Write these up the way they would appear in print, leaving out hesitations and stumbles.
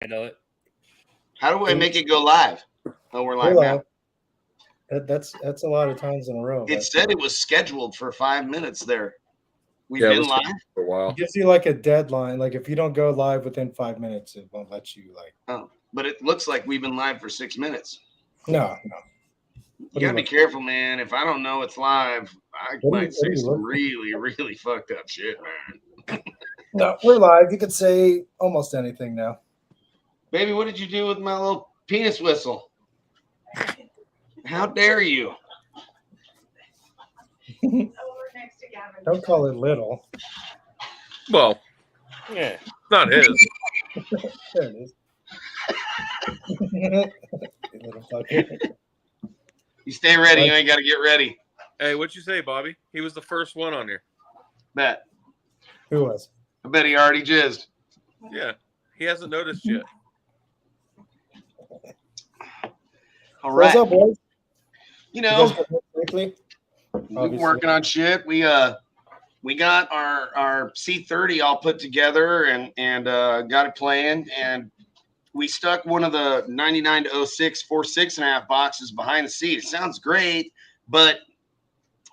I know it. How do I make it go live? Oh, we're live now. That's a lot of times in a row. It said it was scheduled for 5 minutes there. We've Yeah, it been was live. for a while. It gives you like a deadline. Like if you don't go live within 5 minutes, it won't let you like. Oh, but it looks like we've been live for 6 minutes. No. You gotta be careful, man. If I don't know it's live, I might say some really, really fucked up shit, man. No, we're live. You could say almost anything now. Baby, what did you do with my little penis whistle? How dare you? Don't call it little. Well, Yeah. not his. There it is. Little fucker. You stay ready. You ain't got to get ready. Hey, what'd you say, Bobby? He was the first one on here. Bet. Who was? I bet he already jizzed. Yeah. He hasn't noticed yet. All right. What's up, boys? You know, quickly. we've been working on shit. We got our C30 all put together and got it playing, and we stuck one of the 99 to 06 4 6.5 boxes behind the seat. It sounds great, but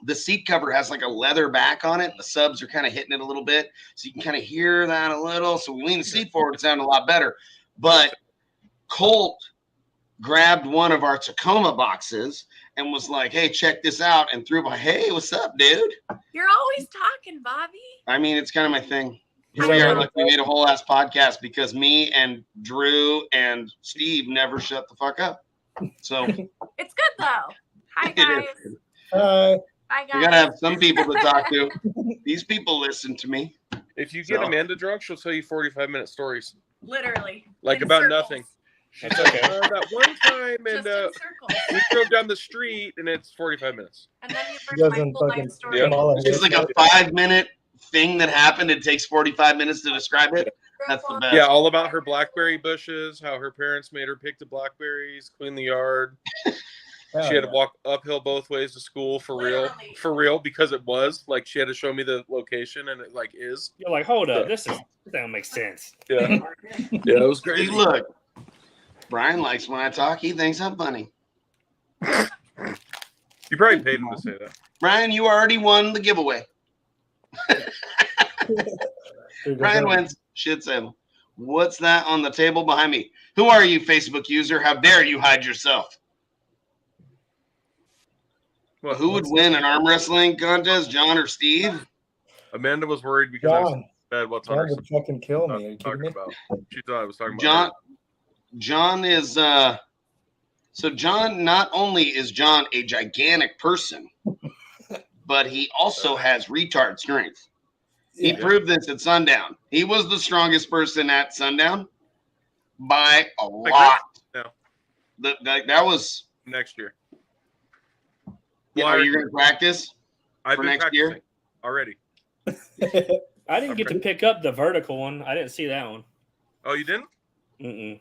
the seat cover has like a leather back on it. The subs are kind of hitting it a little bit, so you can kind of hear that a little. So we lean the seat forward, it sounded a lot better. But Colt grabbed one of our Tacoma boxes and was like, "Hey, check this out," and threw by, "Hey, what's up, dude?" You're always talking, Bobby. I mean, it's kind of my thing. Here we are. Look, we made a whole ass podcast because me and Drew and Steve never shut the fuck up. So it's good though. Hi guys. Hi. Hi guys. We gotta have some people to talk to. These people listen to me. If you get Amanda drunk, she'll tell you 45-minute stories. Literally. Like in about circles. nothing. It's okay. That one time, and we drove down the street, and it's 45 minutes. And then you heard my full life story. Yeah. It's like a 5-minute thing that happened. It takes 45 minutes to describe it. That's the best. Yeah, all about her blackberry bushes, how her parents made her pick the blackberries, clean the yard. She had to walk uphill both ways to school for real, because it was like she had to show me the location, and it like is. You're like, hold up, this don't make sense. Yeah, yeah, it was crazy. See, look, Brian likes when I talk. He thinks I'm funny. You probably paid him to say that. Brian, you already won the giveaway. Brian wins. Shit sale. What's that on the table behind me? Who are you, Facebook user? How dare you hide yourself? Well, who would win an arm wrestling contest, John or Steve? Amanda was worried because I was bad. What's on her? John would fucking kill me. Are you kidding me? She thought I was talking John. about John is so John. Not only is John a gigantic person, but he also has retard strength. He proved this at Sundown. He was the strongest person at Sundown by a lot. No. That was next year. Yeah, are you going to practice for next year already? I didn't get to pick up the vertical one. I didn't see that one. Oh, you didn't? Mm-mm.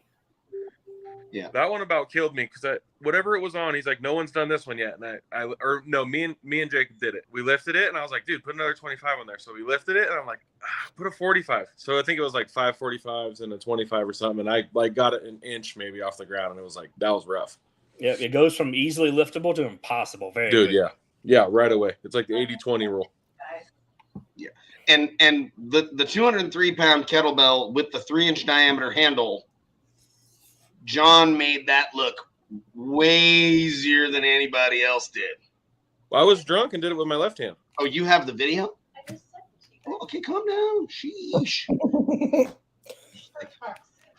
Yeah, that one about killed me because whatever it was on, he's like, no one's done this one yet, and me and Jacob did it. We lifted it, and I was like, dude, put another 25 on there. So we lifted it, and I'm like, put a 45. So I think it was like 5 45s and a 25 or something, and I like got it an inch maybe off the ground, and it was like that was rough. Yeah, it goes from easily liftable to impossible. Very dude, good. yeah, right away. It's like the 80-20 rule. Yeah, and the 203-pound kettlebell with the 3-inch diameter handle. John made that look way easier than anybody else did. Well, I was drunk and did it with my left hand. Oh, you have the video? Oh, okay, calm down. Sheesh.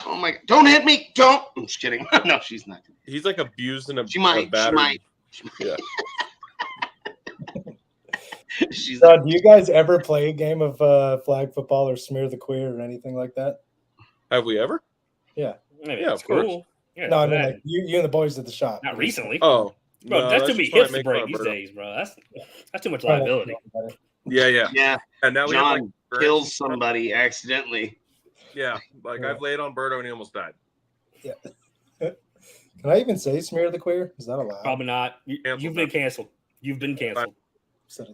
Oh my God. Don't hit me. Don't. I'm just kidding. No, she's not. He's like abused in a She might. Yeah. So, do you guys ever play a game of flag football or smear the queer or anything like that? Have we ever? Yeah. Yeah, of course. Cool. Yeah, no, I mean like you and the boys at the shop. Not recently. Oh, bro, no, that's too many hips to break these days, bro. That's too much liability. Yeah. And now John kills somebody accidentally. Yeah, like I've laid on Berto and he almost died. Yeah. Can I even say smear the queer? Is that allowed? Probably not. You've been canceled. You've been canceled.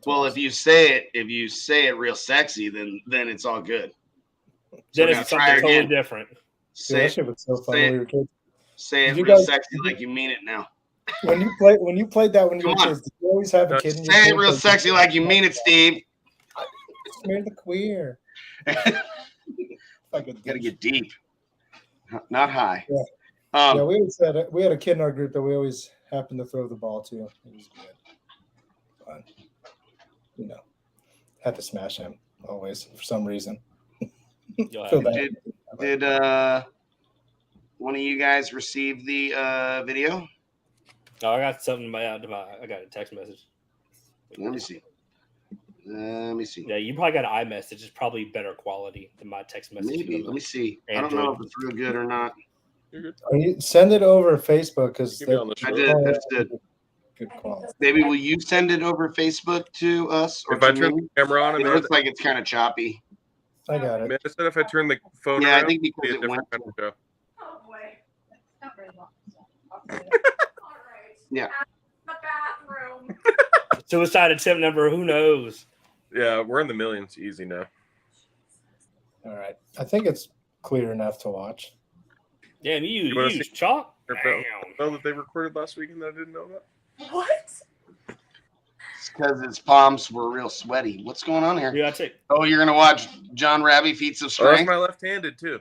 Well, if you say it real sexy, then it's all good. Then it's something totally different. Say that shit was so fun say when we were kids. say it Did you real guys- sexy like you mean it now. When you played that when you were Come on. kids, did you always have a kid in your Say it group real that- sexy like you mean it, Steve. Smear the queer. Fucking Gotta bitch. get deep. Not high. Yeah. Yeah, we always had a kid in our group that we always happened to throw the ball to. It was good. Fun. You know, had to smash him always for some reason. You'll Feel have- bad. Did one of you guys receive the video? Oh, I got something I got a text message. Let me see. Let me see. Yeah, you probably got an iMessage. It's probably better quality than my text message. Maybe. Let me see. I don't know if it's real good or not. Send it over Facebook because Keep it on the I show. did. That's good. good quality. Maybe will you send it over Facebook to us or If I to turn me? the camera on, It looks like it's kind of choppy. I got it. Amanda said if I turn the phone Yeah, I around, think it'd be because a it different went. kind of show. Oh boy. Not very long. All right. Yeah. The bathroom. Suicide attempt number, who knows? Yeah, we're in the millions easy now. All right. I think it's clear enough to watch. Damn, You you wanna use see- chalk? Know Damn. that they recorded last weekend that I didn't know about. What? It's because his palms were real sweaty. What's going on here? Yeah, I take. Oh, you're gonna watch Jon Rabe feats of Oh, that's strength? my left-handed too.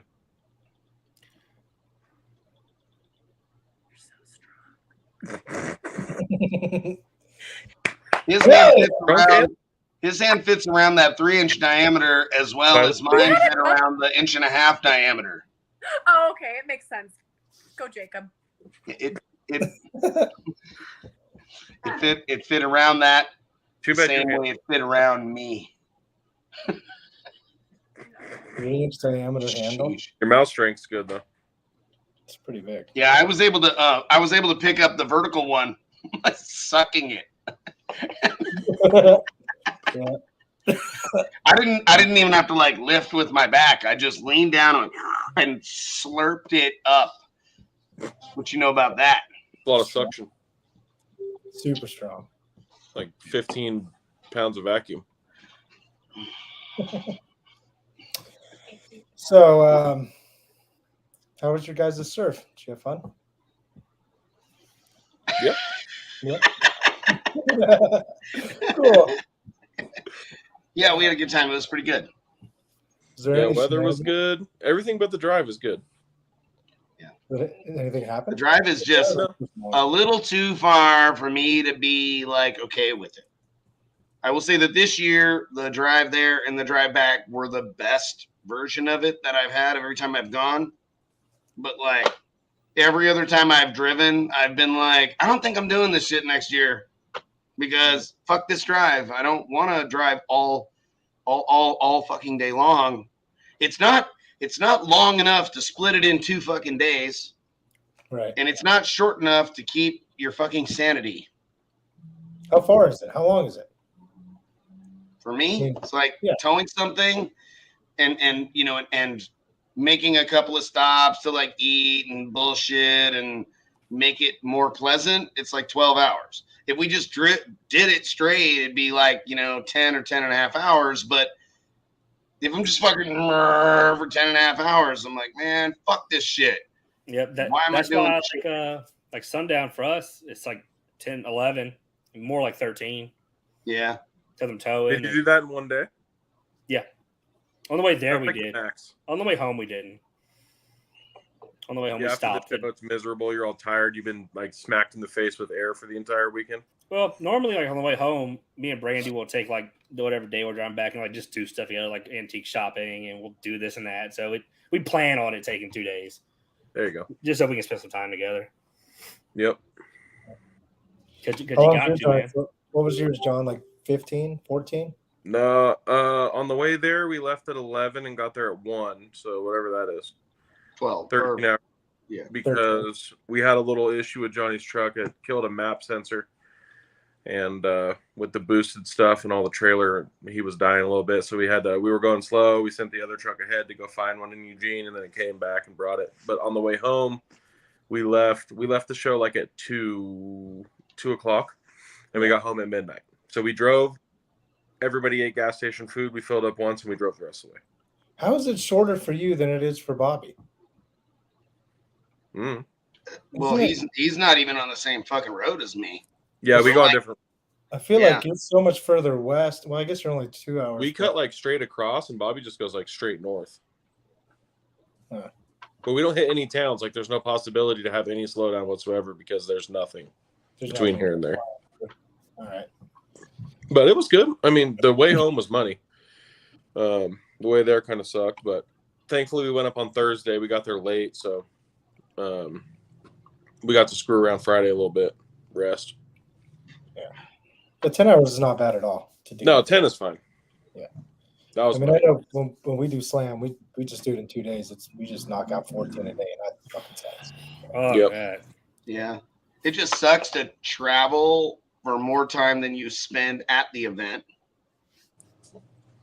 You're so strong. His Hey! hand fits Okay. around. His hand fits around that 3-inch diameter as well Right. as mine fit around the 1.5-inch diameter. Oh, okay. It makes sense. Go, Jacob. It fit around that Too the bad same you way it fit around me. 3-inch diameter handle. Sheesh. your mouse strength's good though. It's pretty big. Yeah, I was able to pick up the vertical one by sucking it. I didn't even have to like lift with my back. I just leaned down and slurped it up. What you know about that? A lot of suction, Super strong. like 15 pounds of vacuum. So, how was your guys' surf? Did you have fun? Yep. Yep. Cool. Yeah, we had a good time. It was pretty good. Is there Yeah, any weather was shenanigans? good. Everything but the drive was good. Did anything The happen? drive is just a little too far for me to be like okay with it. I will say that this year, the drive there and the drive back were the best version of it that I've had every time I've gone. But like every other time I've driven, I've been like, I don't think I'm doing this shit next year because fuck this drive. I don't want to drive all fucking day long. It's not long enough to split it in 2 fucking days, Right. and it's not short enough to keep your fucking sanity. How far is it? How long is it? For me, it's like Yeah. towing something and you know and making a couple of stops to like eat and bullshit and make it more pleasant. It's like 12 hours. If we just did it straight, it'd be like, 10 or 10 and a half hours. But if I'm just fucking for 10 and a half hours, I'm like, man, fuck this shit. Yep. Why am I That's doing why this like sundown for us, it's like 10, 11, more like 13. Yeah. Because I'm towing. Did you do that in one day? On the way there, we Like did. max. On the way home, we didn't. On the way home, Yeah, we after the stopped. trip, it's miserable. You're all tired. You've been like smacked in the face with air for the entire weekend. Well, normally, like on the way home, me and Brandy will take like whatever day we're driving back and like just do stuff together, like antique shopping, and we'll do this and that. So we plan on it taking 2 days, There you go. just so we can spend some time together. Yep. Cause you How long got was to, yours, man. John? What was yours, John? Like 15, 14? No, on the way there, we left at 11 and got there at 1. So whatever that is, 12. 13 hours. yeah. Because we had a little issue with Johnny's truck. It killed a map sensor. And with the boosted stuff and all the trailer, he was dying a little bit. So we were going slow. We sent the other truck ahead to go find one in Eugene, and then it came back and brought it. But on the way home, we left the show like at 2 o'clock, and we got home at midnight. So we drove. Everybody ate gas station food. We filled up once, and we drove the rest of the way. How is it shorter for you than it is for Bobby? Mm. Well, Isn't he's not even on the same fucking road as me. Yeah, we So, go on like, different. I feel Yeah. like it's so much further west. Well, I guess you're only 2 hours. We cut like straight across, and Bobby just goes like straight north. Huh. But we don't hit any towns. Like, there's no possibility to have any slowdown whatsoever because there's nothing between here and there. All right. But it was good. I mean, the way home was money. The way there kind of sucked, but thankfully we went up on Thursday. We got there late, so we got to screw around Friday a little bit, rest. But 10 hours is not bad at all to do. No, 10 is fine. Yeah. That was I mean, I know when we do slam, we just do it in 2 days. We just knock out 14 a day, and that fucking sucks. Oh, Yep. God. Yeah. It just sucks to travel for more time than you spend at the event.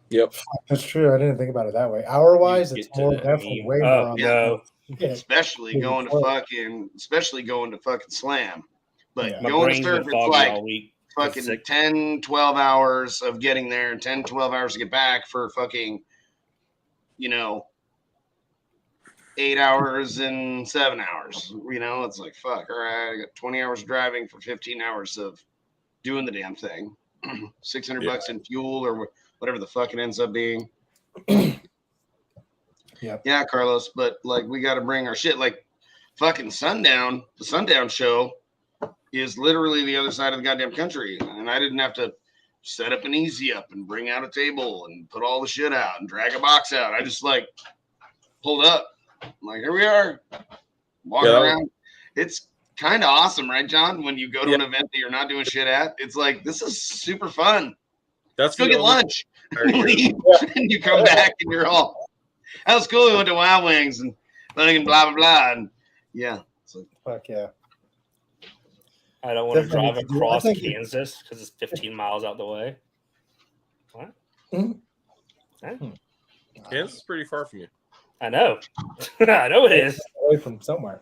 Yep. That's true. I didn't think about it that way. Hour wise, You it's get to more that definitely meme. way Oh, more. no. Yeah. Especially Yeah. going to fucking slam. But Yeah. My going to brain's surf, been it's foggy like all week. fucking Sick. 10, 12 hours of getting there and 10, 12 hours to get back for fucking, 8 hours and 7 hours. It's like, fuck, all right, I got 20 hours driving for 15 hours of doing the damn thing. $600 in fuel or whatever the fuck it ends up being. Yeah, Carlos, but like we got to bring our shit. Like fucking Sundown, the Sundown show is literally the other side of the goddamn country, and I didn't have to set up an easy up and bring out a table and put all the shit out and drag a box out. I just like pulled up. I'm like, here we are, walking around. It's kind of awesome, right, John? When you go to an event that you're not doing shit at, it's like this is super fun. Let's go get lunch. And you come back and you're all, that was cool. We went to Wild Wings and blah blah blah. And yeah, so Fuck yeah. I don't want to drive Definitely. across I think Kansas because it's 15 miles out the way. What? Kansas is pretty far from you. I know. I know it is. Away from somewhere.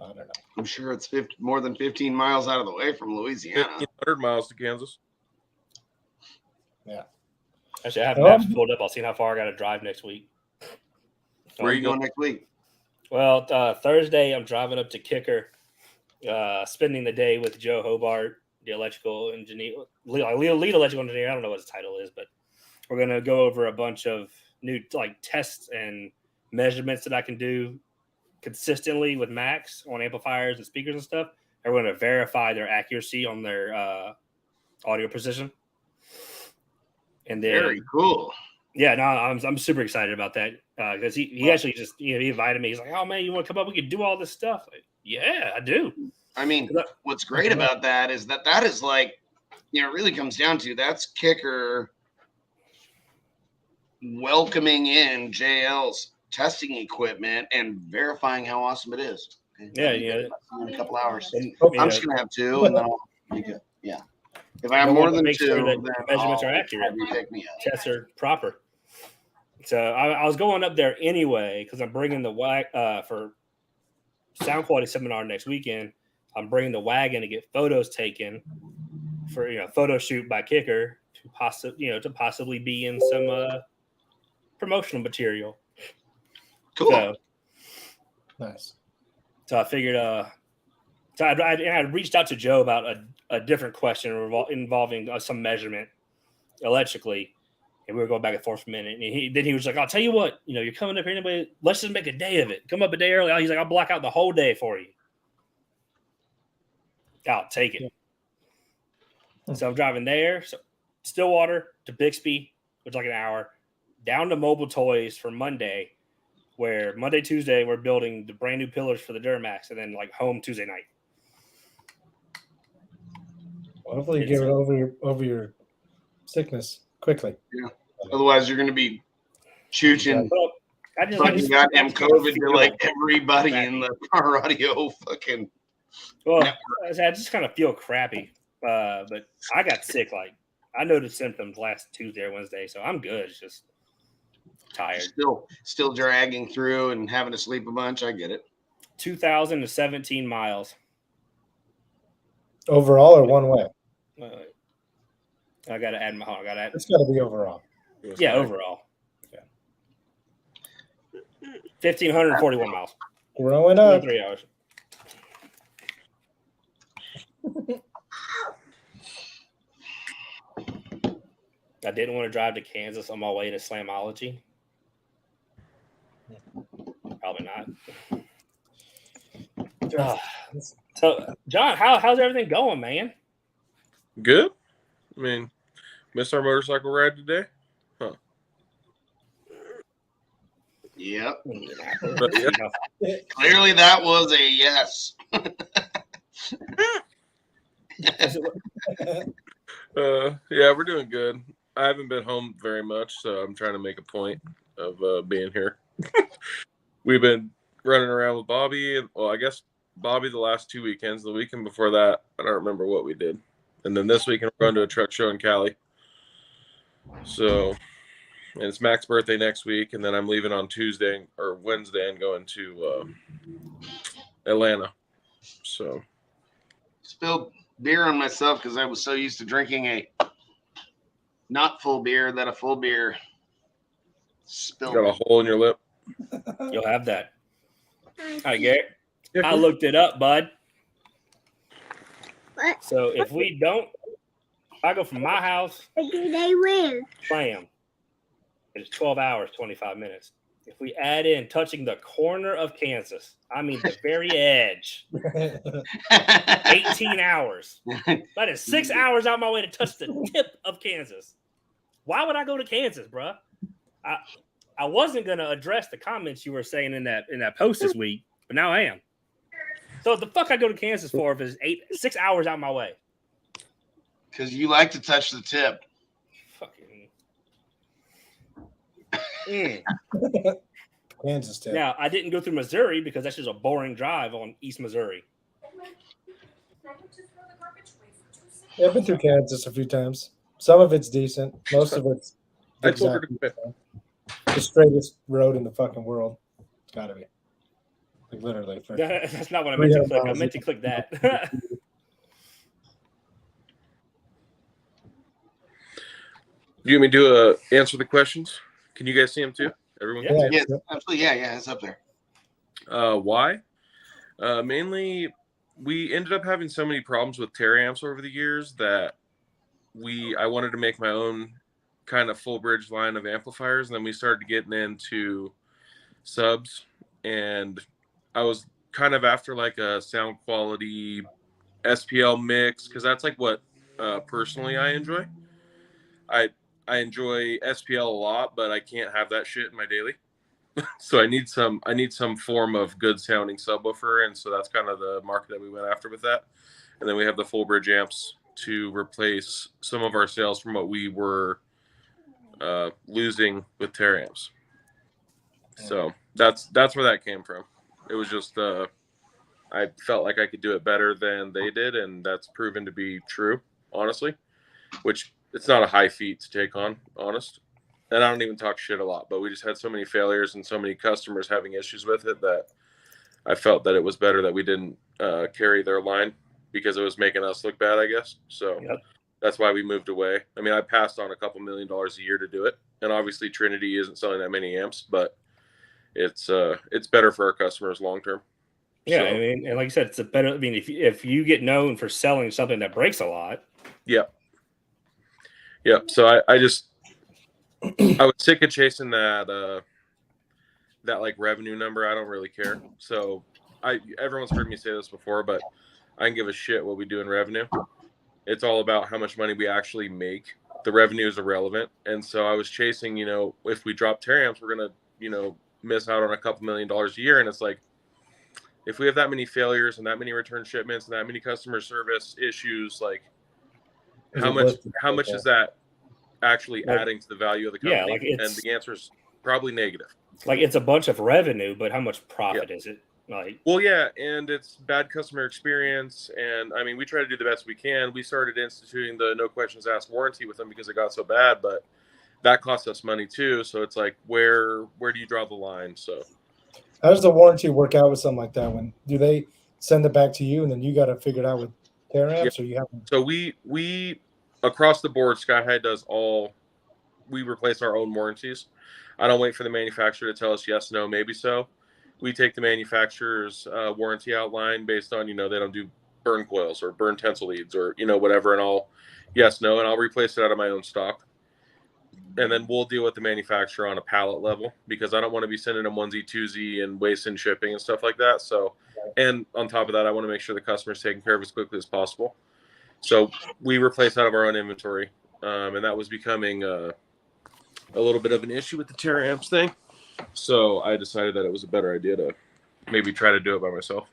I don't know. I'm sure it's more than 15 miles out of the way from Louisiana. 100 miles to Kansas. Yeah. Actually, I have maps pulled up. I'll see how far I got to drive next week. Where are you going next week? Well, Thursday, I'm driving up to Kicker, spending the day with Joe Hobart, the electrical engineer, lead electrical engineer. I don't know what his title is, but we're going to go over a bunch of new tests and measurements that I can do consistently with Max on amplifiers and speakers and stuff. And we're going to verify their accuracy on their audio precision. And then, very cool. Yeah, no, I'm super excited about that because he actually just he invited me. He's like, "Oh man, you want to come up? We could do all this stuff." Like, yeah, I do. I mean, what's great about that is that is like, it really comes down to that's Kicker welcoming in JL's testing equipment and verifying how awesome it is. Yeah, in a couple hours. And, I'm just gonna have 2, and then I'll be good. Yeah. If I have more than 2, sure that then the measurements are accurate. Pick me up. Tests are proper. So I was going up there anyway because I'm bringing the for sound quality seminar next weekend. I'm bringing the wagon to get photos taken for photo shoot by Kicker to possibly be in some promotional material. Cool. So, nice. So I figured. So I reached out to Joe about a different question involving some measurement electrically, and we were going back and forth for a minute. And then he was like, "I'll tell you what, you're coming up here anyway. Let's just make a day of it. Come up a day early." He's like, "I'll block out the whole day for you. I'll take it." Yeah. So I'm driving there, so Stillwater to Bixby, which is like an hour, down to Mobile Toys for Monday, where Monday, Tuesday, we're building the brand new pillars for the Duramax, and then home Tuesday night. Well, hopefully you get it over your sickness quickly. Yeah. Otherwise, you're going to be chooching Well, I just fucking goddamn COVID to everybody in the car audio fucking. Well, I just kind of feel crappy, but I got sick. I noticed symptoms last Tuesday or Wednesday, so I'm good. It's just tired. Still dragging through and having to sleep a bunch. I get it. 2,017 miles overall or one way. I got to add my. I got to add. It's got to be overall. Yeah, overall. Yeah. 1,541 miles. Growing up. 23 hours. I didn't want to drive to Kansas on my way to Slamology. Probably not. So, John, how's everything going, man? Good. I mean, missed our motorcycle ride today. Huh. Yep. But, yeah. Clearly, that was a yes. Yeah, we're doing good. I haven't been home very much, so I'm trying to make a point of being here. We've been running around with Bobby. Well, I guess Bobby the last 2 weekends. The weekend before that, I don't remember what we did. And then this weekend, we're going to a truck show in Cali. So, and it's Mac's birthday next week, and then I'm leaving on Tuesday or Wednesday and going to Atlanta. So, Spilled beer on myself because I was so used to drinking a not full beer that a full beer spilled. got a hole in your lip. You'll have that. Hi, Garrett. Yeah, I looked it up, bud. What? So if we don't, I go from my house, What do they wear? bam, it's 12 hours, 25 minutes. If we add in touching the corner of Kansas, I mean the very edge, 18 hours. That is 6 hours out my way to touch the tip of Kansas. Why would I go to Kansas, bruh? I wasn't gonna address the comments you were saying in that post this week, but now I am. So the fuck I go to Kansas for if it's 6 hours out my way? Because you like to touch the tip. Fucking. Mm. Kansas tip. Now I didn't go through Missouri because that's just a boring drive on East Missouri. Yeah, I've been through Kansas a few times. Some of it's decent. Most of it's I told her to exactly the straightest road in the fucking world. It's gotta be. Like literally. For That's not what I meant to click. I meant to click that. Do you want me to answer the questions? Can you guys see them too? Everyone can Yeah. see 'em? Yes, absolutely. Yeah, it's up there. Why? Mainly, we ended up having so many problems with Terra amps over the years that I wanted to make my own kind of full bridge line of amplifiers, and then we started getting into subs, and I was kind of after like a sound quality SPL mix because that's like what personally I enjoy. I enjoy SPL a lot, but I can't have that shit in my daily. So I need some form of good sounding subwoofer, and so that's kind of the market that we went after with that. And then we have the full bridge amps to replace some of our sales from what we were losing with Terra amps. So that's where that came from. It was just I felt like I could do it better than they did, and that's proven to be true, honestly. Which it's not a high feat to take on, honest. And I don't even talk shit a lot, but we just had so many failures and so many customers having issues with it that I felt that it was better that we didn't carry their line because it was making us look bad, I guess. So that's why we moved away. I mean, I passed on a couple $1 million a year to do it, and obviously Trinity isn't selling that many amps, but it's better for our customers long term. Yeah, So, I mean, and like you said, it's a better. I mean, if you get known for selling something that breaks a lot, yeah. So I was sick of chasing that like revenue number. I don't really care. So everyone's heard me say this before, but I can give a shit what we do in revenue. It's all about how much money we actually make. The revenue is irrelevant. And so I was chasing, if we drop Terra amps, we're gonna, miss out on a couple $1 million a year. And it's like, if we have that many failures and that many return shipments and that many customer service issues, like how much is that actually adding to the value of the company? Yeah, like and the answer is probably negative. Like it's a bunch of revenue, but how much profit is it? Like, well, yeah, and it's bad customer experience. And I mean, we try to do the best we can. We started instituting the no questions asked warranty with them because it got so bad, but that costs us money too. So it's like, where do you draw the line? So how does the warranty work out with something like that? When do they send it back to you, and then you got to figure it out with Terra amps, or you have? So we across the board, Sky High does all. We replace our own warranties. I don't wait for the manufacturer to tell us yes, no, maybe so. we take the manufacturer's warranty outline based on, they don't do burn coils or burn tensile leads or, whatever. And I'll replace it out of my own stock. And then we'll deal with the manufacturer on a pallet level because I don't want to be sending them onesie, twosie and wasting shipping and stuff like that. So, and on top of that, I want to make sure the customer's taken care of as quickly as possible. So we replace out of our own inventory. And that was becoming a little bit of an issue with the Terramps thing. So I decided that it was a better idea to maybe try to do it by myself.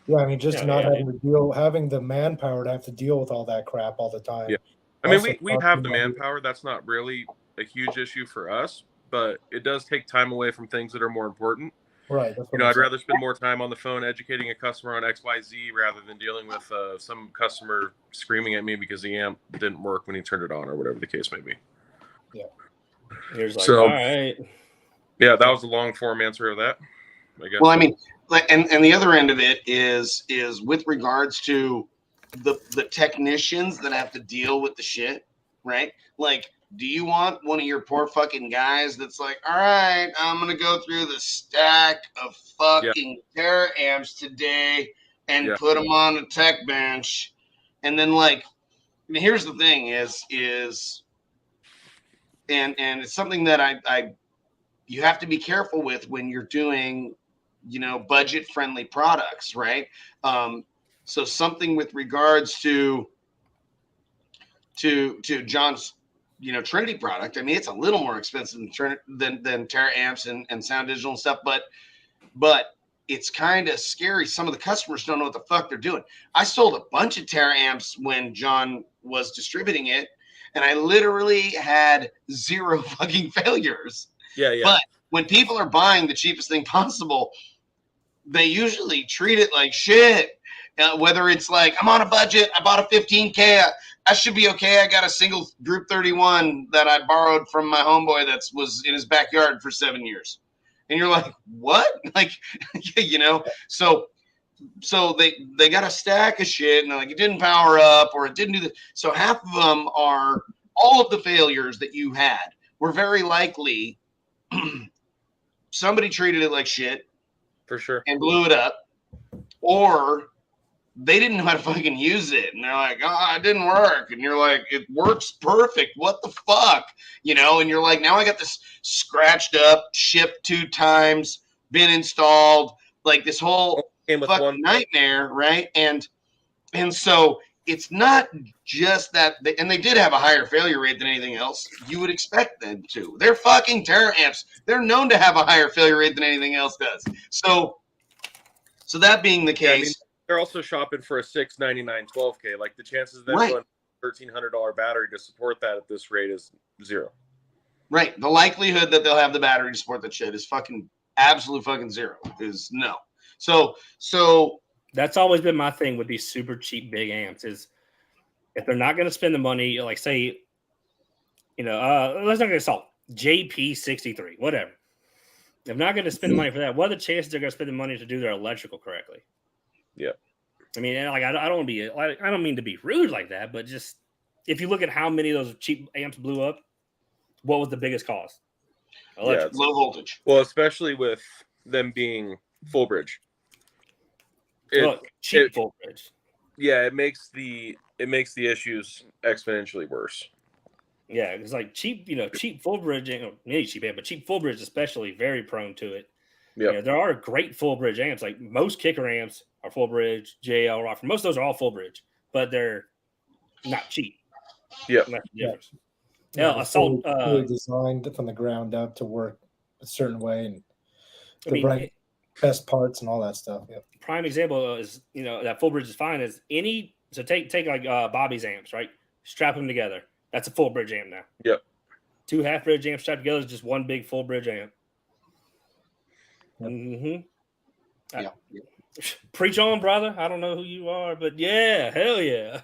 Yeah, I mean, just not having the manpower to have to deal with all that crap all the time. Yeah. I mean, we have the manpower. That's not really a huge issue for us, but it does take time away from things that are more important. Right. I'd rather spend more time on the phone educating a customer on XYZ rather than dealing with some customer screaming at me because the amp didn't work when he turned it on or whatever the case may be. Yeah. Here's like, all right. Yeah, that was a long form answer of that, I guess. Well, I mean, and the other end of it is with regards to the technicians that have to deal with the shit, right? Like, do you want one of your poor fucking guys that's like, all right, I'm going to go through the stack of fucking Terra amps today and put them on the tech bench. And then, like, I mean, here's the thing is and it's something that you have to be careful with when you're doing, budget friendly products, right? So something with regards to John's, Trinity product. I mean, it's a little more expensive than Terra amps and Sound Digital and stuff, but it's kind of scary. Some of the customers don't know what the fuck they're doing. I sold a bunch of Terra amps when John was distributing it, and I literally had 0 fucking failures. Yeah. But when people are buying the cheapest thing possible, they usually treat it like shit. Whether it's like, I'm on a budget, I bought a 15K, I should be okay. I got a single Group 31 that I borrowed from my homeboy that was in his backyard for 7 years. And you're like, what? Like, so they got a stack of shit and they're like, it didn't power up or it didn't do this. So half of them are all of the failures that you had were very likely somebody treated it like shit. For sure. And blew it up, or they didn't know how to fucking use it. And they're like, it didn't work. And you're like, it works perfect. What the fuck? And you're like, now I got this scratched up, shipped 2 times, been installed, like this whole fucking nightmare, right? And so it's not just that, and they did have a higher failure rate than anything else. You would expect them to. They're fucking Terra amps. They're known to have a higher failure rate than anything else does. So that being the case, I mean, they're also shopping for a $699 12K. Like the chances of them going $1,300 battery to support that at this rate is 0. Right. The likelihood that they'll have the battery to support that shit is fucking absolute fucking 0. Is no. So that's always been my thing with these super cheap big amps is if they're not going to spend the money, like say, let's not get salt JP63, whatever. If they're not going to spend the money for that, what are the chances they're going to spend the money to do their electrical correctly? Yeah. I mean, like I don't mean to be rude like that, but just if you look at how many of those cheap amps blew up, what was the biggest cause? Low voltage. Well, especially with them being full bridge. Cheap full bridge. Yeah, it makes the issues exponentially worse. Yeah, it's like cheap full bridge, maybe cheap amp, but cheap full bridge especially very prone to it. Yeah, there are great full bridge amps. Like most kicker amps are full bridge, JL Rock. Most of those are all full bridge, but they're not cheap. Yeah. Assault really designed from the ground up to work a certain way and best parts and all that stuff. Yeah. Prime example is that full bridge is fine. Is take like Bobby's amps, right? Strap them together. That's a full bridge amp now. Yep. 2 half bridge amps strapped together is just one big full bridge amp. Yep. Mm-hmm. Preach on, brother. I don't know who you are, but yeah, hell yeah.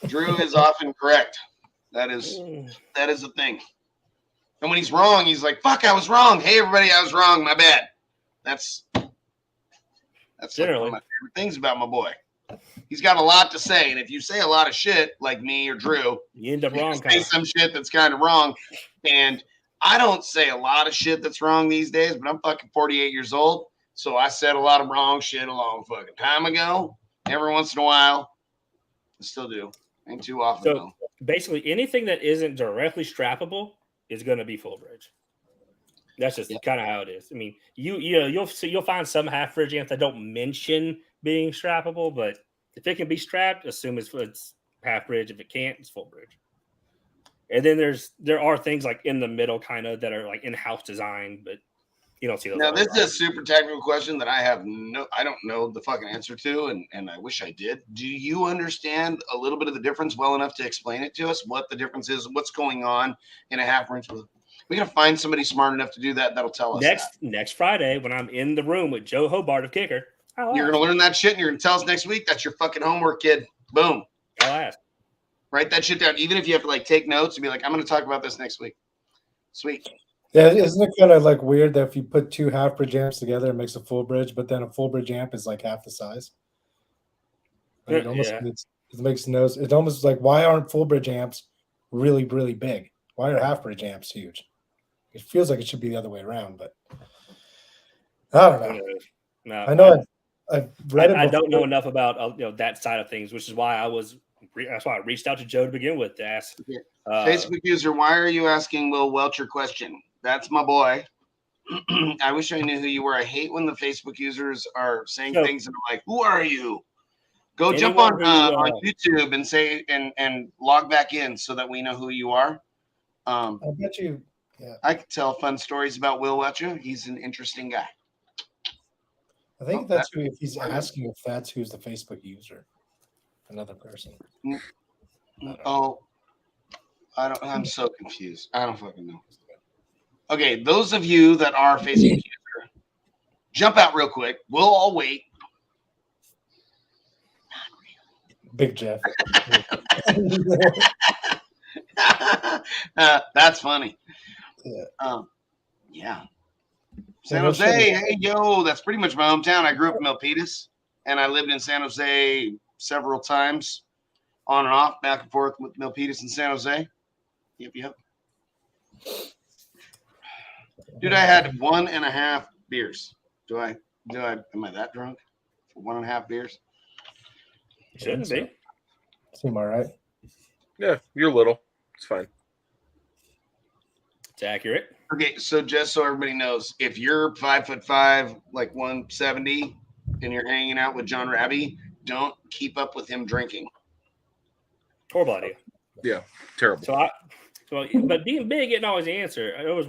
Drew is often correct. That is the thing. And when he's wrong, he's like, "Fuck, I was wrong. Hey, everybody, I was wrong. My bad." That's generally one of my favorite things about my boy. He's got a lot to say, and if you say a lot of shit like me or Drew, you end up wrong. Say some shit that's kind of wrong, and I don't say a lot of shit that's wrong these days. But I'm fucking 48 years old, So I said a lot of wrong shit a long fucking time ago. Every once in a while, I still do. Ain't too often So though. basically, anything that isn't directly strappable is going to be full bridge. That's just kind of how it is. I mean, you'll find some half bridge amps that don't mention being strappable, but if it can be strapped, assume it's half bridge. If it can't, it's full bridge. And then there are things like in the middle kind of that are like in-house design, but you don't see those. Now this is a super technical question that I don't know the fucking answer to, and I wish I did. Do you understand a little bit of the difference well enough to explain it to us? What the difference is? What's going on in a half bridge? We gotta find somebody smart enough to do that. That'll tell us next Friday when I'm in the room with Joe Hobart of Kicker. You're gonna learn that shit, and you're gonna tell us next week. That's your fucking homework, kid. Boom. I'll ask. Write that shit down. Even if you have to like take notes and be like, I'm gonna talk about this next week. Sweet. Yeah, isn't it kind of like weird that if you put two half bridge amps together, it makes a full bridge, but then a full bridge amp is like half the size? Like it almost it almost like, why aren't full bridge amps really, really big? Why are half bridge amps huge? It feels like it should be the other way around, but I don't know. No, I know I've read it. I don't know enough about that side of things, which is why that's why I reached out to Joe to begin with to ask. Facebook user, why are you asking Will Welch your question? That's my boy. I wish I knew who you were. I hate when the Facebook users are saying things and I'm like, who are you? Go jump on YouTube and say and log back in so that we know who you are. I bet you. Yeah. I could tell fun stories about Will Welcher. He's an interesting guy. I think that's who, if he's asking if that's who's the Facebook user, another person. I'm so confused. I don't fucking know. Okay, those of you that are Facebook user, jump out real quick. We'll all wait. Big Jeff. That's funny. Yeah. Yeah. San Jose, hey yo, that's pretty much my hometown. I grew up in Milpitas, and I lived in San Jose several times, on and off, back and forth with Milpitas and San Jose. Yep. Dude, I had 1.5 beers. Am I that drunk? 1.5 beers? Shouldn't be. Seem all right. Yeah, you're little. It's fine. It's accurate. Okay, so just so everybody knows, if you're 5'5", like 170, and you're hanging out with Jon Rabe, don't keep up with him drinking. Horrible idea. Yeah, terrible. But being big isn't always the answer. There was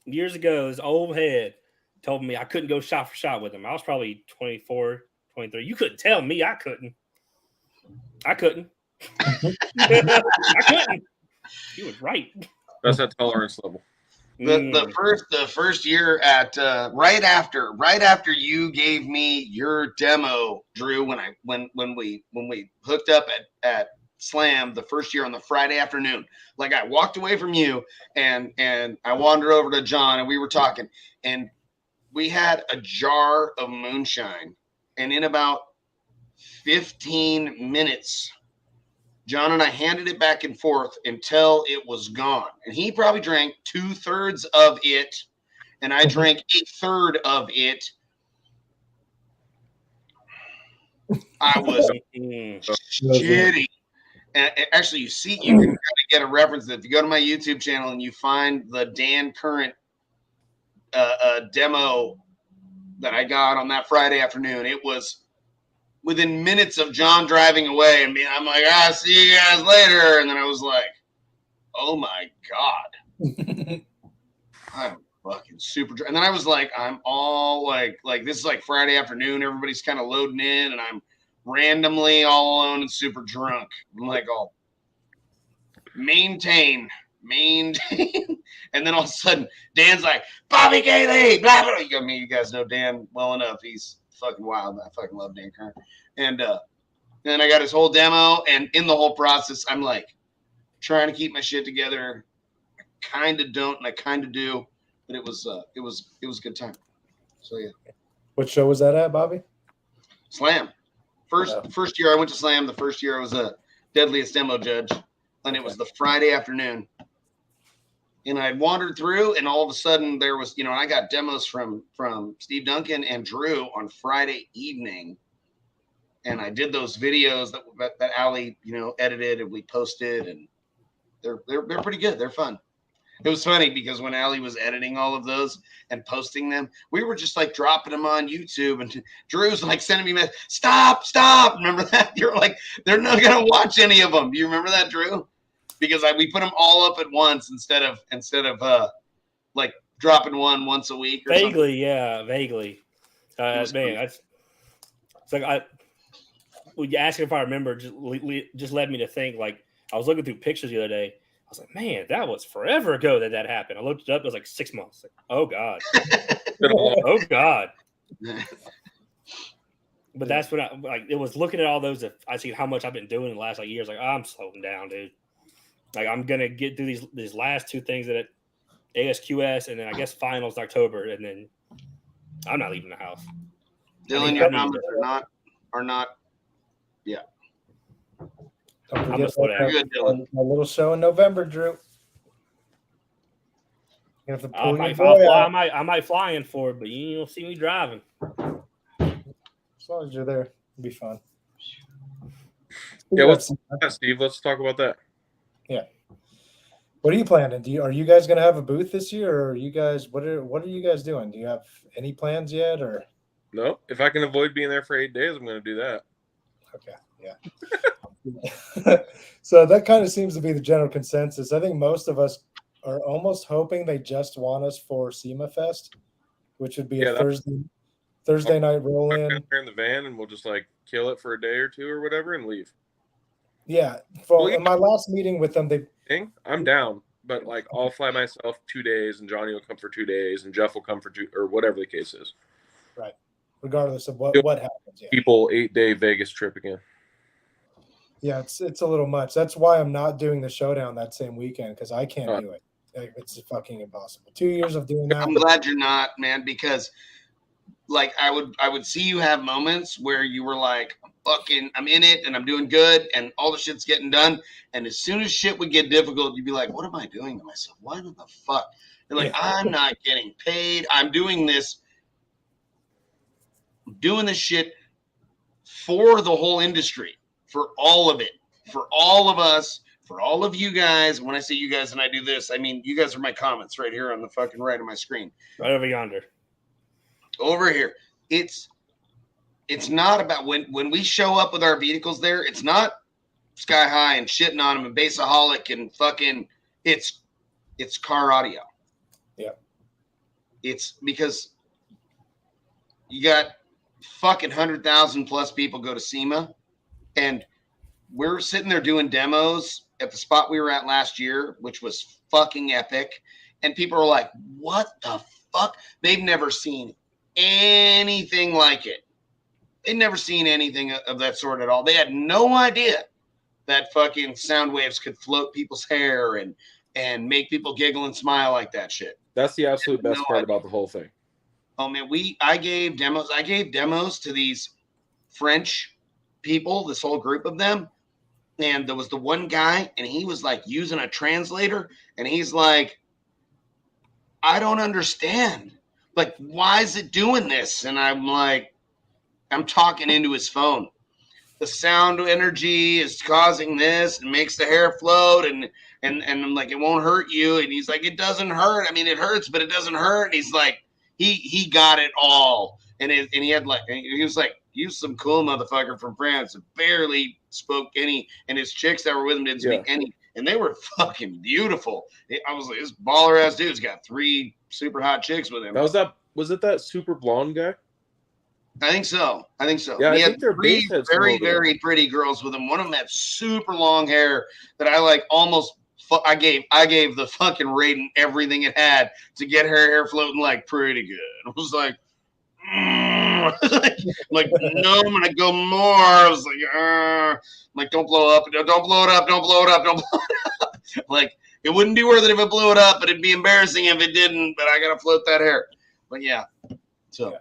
years ago, this old head told me I couldn't go shot for shot with him. I was probably 24, 23. You couldn't tell me I couldn't. I couldn't. He was right. That's that tolerance level. The first year at right after you gave me your demo, Drew, when we hooked up at Slam the first year on the Friday afternoon, like I walked away from you and I wandered over to John and we were talking and we had a jar of moonshine, and in about 15 minutes John and I handed it back and forth until it was gone. And he probably drank 2/3 of it, and I drank 1/3 of it. I was shitty. And actually, you can kind of get a reference that if you go to my YouTube channel and you find the Dan Current demo that I got on that Friday afternoon, it was within minutes of John driving away and I'm like, see you guys later. And then I was like, oh my God, I'm fucking super drunk. And then I was like, I'm all like this is like Friday afternoon. Everybody's kind of loading in and I'm randomly all alone and super drunk. I'm like, oh, maintain. And then all of a sudden Dan's like, Bobby Gailey, blah, blah. You guys know Dan well enough. He's fucking wild. I fucking love Dan Current. And then I got his whole demo, and in the whole process, I'm like trying to keep my shit together. I kind of don't, and I kind of do, but it was a good time. So yeah. What show was that at, Bobby? Slam. First year I went to Slam. The first year I was a Deadliest Demo judge, and it was the Friday afternoon. And I'd wandered through, and all of a sudden there was, I got demos from Steve Duncan and Drew on Friday evening, and I did those videos that Allie, edited and we posted, and they're pretty good. They're fun. It was funny because when Allie was editing all of those and posting them, we were just like dropping them on YouTube, and Drew's like sending me messages, stop. Remember that? You're like, they're not gonna watch any of them. Do you remember that, Drew? Because we put them all up at once instead of like dropping one once a week or Vaguely, something. yeah, vaguely. Man, it's like when you ask if I remember, just led me to think. Like I was looking through pictures the other day. I was like, man, that was forever ago that happened. I looked it up. It was like 6 months. Like, oh god, oh god. But that's when it was looking at all those. I see how much I've been doing in the last years. Like I'm slowing down, dude. Like I'm gonna get through these last two things that ASQS and then I guess finals in October, and then I'm not leaving the house. Dylan, your comments are not. Yeah. Don't I'm forget slow down. Good, Dylan. a little show in November, Drew. You have to pull your I boy out. might fly in for it, but you don't see me driving. As long as you're there, it'll be fun. Yeah, what's that, Steve? Let's talk about that. Yeah. What are you planning? Are you guys going to have a booth this year, or are you guys? What are you guys doing? Do you have any plans yet, or? No. If I can avoid being there for 8 days, I'm going to do that. Okay. Yeah. So that kind of seems to be the general consensus. I think most of us are almost hoping they just want us for SEMA Fest, which would be a Thursday night roll in. In the van, and we'll just like kill it for a day or two or whatever, and leave. Yeah. In my last meeting with them, I'm down, but like I'll fly myself 2 days, and Johnny will come for 2 days, and Jeff will come for 2, or whatever the case is. Right. Regardless of what happens. Yeah. People 8-day Vegas trip again. Yeah, it's a little much. That's why I'm not doing the showdown that same weekend, because I can't do it. It's fucking impossible. 2 years of doing that. I'm glad you're not, man, because like I would see you have moments where you were like, I'm in it and I'm doing good and all the shit's getting done. And as soon as shit would get difficult, you'd be like, what am I doing to myself? What in the fuck? You're like, I'm not getting paid. I'm doing this shit for the whole industry, for all of it, for all of us, for all of you guys. When I say you guys and I do this, I mean, you guys are my comments right here on the fucking right of my screen. Right over yonder. Over here. It's not about when we show up with our vehicles there, it's not Sky High and shitting on them and Baseaholic and fucking it's car audio. Yeah. It's because you got fucking 100,000 plus people go to SEMA, and we're sitting there doing demos at the spot we were at last year, which was fucking epic. And people are like, what the fuck? They've never seen anything like it. They'd never seen anything of that sort at all. They had no idea that fucking sound waves could float people's hair and make people giggle and smile like that shit. That's the absolute best part about the whole thing. Oh man, I gave demos to these French people, this whole group of them. And there was the one guy, and he was like using a translator, and he's like, I don't understand. Like, why is it doing this? And I'm like, I'm talking into his phone. The sound energy is causing this and makes the hair float, and I'm like, it won't hurt you. And he's like, it doesn't hurt. I mean, it hurts, but it doesn't hurt. And he's like, he got it all. And he had like, he was like, he's some cool motherfucker from France that barely spoke any, and his chicks that were with him didn't speak any, and they were fucking beautiful. I was like, this baller ass dude's got 3 super hot chicks with him. Was it that super blonde guy? I think so. Yeah, he I had think they're 3 very, very pretty girls with him. One of them had super long hair that I like almost. I gave the fucking Raiden everything it had to get her hair floating like pretty good. I was like, like no, I'm gonna go more. I was like, I'm like, don't blow up, don't blow it up, don't blow it up, don't blow it up. Like, it wouldn't be worth it if it blew it up, but it'd be embarrassing if it didn't. But I gotta float that hair. But yeah, so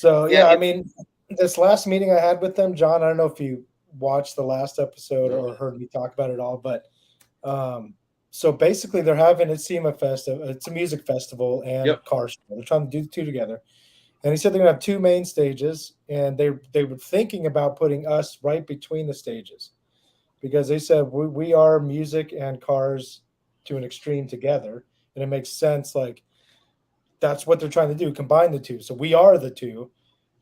I mean, this last meeting I had with them, John, I don't know if you watched the last episode or heard me talk about it all, but So basically, they're having a SEMA festival. It's a music festival and Yep. car show. They're trying to do the two together. And he said they're gonna have two main stages, and they were thinking about putting us right between the stages, because they said we are music and cars to an extreme together, and it makes sense. Like that's what they're trying to do, combine the two. So we are the two,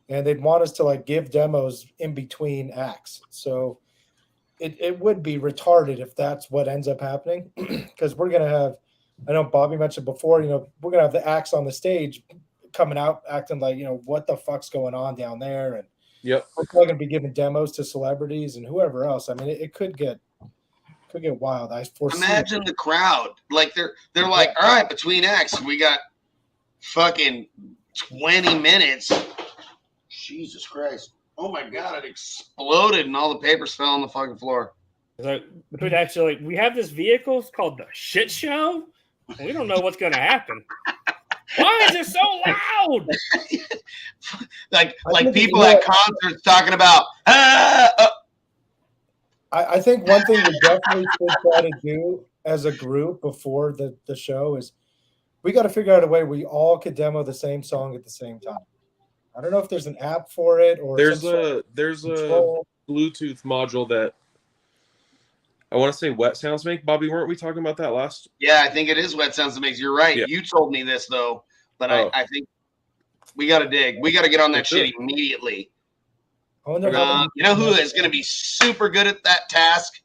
and they'd want us to like give demos in between acts. So it would be retarded if that's what ends up happening, because we're gonna have. I know Bobby mentioned before. We're gonna have the acts on the stage coming out acting like what the fuck's going on down there, and Yep. we're probably gonna be giving demos to celebrities and whoever else. I mean, it could get wild. I foresee. Imagine the crowd. Like they're like, all right, between acts, we got fucking 20 minutes. Jesus Christ. Oh my God, it exploded and all the papers fell on the fucking floor. So between actually, we have this vehicle called the shit show. We don't know what's going to happen. Why is it so loud? like people at concerts talking about. I think one thing we definitely should try to do as a group before the show is we got to figure out a way we all could demo the same song at the same time. I don't know if there's an app for it or There's some a Bluetooth module that I want to say Wet Sounds make. Bobby, weren't we talking about that last? Yeah, I think it is Wet Sounds that makes. You're right. Yeah. You told me this though, but I think we got to dig. We got to get on that shit immediately. You know who is going to be super good at that task?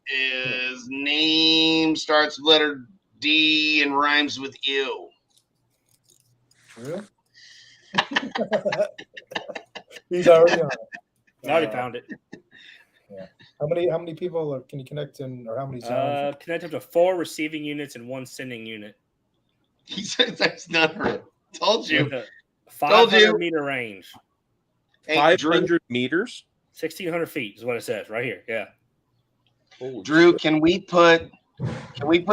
His name starts with letter D and rhymes with you. Really? He's already on it. I already found it. Yeah. How many people can you connect in, or how many sounds? Connect up to 4 receiving units and 1 sending unit. He says that's not right. Told you. With a 500 meter range. Hey, 500 meters? 1,600 feet is what it says right here. Yeah. Holy Drew, shit. can we put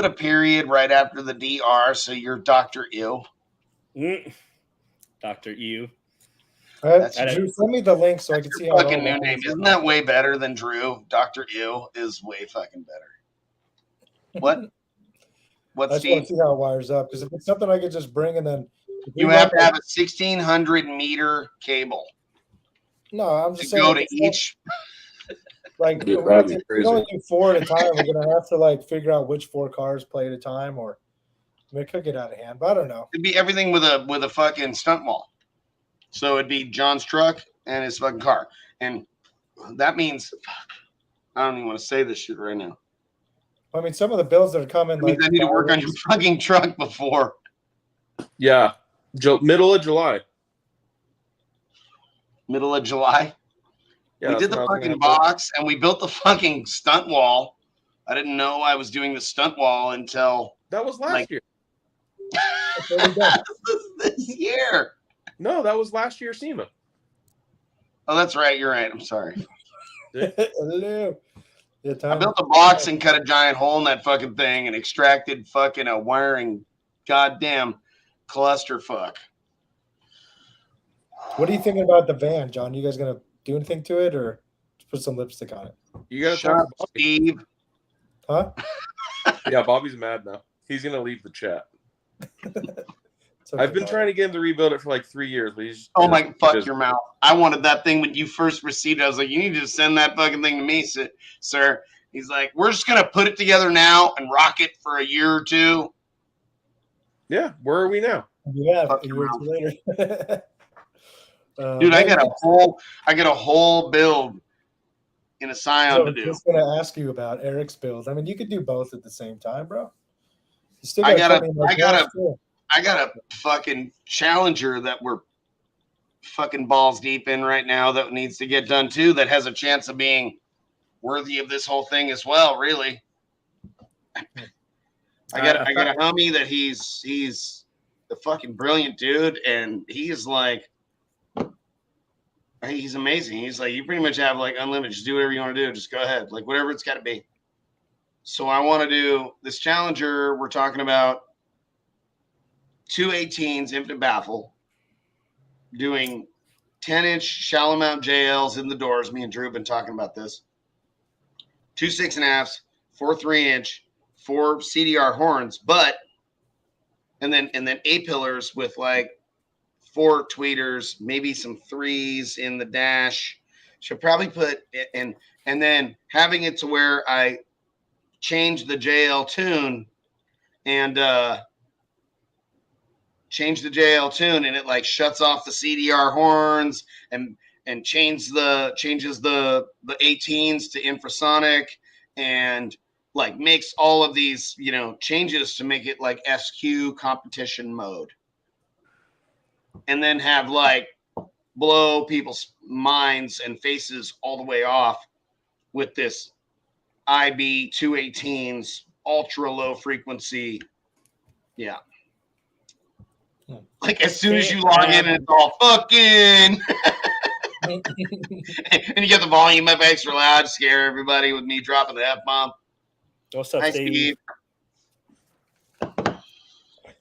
a period right after the DR so you're Dr. Ew? Dr. Ew. Drew, send me the link so I can see how Fucking new name. Isn't that way better than Drew? Dr. Ew is way fucking better. What? What, I just want Steve? to see how it wires up, because if it's something I could just bring and then You have to have a 1,600 meter cable No, I'm just to saying go to each. Like Dude, we that'd be we crazy. only do 4 at a time. We're gonna have to like figure out which 4 cars play at a time, or I mean, it could get out of hand. But I don't know. It'd be everything with a fucking stunt wall. So it'd be John's truck and his fucking car, and that means I don't even want to say this shit right now. I mean, some of the bills that are coming, That means I need to work on your fucking truck before. Yeah. Middle of July. Middle of July. Yeah, we that's did the when I was fucking gonna box and we built the fucking stunt wall. I didn't know I was doing the stunt wall until That was last like- year. this year. No, that was last year SEMA. Oh, that's right. You're right. I'm sorry. Hello. Yeah, I built a box and cut a giant hole in that fucking thing and extracted fucking a wiring goddamn clusterfuck. What are you thinking about the van, John? You guys gonna do anything to it, or just put some lipstick on it? You gotta Shut talk up, to Bobby. Steve. Huh? Yeah, Bobby's mad now. He's gonna leave the chat. It's okay, I've been Bob. trying to get him to rebuild it for like 3 years, but he's Oh my fuck your mouth. I wanted that thing when you first received it. I was like, you need to send that fucking thing to me, sir. He's like, we're just gonna put it together now and rock it for a year or two. Yeah, where are we now? Yeah, Fuck a your year or mouth. two later. Dude, I man, got a whole build in a so Scion I to was do. just gonna ask you about Eric's build. I mean, you could do both at the same time, bro. You still I gotta gotta- come in like I gotta- yours, too. I got a fucking Challenger that we're fucking balls deep in right now that needs to get done too, that has a chance of being worthy of this whole thing as well, really. I got a homie that he's a fucking brilliant dude, and he's like, he's amazing. He's like, you pretty much have like unlimited, just do whatever you want to do, just go ahead, like whatever it's got to be. So I want to do this Challenger. We're talking about 218s infinite baffle, doing 10-inch shallow mount JLs in the doors. Me and Drew have been talking about this. 2 6.5s, 4 3-inch, 4 CDR horns, and then A-pillars with like 4 tweeters, maybe some 3s in the dash. Should probably put and then having it to where I change the JL tune and and it like shuts off the CDR horns and changes the 18s to infrasonic and like makes all of these, changes to make it like SQ competition mode. And then have like blow people's minds and faces all the way off with this IB 218s ultra low frequency. Yeah. Like as soon as you log in and it's all fucking and you get the volume up extra loud, scare everybody with me dropping the F-bomb. What's up, Hi, Steve?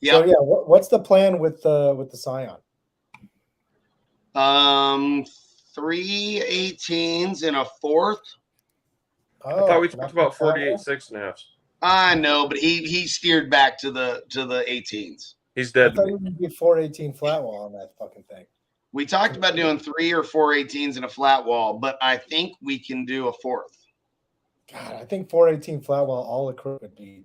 Yeah. So yeah, what's the plan with the Scion? 3 18s and a 4th. Oh, I thought we talked about 48 6.5s. I know, but he steered back to the 18s. He's I dead. thought you would be 418 flat wall on that fucking thing. We talked about doing 3 or 4 18s and a flat wall, but I think we can do a 4th. God, I think 418 flat wall all acrylic would be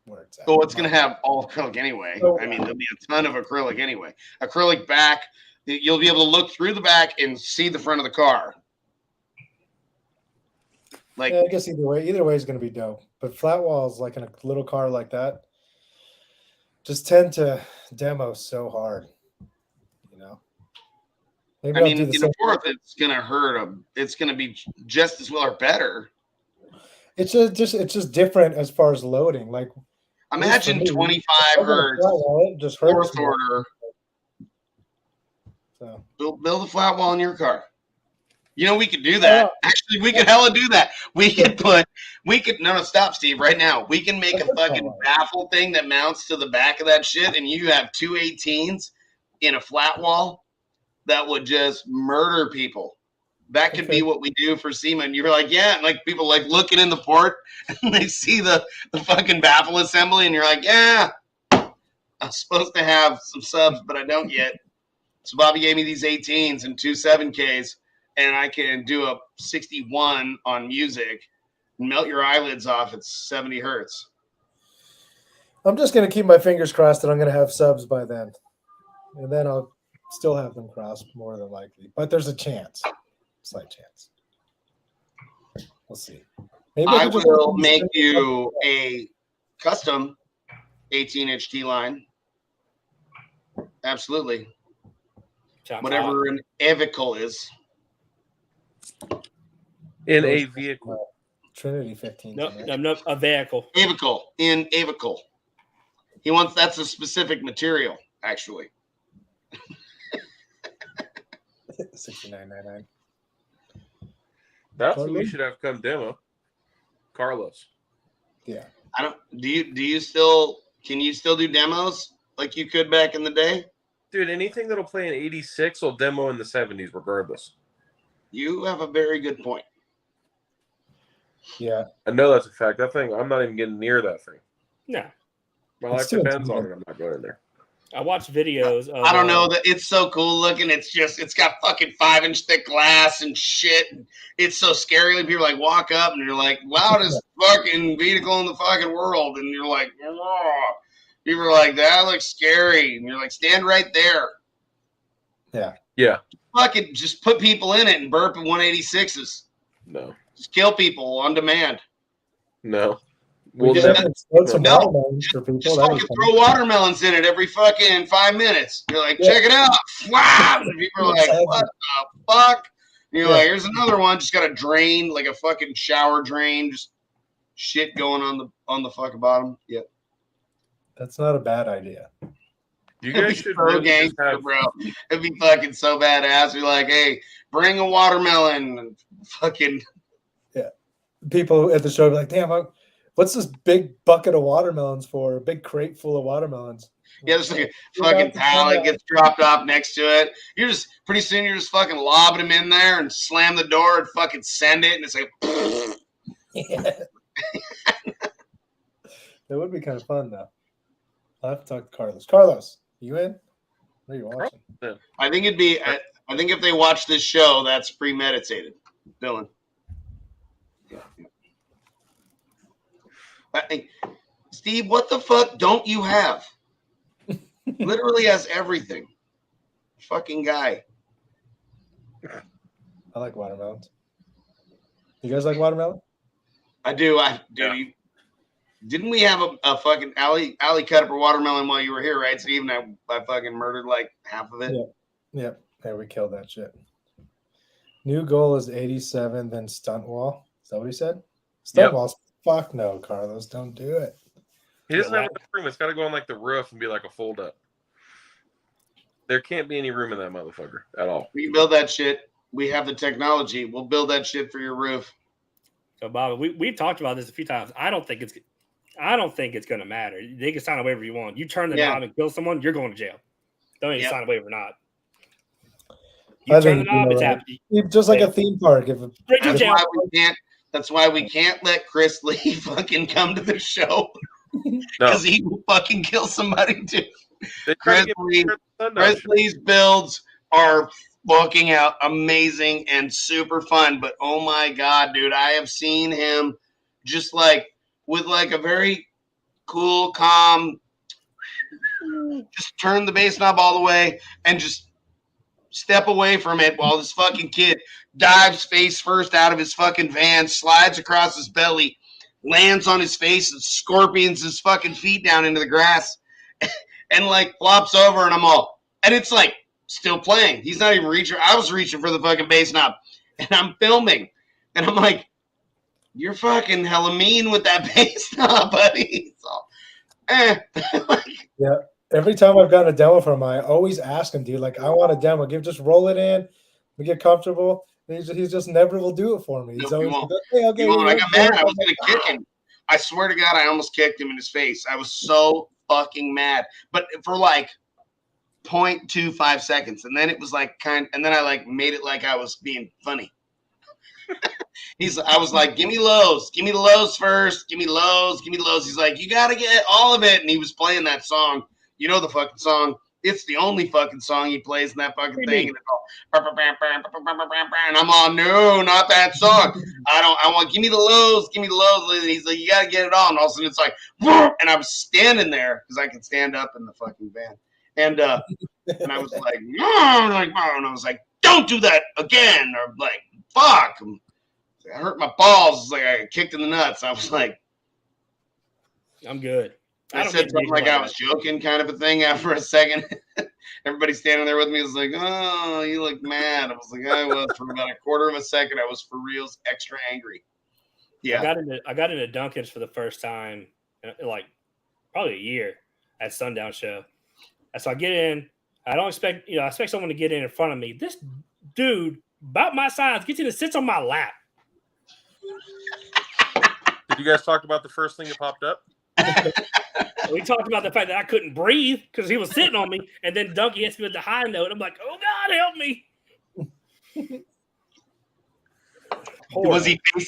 where it's at. Well, it's going to have all acrylic anyway. I mean, there'll be a ton of acrylic anyway. Acrylic back. You'll be able to look through the back and see the front of the car. Like, yeah, I guess either way is going to be dope. But flat walls, like in a little car like that, just tend to demo so hard. Maybe I I'll mean, do the in same. a 4th, it's going to hurt. It's going to be just as well or better. It's just different as far as loading. Like, Imagine me, 25 hertz, it just hurts 4th more. order. So. Build a flat wall in your car. We could do that. Actually, we could hella do that. Stop, Steve, right now. We can make a fucking baffle thing that mounts to the back of that shit, and you have 2 18s in a flat wall that would just murder people. That could be what we do for SEMA. And you're like, yeah, and like people like looking in the port and they see the fucking baffle assembly, and you're like, yeah, I'm supposed to have some subs, but I don't yet. So Bobby gave me these 18s and 2 7Ks, and I can do a 61 on music and melt your eyelids off at 70 hertz. I'm just going to keep my fingers crossed that I'm going to have subs by then. And then I'll still have them crossed more than likely. But there's a chance. Slight chance. We'll see. Maybe I will make you a custom 18-inch T-line. Absolutely. Whatever an vehicle is. In a vehicle. Trinity 15. No, a vehicle. Vehicle. He wants, that's a specific material, actually. 69.99. That's what we should have come demo. Carlos. Yeah. Can you still do demos like you could back in the day? Dude, anything that'll play in 86 will demo in the 70s regardless. You have a very good point. Yeah. I know that's a fact. That thing, I'm not even getting near that thing. No. My life depends on it. I'm not going in there. I watch videos of, I don't know, that it's so cool looking. It's got fucking 5-inch thick glass and shit. It's so scary. Like, people like walk up and you're like, loudest fucking vehicle in the fucking world. And you're like, oh. People are like, that looks scary. And you're like, stand right there. Yeah. Yeah. Fucking just put people in it and burp in 186s. No. Just kill people on demand. No. We'll just fucking throw watermelons in it every fucking 5 minutes. You're like, check it out. Wow. And people are like, what the fuck? And you're like, here's another one. Just got a drain, like a fucking shower drain. Just shit going on the fucking bottom. Yeah. That's not a bad idea. You guys should really gangster, have... bro. It'd be fucking so badass. You're like, hey, bring a watermelon. And fucking. Yeah. People at the show be like, damn, what's this big bucket of watermelons for? A big crate full of watermelons. Yeah, there's like a fucking pallet gets dropped off next to it. Pretty soon you're just fucking lobbing them in there and slam the door and fucking send it. And it's like, yeah. That would be kind of fun, though. I'll have to talk to Carlos. Carlos, you in? What are you watching? I think it'd be. I think if they watch this show, that's premeditated. Dylan. Steve, what the fuck don't you have? Literally has everything. Fucking guy. I like watermelons. You guys like watermelon? I do. Didn't we have a fucking Allie cut up a watermelon while you were here, right, Steve? And I fucking murdered like half of it. Yep. Yeah, we killed that shit. New goal is 87, then stunt wall. Is that what he said? Stunt walls? Fuck no, Carlos. Don't do it. He doesn't have enough room. It's got to go on like the roof and be like a fold up. There can't be any room in that motherfucker at all. We can build that shit. We have the technology. We'll build that shit for your roof. So, Bob, we've talked about this a few times. I don't think it's going to matter. They can sign a waiver you want. You turn the knob and kill someone, you're going to jail. Don't even sign a waiver or not. You turn the knob, it's happening. Just like a theme park. That's why we can't let Chris Lee fucking come to the show. Because he will fucking kill somebody too. Chris Lee's builds are walking out amazing and super fun, but oh my god, dude, I have seen him just like with like a very cool, calm, just turn the bass knob all the way and just step away from it while this fucking kid dives face first out of his fucking van, slides across his belly, lands on his face and scorpions his fucking feet down into the grass and like flops over, and I'm all, and it's like still playing. He's not even reaching. I was reaching for the fucking bass knob and I'm filming and I'm like, you're fucking hella mean with that bass knob, buddy. So, yeah. Every time I've gotten a demo from him, I always ask him, dude, like, I want a demo. Just roll it in. We get comfortable. And he's just never will do it for me. He's always like, okay. I got mad. I was going to kick him. I swear to God, I almost kicked him in his face. I was so fucking mad. But for like 0.25 seconds. And then it was like and then I like made it like I was being funny. I was like, give me lows. Give me the lows first. Give me lows. Give me lows. He's like, you got to get all of it. And he was playing that song. You know the fucking song. It's the only fucking song he plays in that fucking thing. And it's all, and I'm all, no, not that song. I want, give me the lows. Give me the lows. And he's like, you got to get it on. And all of a sudden it's like, and I was standing there because I could stand up in the fucking van. And I was like, and I was like, don't do that again. Or like, fuck. I hurt my balls. It's like I got kicked in the nuts. I was like, I'm good. I said something like I was joking, kind of a thing. After a second, everybody standing there with me was like, "Oh, you look mad." I was like, "I was." For about a quarter of a second, I was for reals extra angry. Yeah, I got into Duncan's for the first time in like probably a year at Sundown Show. And so I get in. I don't expect I expect someone to get in front of me. This dude, about my size, gets in and sits on my lap. Did you guys talk about the first thing that popped up? We talked about the fact that I couldn't breathe because he was sitting on me, and then Duncan hits me with the high note. I'm like, "Oh God, help me!"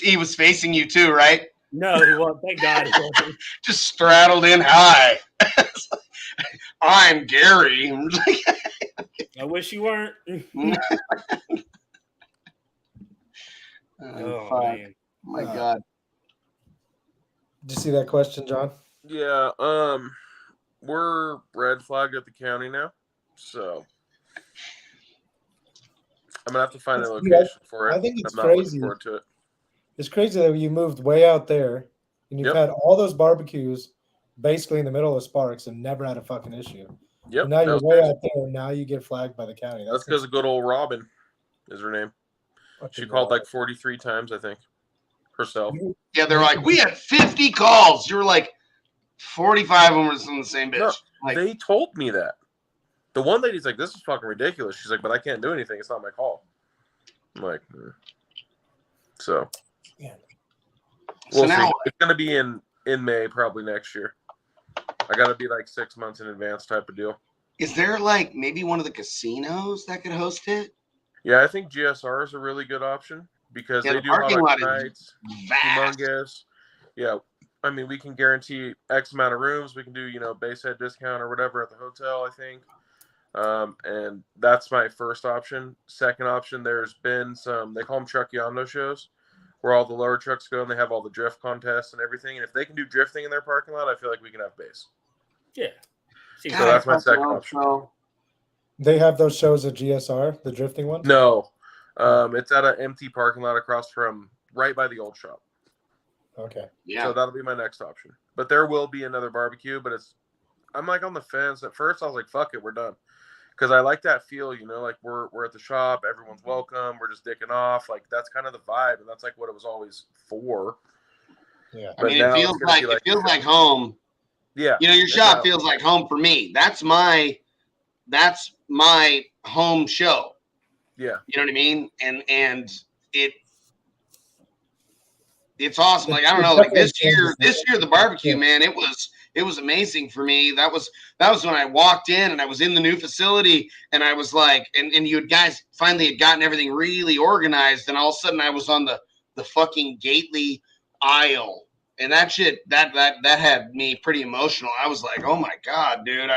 He was facing you too, right? No, he wasn't. Thank God. He wasn't. Just straddled in high. I'm Gary. I wish you weren't. Oh man. My God. Did you see that question, John? Yeah, we're red flagged at the county now, so I'm gonna have to find a location for it. I think it's I'm crazy. not looking forward to it. It's crazy that you moved way out there and you've had all those barbecues basically in the middle of Sparks and never had a fucking issue. Yep. And now you're way out there and now you get flagged by the county. That's because of good old Robin is her name. She called like 43 times, I think, herself. Yeah, they're like, we had 50 calls. You were like, 45 of them were from the same bitch. No, like, they told me that. The one lady's like, this is fucking ridiculous. She's like, but I can't do anything. It's not my call. I'm like, so. Yeah. We'll see. It's going to be in May, probably next year. I got to be like 6 months in advance type of deal. Is there like maybe one of the casinos that could host it? Yeah, I think GSR is a really good option because they do a lot of nights. Humongous. Yeah, I mean, we can guarantee X amount of rooms. We can do, base head discount or whatever at the hotel, I think. And that's my first option. Second option, there's been some, they call them Truck Yondo shows, where all the lower trucks go and they have all the drift contests and everything. And if they can do drifting in their parking lot, I feel like we can have base. Yeah. God, So that's my second I option. so. They have those shows at GSR, the drifting ones? No. It's at an empty parking lot across from right by the old shop. Okay. Yeah. So that'll be my next option. But there will be another barbecue, but I'm like on the fence. At first I was like, fuck it, we're done. Because I like that feel, like we're at the shop, everyone's welcome, we're just dicking off. Like that's kind of the vibe, and that's like what it was always for. Yeah. I mean, it feels like home. Yeah. Your shop feels like home for me. That's my home show. Yeah. You know what I mean? And it's awesome. Like, I don't know, like this year, the barbecue, man, it was amazing for me. That was when I walked in and I was in the new facility and I was like, and you guys finally had gotten everything really organized. And all of a sudden I was on the fucking Gately aisle. And that shit, that had me pretty emotional. I was like, oh my God, dude,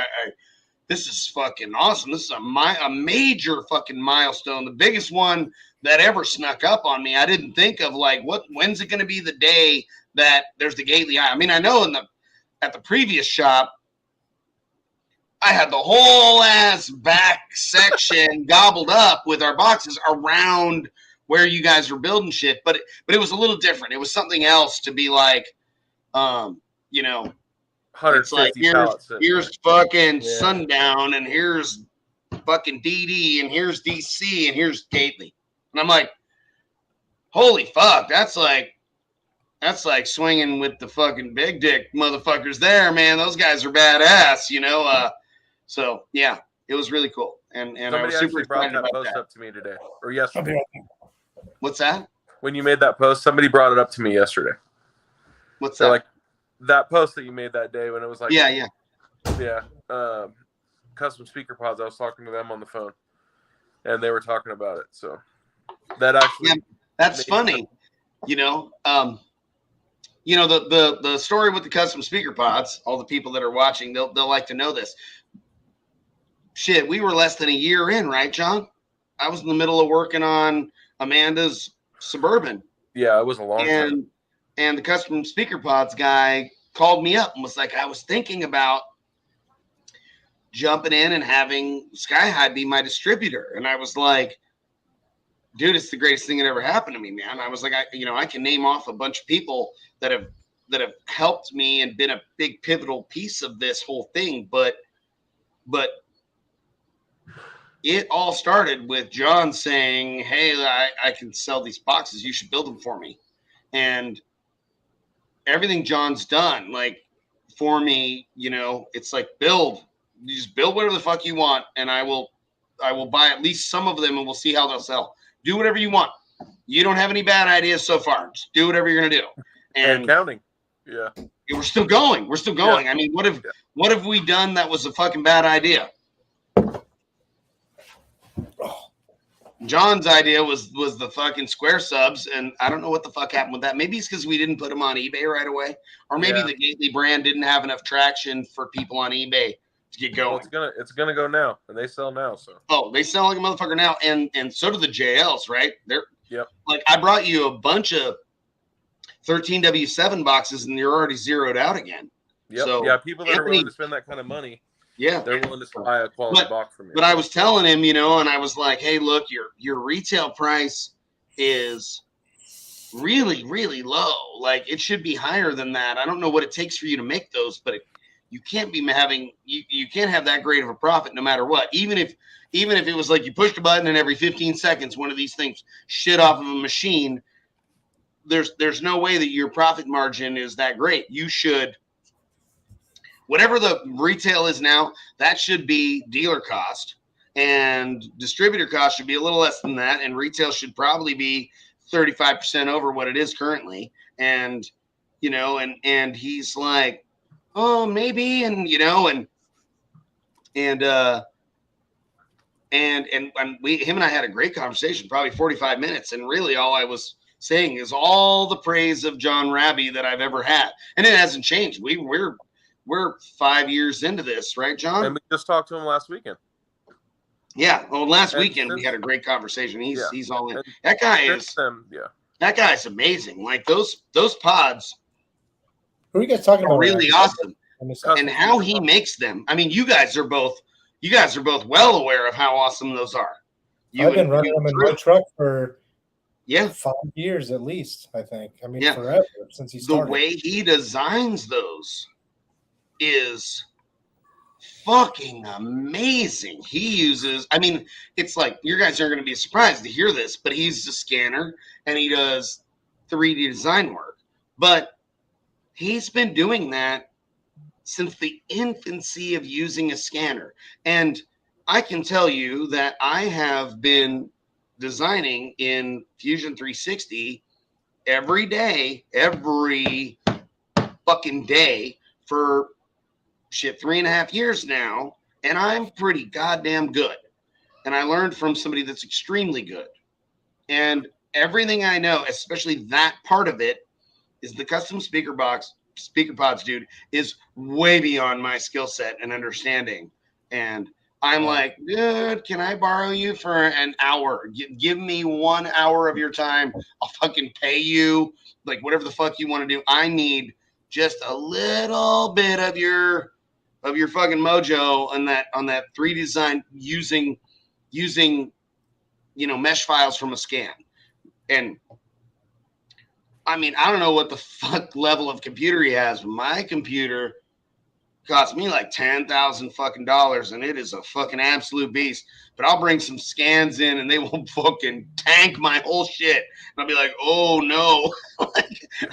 this is fucking awesome. This is a major fucking milestone. The biggest one that ever snuck up on me. I didn't think of like, when's it going to be the day that there's the Gately aisle? I mean, I know at the previous shop, I had the whole ass back section gobbled up with our boxes around where you guys were building shit, but it was a little different. It was something else to be like, it's like here's fucking Sundown and here's fucking DD and here's DC and here's Gately, and I'm like, holy fuck, that's like swinging with the fucking big dick motherfuckers there, man. Those guys are badass, So yeah, it was really cool, and I was super excited about that. Post up to me today or yesterday. What's that? When you made that post, somebody brought it up to me yesterday. What's that? Like that post that you made that day when it was like, yeah, custom speaker pods. I was talking to them on the phone, and they were talking about it. So that actually, that's funny. The story with the custom speaker pods. All the people that are watching, they'll like to know this. Shit, we were less than a year in, right, John? I was in the middle of working on Amanda's Suburban. Yeah, it was a long time. And the custom speaker pods guy called me up and was like, I was thinking about jumping in and having Sky High be my distributor. And I was like, dude, it's the greatest thing that ever happened to me, man. I was like, I can name off a bunch of people that have helped me and been a big pivotal piece of this whole thing. But it all started with John saying, hey, I can sell these boxes. You should build them for me. And everything John's done, like for me, it's like you just build whatever the fuck you want. And I will buy at least some of them and we'll see how they'll sell. Do whatever you want. You don't have any bad ideas so far. Just do whatever you're going to do. And counting. Yeah. We're still going. Yeah. I mean, what have we done that was a fucking bad idea? John's idea was the fucking square subs, and I don't know what the fuck happened with that. Maybe it's because we didn't put them on eBay right away, or maybe the Gately brand didn't have enough traction for people on eBay to get going. Well, it's gonna go now, and they sell now. So they sell like a motherfucker now, and so do the JLs, right? They're like I brought you a bunch of 13W7 boxes, and you're already zeroed out again. Yep. So yeah, people that are willing to spend that kind of money. Yeah, they're willing to buy a quality box from you. But I was telling him, and I was like, hey, look, your retail price is really, really low. Like it should be higher than that. I don't know what it takes for you to make those, but you can't be having you can't have that great of a profit no matter what. Even if it was like you pushed a button and every 15 seconds one of these things shit off of a machine, there's no way that your profit margin is that great. You should. Whatever the retail is now, that should be dealer cost, and distributor cost should be a little less than that, and retail should probably be 35% over what it is currently. And and he's like, oh, maybe, and him and I had a great conversation, probably 45 minutes, and really all I was saying is all the praise of Jon Rabe that I've ever had, and it hasn't changed. We're 5 years into this, right, John? And we just talked to him last weekend. Yeah. Well, last And weekend we since- had a great conversation. He's all in. And That guy since is then, yeah. that guy's amazing. Like those pods Who are you guys talking are about? really awesome, Let me see. Custom and how speaker he pod. makes them. I mean, you guys are both well aware of how awesome those are. I've been running them in my truck for 5 years at least, I think. I mean, forever since he started. The way he designs those is fucking amazing. He uses, I mean, it's like you guys are going to be surprised to hear this, but he's a scanner and he does 3D design work. But he's been doing that since the infancy of using a scanner. And I can tell you that I have been designing in Fusion 360 every fucking day for 3.5 years now, and I'm pretty goddamn good. And I learned from somebody that's extremely good. And everything I know, especially that part of it, is the custom speaker pods, dude, is way beyond my skill set and understanding. And I'm like, dude, can I borrow you for an hour? Give me 1 hour of your time. I'll fucking pay you, like whatever the fuck you want to do. I need just a little bit of your fucking mojo on that 3D design using mesh files from a scan. And I mean, I don't know what the fuck level of computer he has, but my computer cost me like $10,000 fucking dollars, and it is a fucking absolute beast. But I'll bring some scans in, and they will fucking tank my whole shit. And I'll be like, oh no,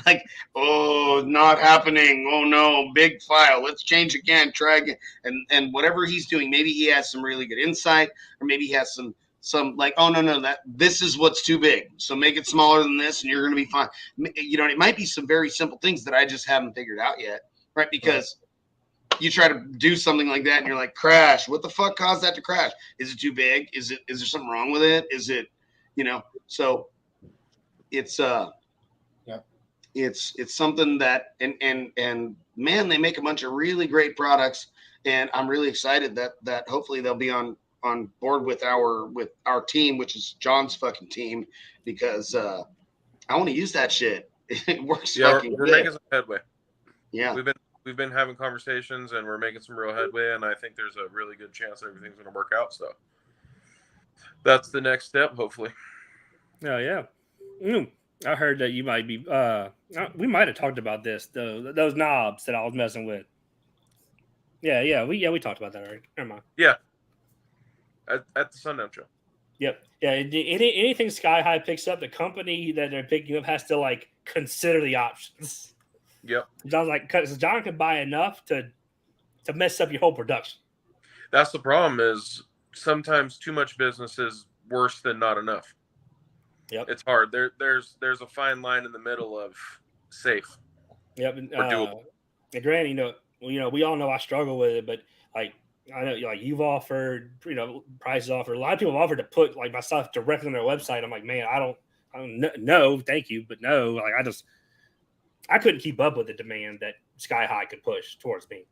like, oh, not happening. Oh no, big file. Let's change again. Try again. And whatever he's doing, maybe he has some really good insight, or maybe he has some like, oh no, this is what's too big. So make it smaller than this, and you're gonna be fine. You know, it might be some very simple things that I just haven't figured out yet, right? Because you try to do something like that and you're like, crash. What the fuck caused that to crash? Is it too big? Is there something wrong with it? Is it, so it's it's something that, and man, they make a bunch of really great products, and I'm really excited that hopefully they'll be on board with our team, which is John's fucking team, because I want to use that shit. It works fucking we're good. making some headway. Yeah. We've been having conversations, and we're making some real headway, and I think there's a really good chance everything's going to work out. So that's the next step, hopefully. Oh yeah. I heard that you might be. We might have talked about this though. Those knobs that I was messing with. Yeah. We talked about that already. Never mind. Yeah. At the Sundown Show. Yep. Yeah. Anything Sky High picks up, the company that they're picking up has to like consider the options. Yep. John's like, because John could buy enough to mess up your whole production. That's the problem. Is sometimes too much business is worse than not enough. Yep. It's hard. There's a fine line in the middle of safe. Yep. Or doable. And granted, we all know I struggle with it, but like I know, like you've offered, prices offered. A lot of people have offered to put like my stuff directly on their website. I'm like, man, I don't know, thank you, but no, like I couldn't keep up with the demand that Sky High could push towards me.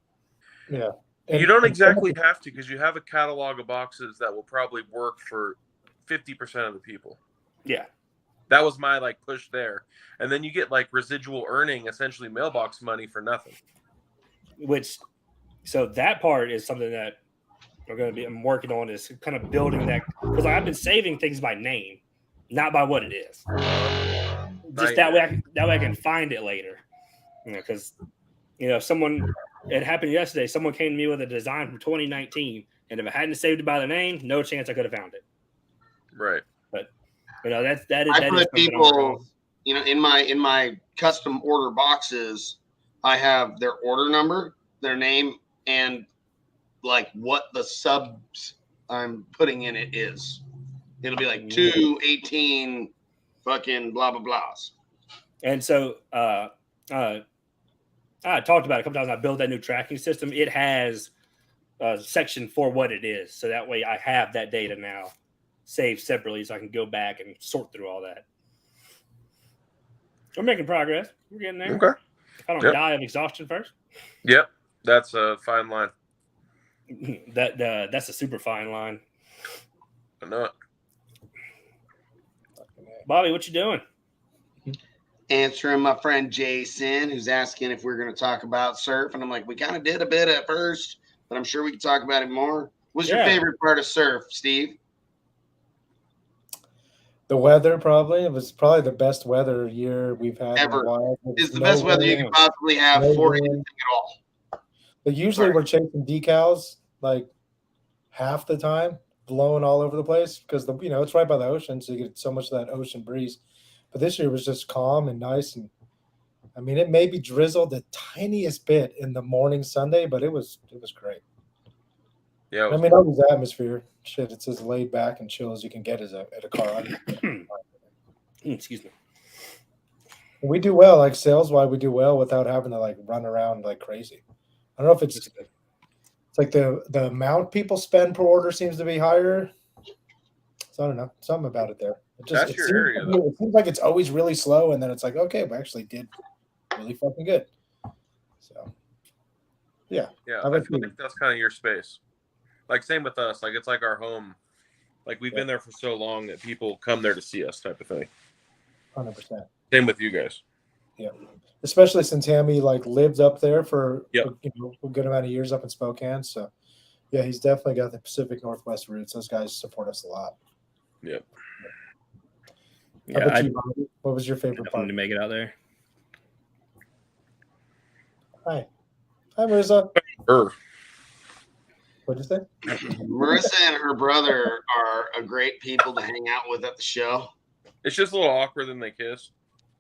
Yeah. You don't exactly have to, because you have a catalog of boxes that will probably work for 50% of the people. Yeah. That was my like push there. And then you get like residual earning, essentially mailbox money for nothing. So that part is something that I'm working on, is kind of building that, because I've been saving things by name, not by what it is. Just that way I can find it later. Because someone, it happened yesterday, someone came to me with a design from 2019, and if I hadn't saved it by the name, no chance I could have found it. Right. But that is I put people, in my custom order boxes, I have their order number, their name, and like what the subs I'm putting in it is. It'll be like 218 fucking blah blah blahs. And so I talked about it a couple times. I built that new tracking system. It has a section for what it is, so that way I have that data now saved separately, so I can go back and sort through all that. We're making progress. We're getting there. Okay. If I don't Yep. die of exhaustion first. Yep. That's a fine line. That's a super fine line. I know it. Bobby, what you doing? Answering my friend Jason, who's asking if we're going to talk about surf. And I'm like, we kind of did a bit at first, but I'm sure we can talk about it more. What's your favorite part of surf, Steve? The weather, probably. It was probably the best weather year we've had Ever. in a while. It's the best weather you can possibly have for anything at all. But usually we're chasing decals like half the time, blowing all over the place because it's right by the ocean, so you get so much of that ocean breeze. But this year was just calm and nice, and I mean, it maybe drizzled the tiniest bit in the morning Sunday, but it was great. Yeah. I mean, always atmosphere. Shit, it's as laid back and chill as you can get at a car. Excuse me. We do well, like sales-wise, we do well without having to like run around like crazy. I don't know if it's like the amount people spend per order seems to be higher. So I don't know, something about it there. That's your area, though. It seems like it's always really slow, and then it's like, okay, we actually did really fucking good. So yeah, I feel like that's kind of your space. Like same with us. Like it's like our home. Like we've been there for so long that people come there to see us, type of thing. 100%. Same with you guys. Yeah, especially since Hammy like lived up there for a good amount of years up in Spokane. So yeah, he's definitely got the Pacific Northwest roots. Those guys support us a lot. Yep. How about you, Bobby? What was your favorite part? To make it out there. Hi, Marissa. What'd you say? Marissa and her brother are a great people to hang out with at the show. It's just a little awkward when they kiss.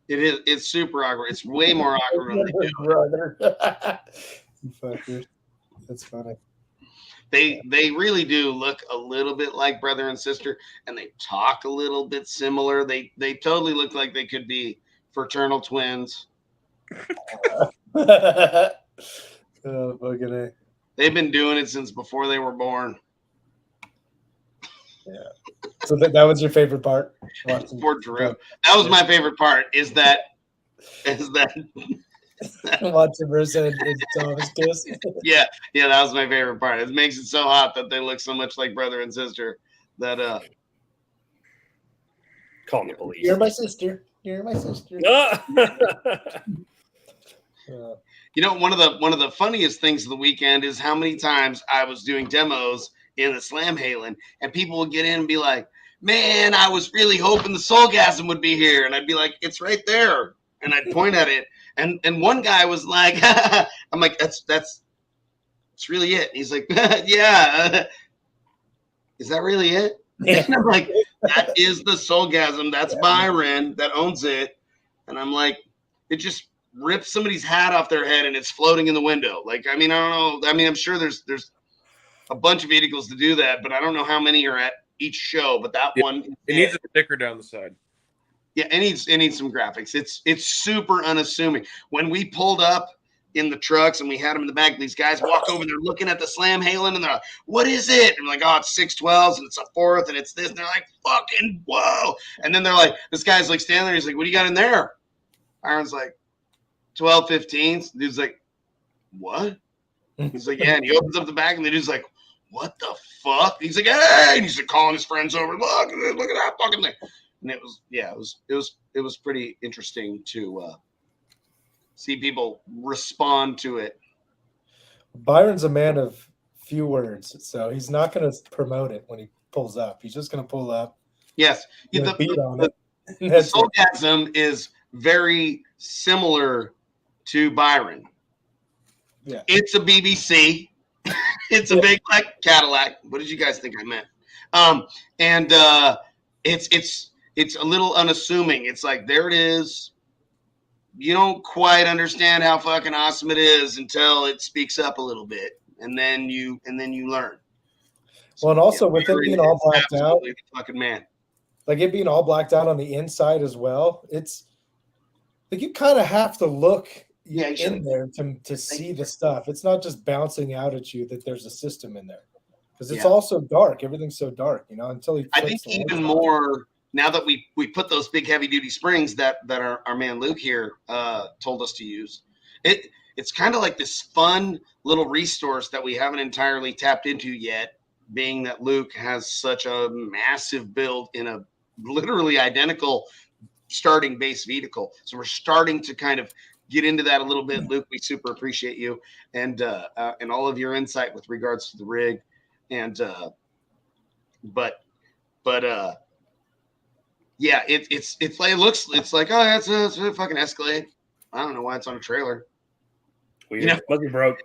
It is. It's super awkward. It's way more awkward when they do. Brother. You fuckers. That's funny. They really do look a little bit like brother and sister, and they talk a little bit similar. They totally look like they could be fraternal twins. Oh, fucking A. They've been doing it since before they were born. Yeah. So that was your favorite part? Poor Drew. That was my favorite part. Is that watching Marissa and Thomas kiss? Yeah, that was my favorite part. It makes it so hot that they look so much like brother and sister that call the police. You're my sister. You're my sister. You know, one of the funniest things of the weekend is how many times I was doing demos in the Slam Halen, and people would get in and be like, "Man, I was really hoping the Soulgasm would be here," and I'd be like, "It's right there," and I'd point at it, and one guy was like, "I'm like, that's really it." And he's like, "Yeah, is that really it?" And I'm like, "That is the Soulgasm. That's Byron that owns it," and I'm like, it just rip somebody's hat off their head and it's floating in the window. Like, I mean, I don't know. I mean, I'm sure there's a bunch of vehicles to do that, but I don't know how many are at each show. But that one, it needs a sticker down the side. Yeah, it needs some graphics. It's super unassuming. When we pulled up in the trucks and we had them in the back, these guys walk over and they're looking at the Slam Halen and they're like, "What is it?" And I'm like, "Oh, it's 612s and it's a fourth and it's this." And they're like, "Fucking whoa!" And then they're like, this guy's like standing there. He's like, "What do you got in there?" Aaron's like, 12-15s. The dude's like, "What?" He's like, "Yeah." And he opens up the bag and the dude's like, "What the fuck?" He's like, "Hey!" And he's like calling his friends over. Look at that fucking thing. And it was pretty interesting to see people respond to it. Byron's a man of few words, so he's not going to promote it when he pulls up. He's just going to pull up. Yes, the Soulgasm is very similar to Byron. Yeah, it's a BBC. It's a big black Cadillac. What did you guys think I meant? And it's a little unassuming. It's like, there it is. You don't quite understand how fucking awesome it is until it speaks up a little bit, and then you learn. Well, and also with it being all blacked out, the fucking man. Like it being all blacked out on the inside as well, it's like you kind of have to look in there to see the stuff. It's not just bouncing out at you that there's a system in there, because it's also dark. Everything's so dark, until he. I think even more now that we put those big heavy duty springs that our man Luke here told us to use, it's kind of like this fun little resource that we haven't entirely tapped into yet, being that Luke has such a massive build in a literally identical starting base vehicle. So we're starting to kind of get into that a little bit. Luke, we super appreciate you and all of your insight with regards to the rig. And but yeah, it's like it's like, oh, it's a fucking Escalade. I don't know why it's on a trailer. Weird. You know? Must be broke.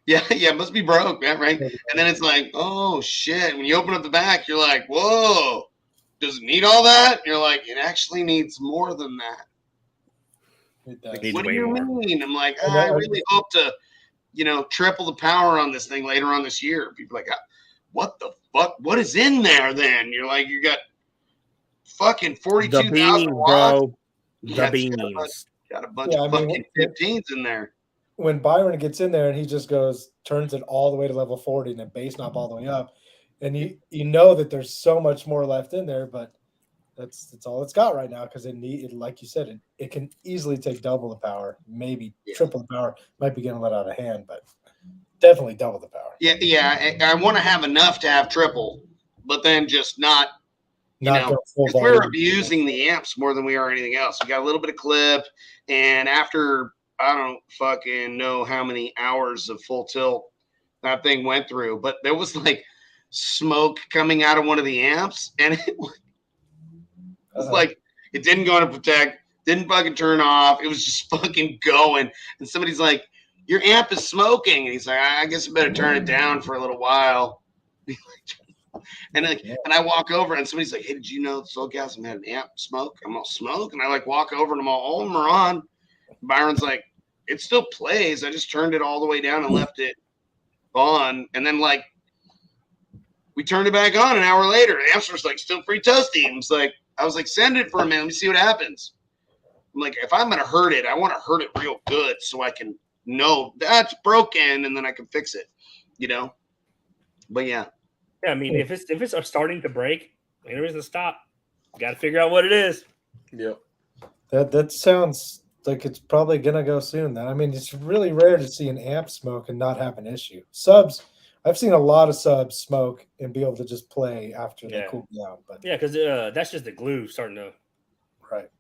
Yeah, it must be broke, man, right? And then it's like, oh shit. When you open up the back, you're like, whoa, does it need all that? And you're like, it actually needs more than that. Like, what do you mean? I'm like, I really hope to, triple the power on this thing later on this year. People are like, what the fuck? What is in there then? You're like, you got fucking 42,000 watts. Bro. The beans. Got a bunch of fucking 15s in there. When Byron gets in there and he just turns it all the way to level 40 and then base knob all the way up, and you know that there's so much more left in there, but that's all it's got right now because it like you said, it can easily take double the power, maybe triple the power. Might be getting let out of hand, but definitely double the power. Yeah. I want to have enough to have triple, but then just not full we're abusing the amps more than we are anything else. We got a little bit of clip, and after I don't fucking know how many hours of full tilt that thing went through, but there was like smoke coming out of one of the amps, and it was like it didn't go into protect, didn't fucking turn off. It was just fucking going. And somebody's like, your amp is smoking. And he's like, I guess I better turn it down for a little while. And I walk over and somebody's like, hey, did you know Soulgasm had an amp smoke? I'm all smoke. And I like walk over and I'm all of them are on. Byron's like, it still plays. I just turned it all the way down and left it on. And then like we turned it back on an hour later. The amps was like still pretty toasty. I was like, send it for a minute. Let me see what happens. I'm like, if I'm gonna hurt it, I want to hurt it real good so I can know that's broken and then I can fix it. But yeah. Yeah, I mean, if it's starting to break, there is a stop. You got to figure out what it is. Yep. That sounds like it's probably gonna go soon. Then I mean, it's really rare to see an amp smoke and not have an issue. Subs, I've seen a lot of subs smoke and be able to just play after they cool down. But yeah, because that's just the glue starting to. Right.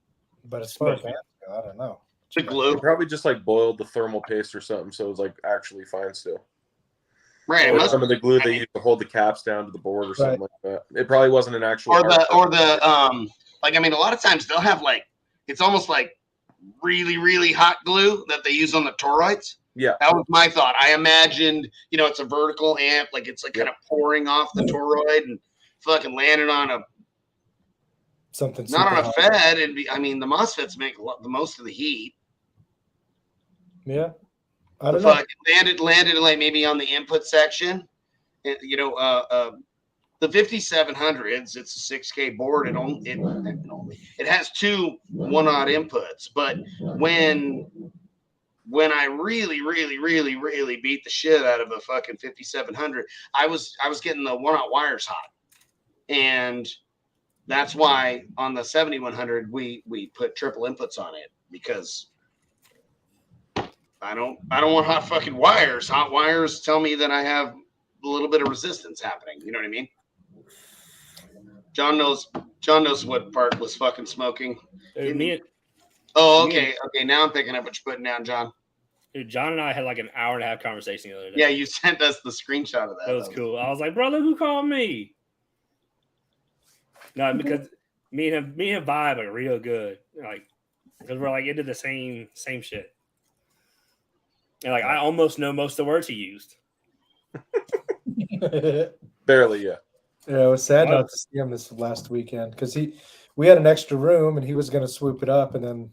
But as far as amps go, I don't know. The glue probably just like boiled the thermal paste or something, so it was like actually fine still. Right. Or some of the glue they used to hold the caps down to the board or something like that. It probably wasn't an actual. Or the like I mean, a lot of times they'll have like it's almost like really really hot glue that they use on the toroids. Yeah, that was my thought. I imagined it's a vertical amp, like it's like kind of pouring off the toroid and fucking landing on something not on a Fed. I mean, the MOSFETs make the most of the heat. Yeah. I don't know. Landed like maybe on the input section. The 5700s, it's a 6K board. It has two 1-aught inputs, but when I really beat the shit out of a fucking 5700, I was getting the 1-aught wires hot, and that's why on the 7100 we put triple inputs on it because. I don't want hot fucking wires. Hot wires tell me that I have a little bit of resistance happening. You know what I mean? John knows what part was fucking smoking. Okay. Okay. Now I'm picking up what you're putting down, John. Dude, John and I had like an hour and a half conversation the other day. Yeah, you sent us the screenshot of that. That was cool. I was like, bro, look who called me. No, because me and him vibe are real good. Like, because we're like into the same shit. And like I almost know most of the words he used. Barely, yeah. Yeah, it was sad not to see him this last weekend because we had an extra room and he was going to swoop it up, and then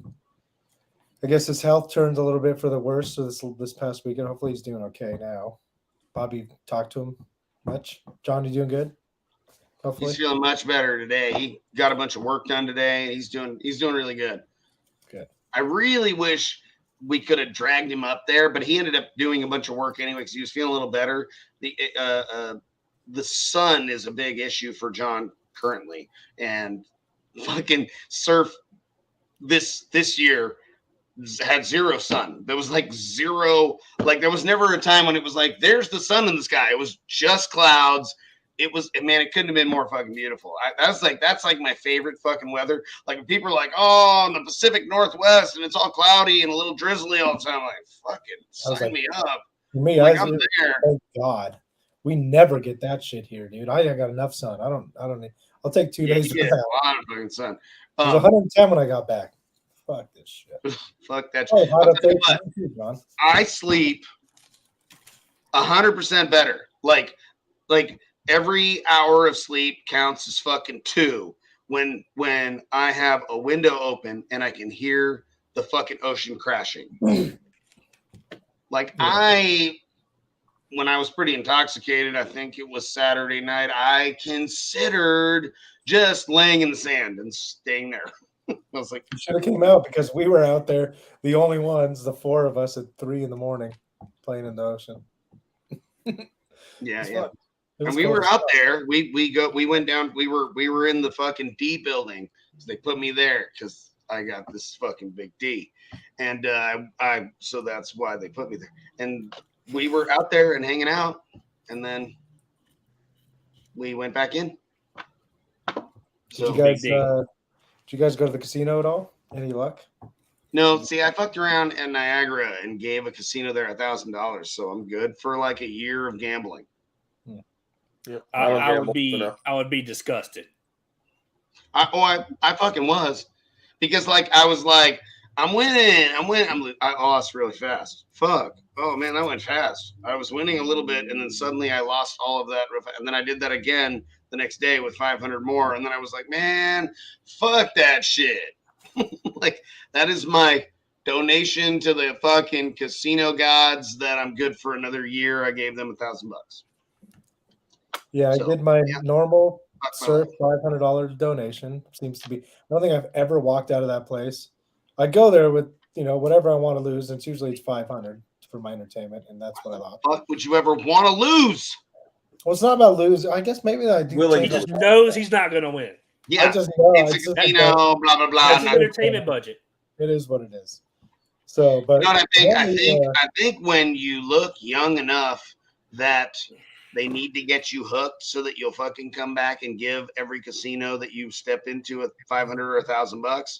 I guess his health turned a little bit for the worse. So this past weekend, hopefully he's doing okay now. Bobby talked to him much. John, you doing good? Hopefully he's feeling much better today. He got a bunch of work done today. He's doing really good. Good. I really wish we could have dragged him up there, but he ended up doing a bunch of work anyway because he was feeling a little better. The sun is a big issue for John currently, and fucking surf this year had zero sun. There was like zero, like there was never a time when it was like there's the sun in the sky. It was just clouds. It was, man, it couldn't have been more fucking beautiful. That's like my favorite fucking weather. Like when people are like, oh, in the Pacific Northwest and it's all cloudy and a little drizzly all the time. I'm like, fucking sign me up. For me, Like, I'm there. Thank God. We never get that shit here, dude. I got enough sun. I don't need, I'll take 2 days. Yeah, a lot of fucking sun. It was 110 when I got back. Fuck this shit. Fuck that Oh, shit. hot I'll up tell there you what, too, John. I sleep 100% better. Like every hour of sleep counts as fucking 2 when I have a window open and I can hear the fucking ocean crashing. Like when I was pretty intoxicated, I think it was Saturday night, I considered just laying in the sand and staying there. I was like, You should have came out because we were out there, the only ones, the 4 of us at 3 a.m. playing in the ocean. yeah. And we were out there. We went down. We were in the fucking D building. So they put me there because I got this fucking big D, and so that's why they put me there. And we were out there and hanging out, and then we went back in. So did you guys go to the casino at all? Any luck? no, see, I fucked around in Niagara and gave a casino there $1,000, so I'm good for like a year of gambling. Yep. I would be disgusted. I fucking was, because like I was like, I'm winning. I lost really fast. Fuck. Oh man, that went fast. I was winning a little bit, and then suddenly I lost all of that, and then I did that again the next day with 500 more, and then I was like, man, fuck that shit. Like that is my donation to the fucking casino gods that I'm good for another year. I gave them $1,000. Yeah, So, I did my normal surf life. $500 donation. Seems to be. I don't think I've ever walked out of that place. I go there with whatever I want to lose, and it's 500 for my entertainment, and that's what I lost. Fuck would you ever want to lose? Well, it's not about losing. I guess maybe I do. Willing He to just knows he's not going to win. Yeah, I just know it's a casino, blah blah blah. That's his entertainment budget. It is what it is. So, but you know what I think when you look young enough that they need to get you hooked so that you'll fucking come back and give every casino that you step into a 500 or $1,000.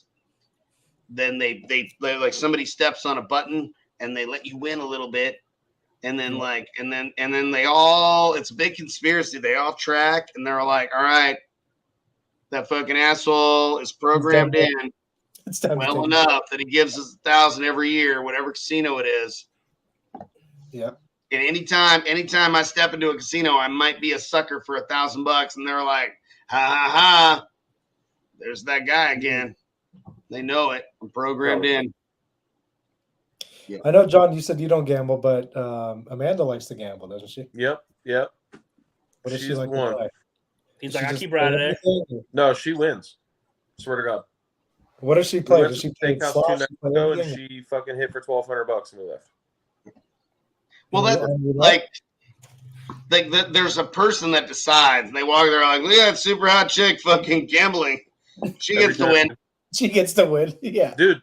Then they like somebody steps on a button and they let you win a little bit, and then and then they all, it's a big conspiracy. They all track and they're like, all right, that fucking asshole is programmed in well enough that he gives us 1,000 every year, whatever casino it is. Yeah. And anytime I step into a casino, I might be a sucker for $1,000, and they're like, ha ha ha, there's that guy again. They know it. I'm programmed in. Yeah. I know, John, you said you don't gamble, but Amanda likes to gamble, doesn't she? Yep. What does she like to play? He's like, I keep right there. No, she wins. Swear to God. What does she play? Does she play Steakhouse slots? 2 nights ago, and she fucking hit for $1,200 and we left. Well, there's a person that decides. They walk there like, look at that super hot chick fucking gambling. She gets to win. She gets to win. Yeah. Dude,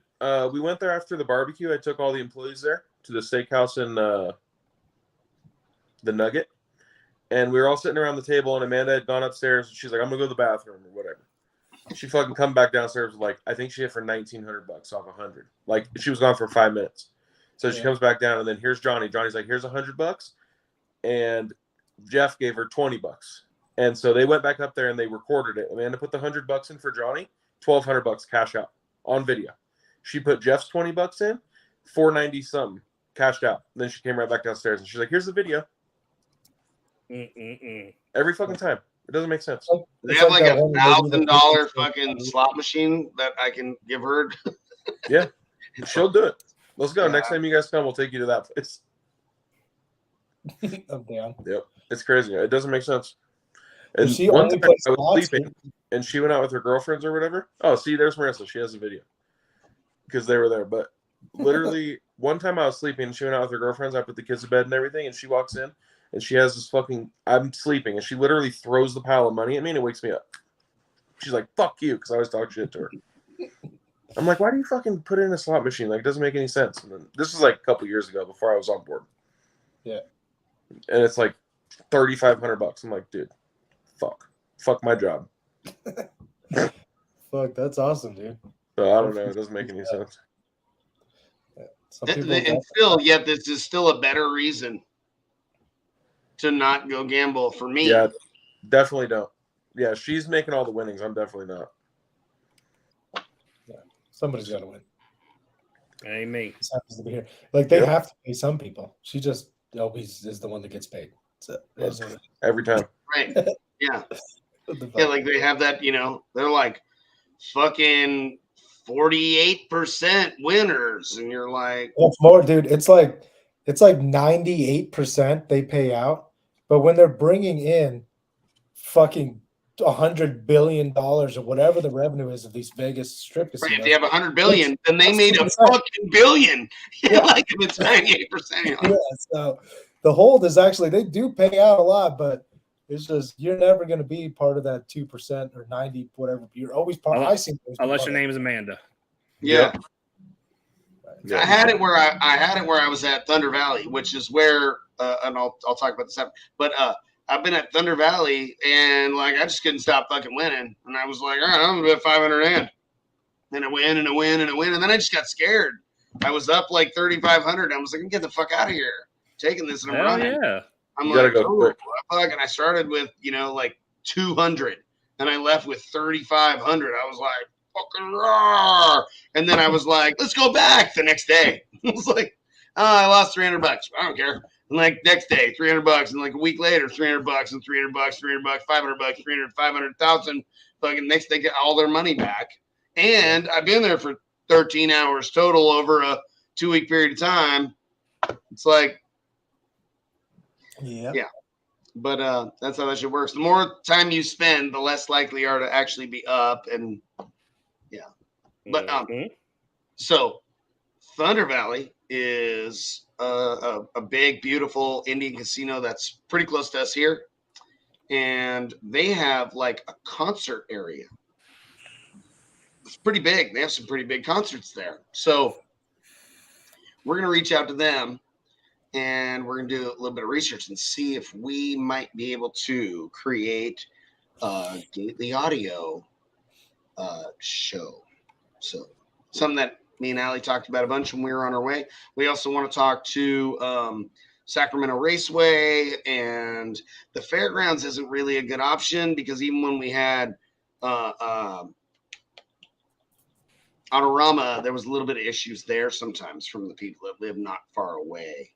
we went there after the barbecue. I took all the employees there to the steakhouse in the Nugget. And we were all sitting around the table, and Amanda had gone upstairs. She's like, I'm going to go to the bathroom or whatever. She fucking come back downstairs with like, I think she hit for $1,900 off 100. Like, she was gone for 5 minutes. So she comes back down, and then here's Johnny. Johnny's like, here's $100. And Jeff gave her $20. And so they went back up there and they recorded it. Amanda put the $100 in for Johnny, $1,200 cash out on video. She put Jeff's $20 in, $490 something cashed out. And then she came right back downstairs and she's like, here's the video. Every fucking time. It doesn't make sense. They have like $1,000 fucking slot machine that I can give her. Yeah, she'll do it. Let's go. Next time you guys come, we'll take you to that place. I'm down. Yep, it's crazy. It doesn't make sense. And she one only time I was slots, sleeping, and she went out with her girlfriends or whatever. Oh, see, there's Marissa. She has a video because they were there. But literally, one time I was sleeping, and she went out with her girlfriends. I put the kids to bed and everything, and she walks in. And she has this fucking, I'm sleeping, and she literally throws the pile of money at me, and it wakes me up. She's like, fuck you, because I always talk shit to her. I'm like, why do you fucking put in a slot machine? Like, it doesn't make any sense. And then, this was like a couple years ago before I was on board. Yeah. And it's like $3,500. I'm like, dude, fuck my job. Fuck, that's awesome, dude. So I don't know. It doesn't make any sense. Some people And still, yet this is still a better reason to not go gamble for me. Yeah, definitely don't. Yeah, she's making all the winnings. I'm definitely not. somebody's got to win. Ain't me. This happens to be here. Like they Yep. have to pay some people. She just always is the one that gets paid. So that's what Every time. Right. Yeah. the Yeah, like they have that, they're like fucking 48% winners. And you're like, It's more, dude. It's like 98% they pay out, but when they're bringing in fucking $100 billion or whatever the revenue is of these Vegas strip right, if casinos, they have 100 billion, then they that's made a 2%. fucking billion. Yeah. Like if it's 98%. You're like, Yeah, so the hold is actually they do pay out a lot, but it's just you're never going to be part of that 2% or 90 whatever. You're always part. I seem to Unless be your part name is Amanda. yeah. Yeah. I had it where I was at Thunder Valley, which is where, and I'll talk about this after, but I've been at Thunder Valley and like I just couldn't stop fucking winning, and I was like, all right, I'm gonna bet 500 in, and I win and I win and I win, and then I just got scared. I was up like 3,500. I was like, get the fuck out of here, I'm taking this and I'm Hell running. yeah. I'm You gotta like, go oh, quick. fuck, and I started with like 200, and I left with 3,500. I was like, fucking raw. And then I was like, let's go back the next day. I was like, oh, I lost $300. I don't care. And like next day, $300, and like a week later, $300 and $300, $300, $500, 300, 500,000. Fucking next they get all their money back. And I've been there for 13 hours total over a 2-week period of time. It's like, Yeah. but that's how that shit works. The more time you spend, the less likely you are to actually be up. And but Mhm. so Thunder Valley is a big, beautiful Indian casino that's pretty close to us here, and they have like a concert area. It's pretty big. They have some pretty big concerts there. So we're gonna reach out to them, and we're gonna do a little bit of research and see if we might be able to create a Gately Audio show. So something that me and Allie talked about a bunch when we were on our way. We also want to talk to Sacramento Raceway, and the fairgrounds isn't really a good option because even when we had Autorama, there was a little bit of issues there sometimes from the people that live not far away.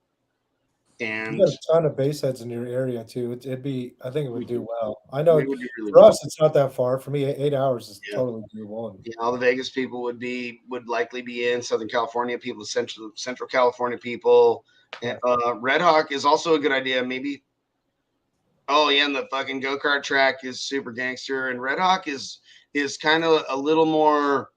And You got a ton of base heads in your area too. It'd be, I think it would do well. I know we would do really for well. us, it's not that far. For me, 8 hours is Yeah. totally doable. And All the Vegas people would likely be in. Southern California people, Central California people. And, Red Hawk is also a good idea. Maybe. Oh yeah, and the fucking go-kart track is super gangster, and Red Hawk is kind of a little more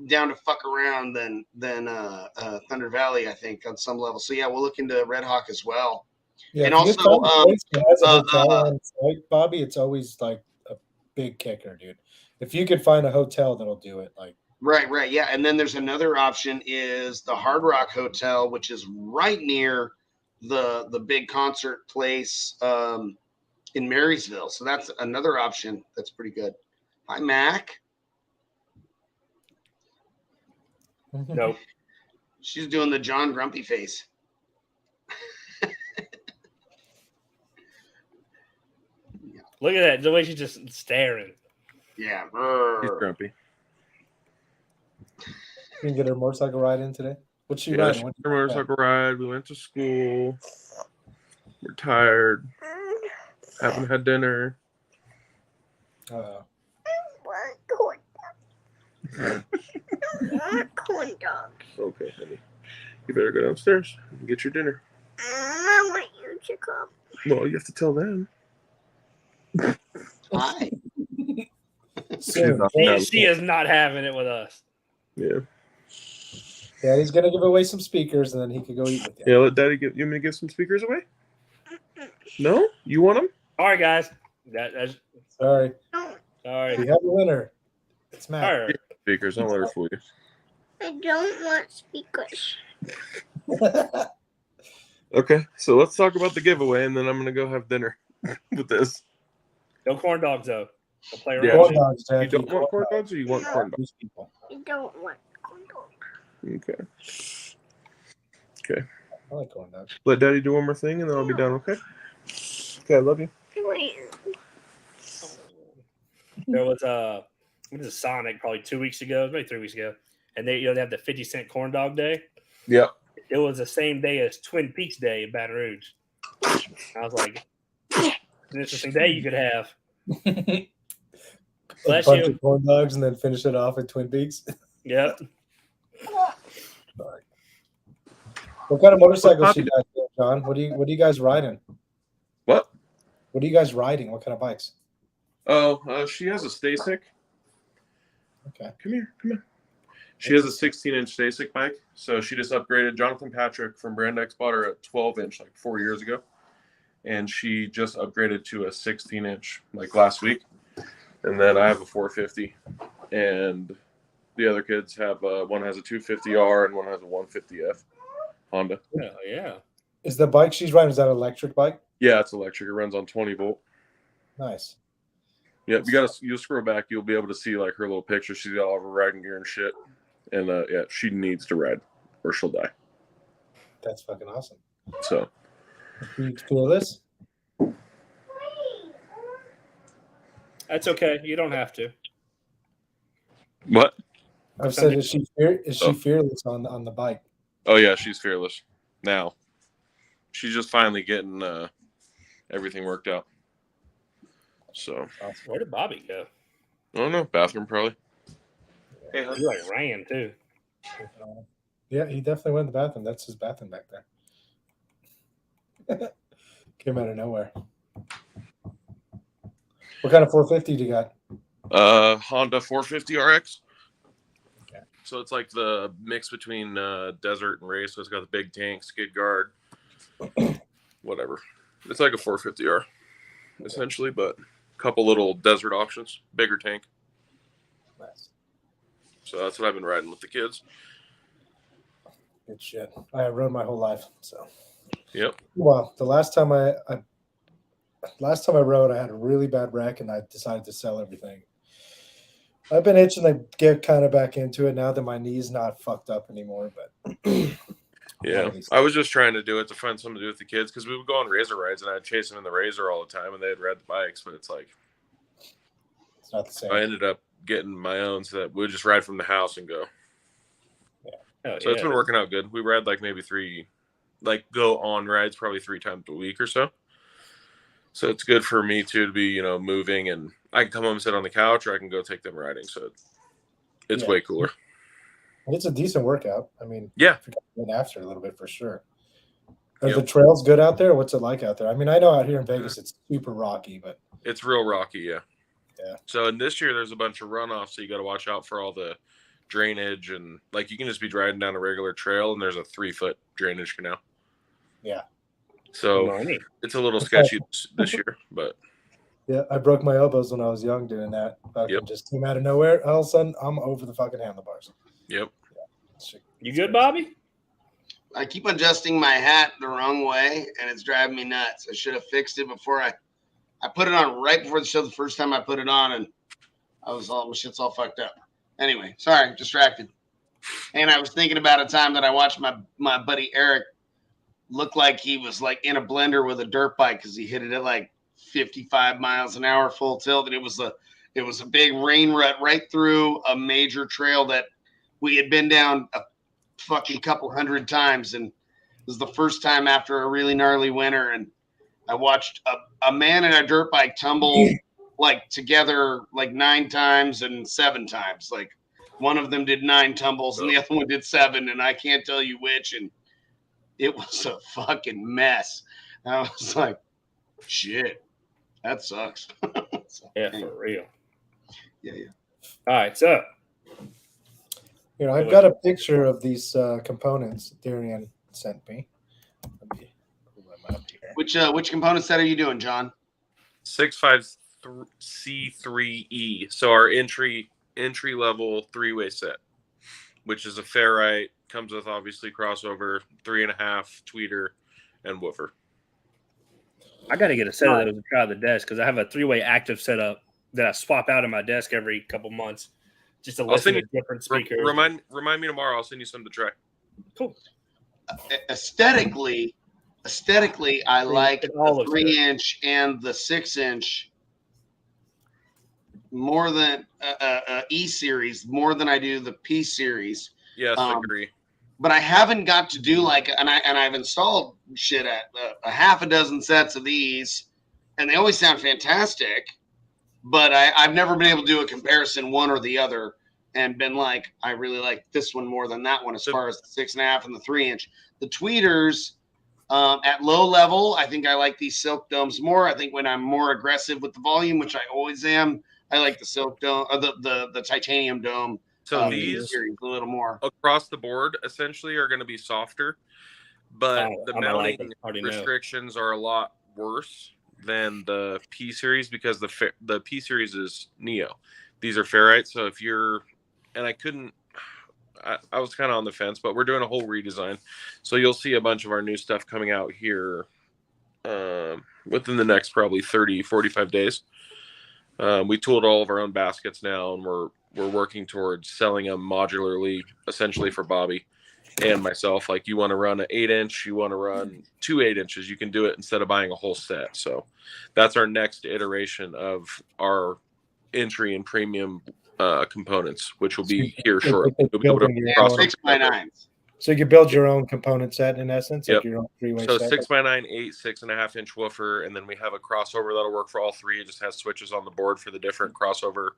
down to fuck around than Thunder Valley, I think, on some level. So yeah, we'll look into Red Hawk as well. yeah, And if you also, find a place that has a hotel uh, on site, Bobby, it's always like a big kicker, dude. If you could find a hotel that'll do it, like right, yeah. And then there's another option is the Hard Rock Hotel, which is right near the big concert place in Marysville. So that's another option that's pretty good. Hi, Mac. Nope. She's doing the John Grumpy face. Look at that. The way she's just staring. Yeah. He's grumpy. you can get her motorcycle ride in today. What's she Yeah, riding? she What- took her motorcycle ride. We went to school. We're tired. Haven't had dinner. Corn dogs. Okay, honey. You better go downstairs and get your dinner. I want you to come. Well, you have to tell them. Hi. Soon. She is not having it with us. Yeah. Yeah, he's gonna give away some speakers, and then he could go eat with you. Yeah, let Daddy give. You want me to give some speakers away? No? You want them? All right, guys. That's Sorry. All right. We have a winner. It's Matt. All right. Speakers, don't let her fool you. I don't want speakers. Okay, so let's talk about the giveaway, and then I'm gonna go have dinner with this. No corn dogs though. We'll play around. Yeah. Corn dogs, You Jackie. don't want corn dogs, or you want corn dogs? These people. I don't want corn dogs. Okay. Okay. I like corn dogs. Let Daddy do one more thing, and then I'll be done. Okay. Okay, I love you. Wait. There was what is it, Sonic probably 2 weeks ago, maybe 3 weeks ago, and they have the 50-cent corn dog day. Yep. It was the same day as Twin Peaks Day in Baton Rouge. I was like, an interesting day you could have. A Bless bunch you. of corn dogs and then finish it off at Twin Peaks. Yep. What kind of motorcycles you guys do, John? What are you guys riding? What? What are you guys riding? What kind of bikes? Oh, she has a Stasic. Okay. Come here. She has a 16-inch Stasic bike, so she just upgraded. Jonathan Patrick from Brand X bought her a 12-inch like 4 years ago, and she just upgraded to a 16-inch like last week. And then I have a 450, and the other kids have one has a 250R and one has a 150F Honda. Oh, yeah. Is the bike she's riding, is that an electric bike? Yeah, it's electric. It runs on 20 volt. Nice. Yeah, you'll scroll back. You'll be able to see like her little picture. She's got all of her riding gear and shit. And yeah, she needs to ride or she'll die. That's fucking awesome. So You feel this? That's okay. You don't have to. what? I've said, is she fearless on the bike? Oh yeah, she's fearless now. She's just finally getting everything worked out. So Where did Bobby go? I don't know. Bathroom probably. Hey, He like ran too. Yeah, he definitely went to the bathroom. That's his bathroom back there. Came out of nowhere. What kind of 450 do you got? Honda 450 RX. Okay. So it's like the mix between desert and race. So it's got the big tank, skid guard, whatever. It's like a 450R, essentially, but a couple little desert options, bigger tank. Nice. So that's what I've been riding with the kids. Good shit. I rode my whole life. So Yep. well, the last time I rode, I had a really bad wreck and I decided to sell everything. I've been itching to get kind of back into it now that my knee's not fucked up anymore. But Yeah. I was just trying to do it to find something to do with the kids because we would go on razor rides and I'd chase them in the razor all the time and they'd ride the bikes, but it's like it's not the same. I ended up getting my own so that we would just ride from the house and go. Oh, So it's been working out good. We ride like maybe go on rides probably 3 times a week or so. So it's good for me too to be, moving, and I can come home and sit on the couch or I can go take them riding. So it's way cooler. It's a decent workout. I mean, Yeah. I forgot to get after a little bit for sure. Are the trails good out there? What's it like out there? I mean, I know out here in Vegas it's super rocky, but It's real rocky, yeah. Yeah. So in this year there's a bunch of runoffs, so you got to watch out for all the drainage, and like you can just be riding down a regular trail and there's a 3-foot drainage canal. Yeah. So it's a little sketchy this year, but yeah, I broke my elbows when I was young doing that. Fucking just came out of nowhere. All of a sudden, I'm over the fucking handlebars. Yep. Yeah. You good, Bobby? I keep adjusting my hat the wrong way, and it's driving me nuts. I should have fixed it before I put it on right before the show the first time I put it on, and my shit's all fucked up. Anyway, sorry, distracted. And I was thinking about a time that I watched my buddy Eric look like he was like in a blender with a dirt bike because he hit it at like 55 miles an hour full tilt, and it was a big rain rut right through a major trail that we had been down a fucking couple hundred times, and it was the first time after a really gnarly winter, and I watched a man and a dirt bike tumble like together like 9 times and 7 times. Like one of them did 9 tumbles and the other one did 7, and I can't tell you which, and it was a fucking mess. I was like, shit, that sucks. Yeah, for real. Yeah. All right, so I've got a picture of these components Darian sent me. Let me pull them up here. Which component set are you doing, John? 6.5 C3E. So our entry level 3-way set, which is a ferrite, comes with obviously crossover, 3.5 tweeter, and woofer. I got to get a set of those to try the desk because I have a 3-way active setup that I swap out in my desk every couple months just to listen to different speakers. Remind me tomorrow. I'll send you some to try. Cool. Aesthetically, I like the 3-inch and the 6-inch more than E series more than I do the P series. Yes, I agree. But I haven't got to do I've installed shit at a half a dozen sets of these, and they always sound fantastic. But I've never been able to do a comparison one or the other and been like, I really like this one more than that one as far as the 6.5 and the 3-inch. The tweeters at low level, I think I like these silk domes more. I think when I'm more aggressive with the volume, which I always am, I like the silk dome, the titanium dome. So these series a little more across the board essentially are going to be softer, but the mounting restrictions are a lot worse than the P series because the P series is Neo. These are ferrite. So if you're, and I was kind of on the fence, but we're doing a whole redesign. So you'll see a bunch of our new stuff coming out here within the next probably 30-45 days. We tooled all of our own baskets now, and we're working towards selling them modularly, essentially for Bobby and myself. Like, you want to run an 8-inch, you want to run 2 8-inches, you can do it instead of buying a whole set. So that's our next iteration of our entry and premium components, which will be here shortly. We'll be able to 6x9s. So you can build your own component set in essence, Yep. like your own 3-way So set. 6x9, 8, 6.5-inch woofer, and then we have a crossover that'll work for all three. It just has switches on the board for the different crossover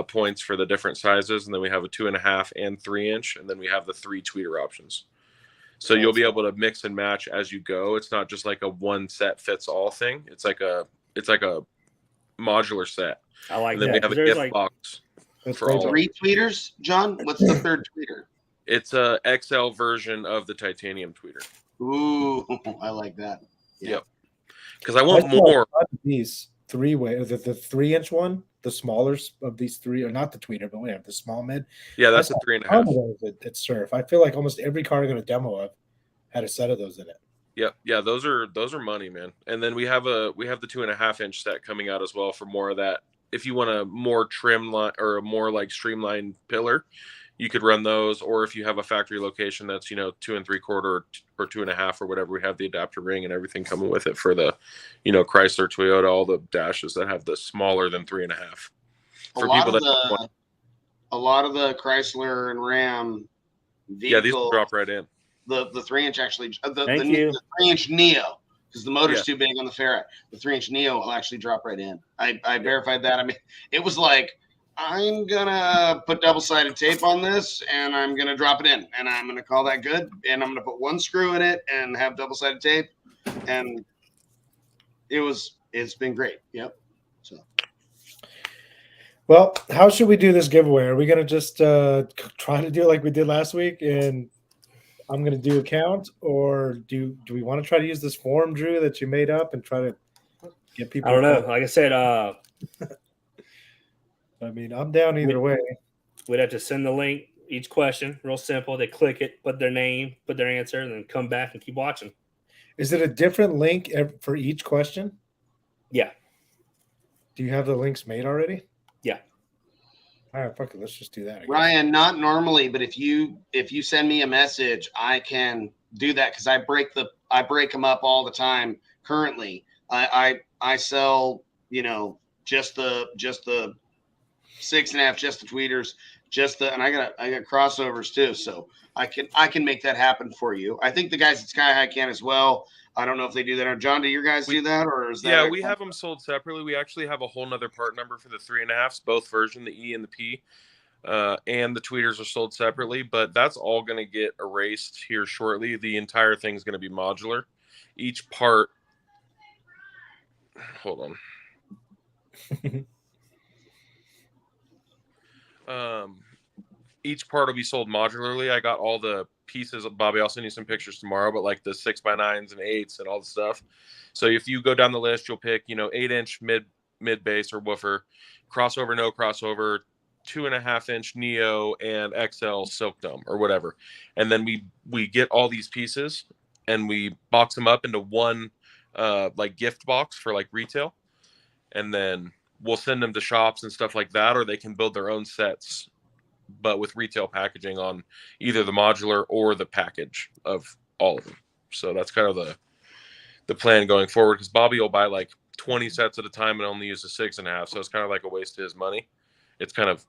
points for the different sizes, and then we have a 2.5 and 3-inch, and then we have the 3 tweeter options. So you'll be able to mix and match as you go. It's not just like a one set fits all thing. It's like a modular set. I like and then that. we have a gift box for all. 3 tweeters, John. What's the third tweeter? It's a XL version of the titanium tweeter. Ooh, I like that. Yep. Because I want more. These 3-way, the 3-inch one, the smaller of these 3, or not the tweeter, but we have the small mid. Yeah, that's a 3.5. At Surf. I feel like almost every car I got a demo of had a set of those in it. Yep. Yeah, those are money, man. And then we have the 2.5-inch set coming out as well for more of that. If you want a more trim line or a more like streamlined pillar, you could run those. Or if you have a factory location that's 2 3/4 or 2.5 or whatever, we have the adapter ring and everything coming with it for the Chrysler, Toyota, all the dashes that have the smaller than 3.5. For people that a lot of the Chrysler and Ram vehicles, yeah, these will drop right in. The 3-inch actually the 3-inch Neo, because the motor's too big on the ferrite. The 3-inch Neo will actually drop right in. I verified that. I mean, it was like, I'm gonna put double-sided tape on this and I'm gonna drop it in and I'm gonna call that good, and I'm gonna put one screw in it and have double-sided tape, and it's been great. Yep. So well, how should we do this giveaway? Are we gonna just try to do it like we did last week and I'm going to do a count, or do we want to try to use this form, Drew, that you made up and try to get people? I don't know. Like I said, I mean, I'm down either way. We'd have to send the link, each question, real simple. They click it, put their name, put their answer, and then come back and keep watching. Is it a different link for each question? Yeah. Do you have the links made already? Yeah. All right, fuck it. Let's just do that. Ryan, not normally, but if you send me a message, I can do that because I break them up all the time. Currently, I sell just the 6.5, just the tweeters, and I got crossovers too, so I can make that happen for you. I think the guys at Sky High can as well. I don't know if they do that. Or John, do your guys do that, or is that? Yeah, we have them sold separately. We actually have a whole nother part number for the 3.5s, both version, the E and the P, and the tweeters are sold separately. But that's all going to get erased here shortly. The entire thing is going to be modular. Each part. Hold on. Each part will be sold modularly. I got all the pieces. Bobby, I'll send you some pictures tomorrow, but like the 6x9s and 8s and all the stuff. So if you go down the list, you'll pick 8-inch, mid base or woofer, crossover, no crossover, 2.5-inch Neo and XL Silk Dome or whatever. And then we get all these pieces and we box them up into one like gift box for like retail. And then we'll send them to shops and stuff like that, or they can build their own sets, but with retail packaging on either the modular or the package of all of them. So that's kind of the plan going forward, because Bobby will buy like 20 sets at a time and only use the 6.5. So it's kind of like a waste of his money. It's kind of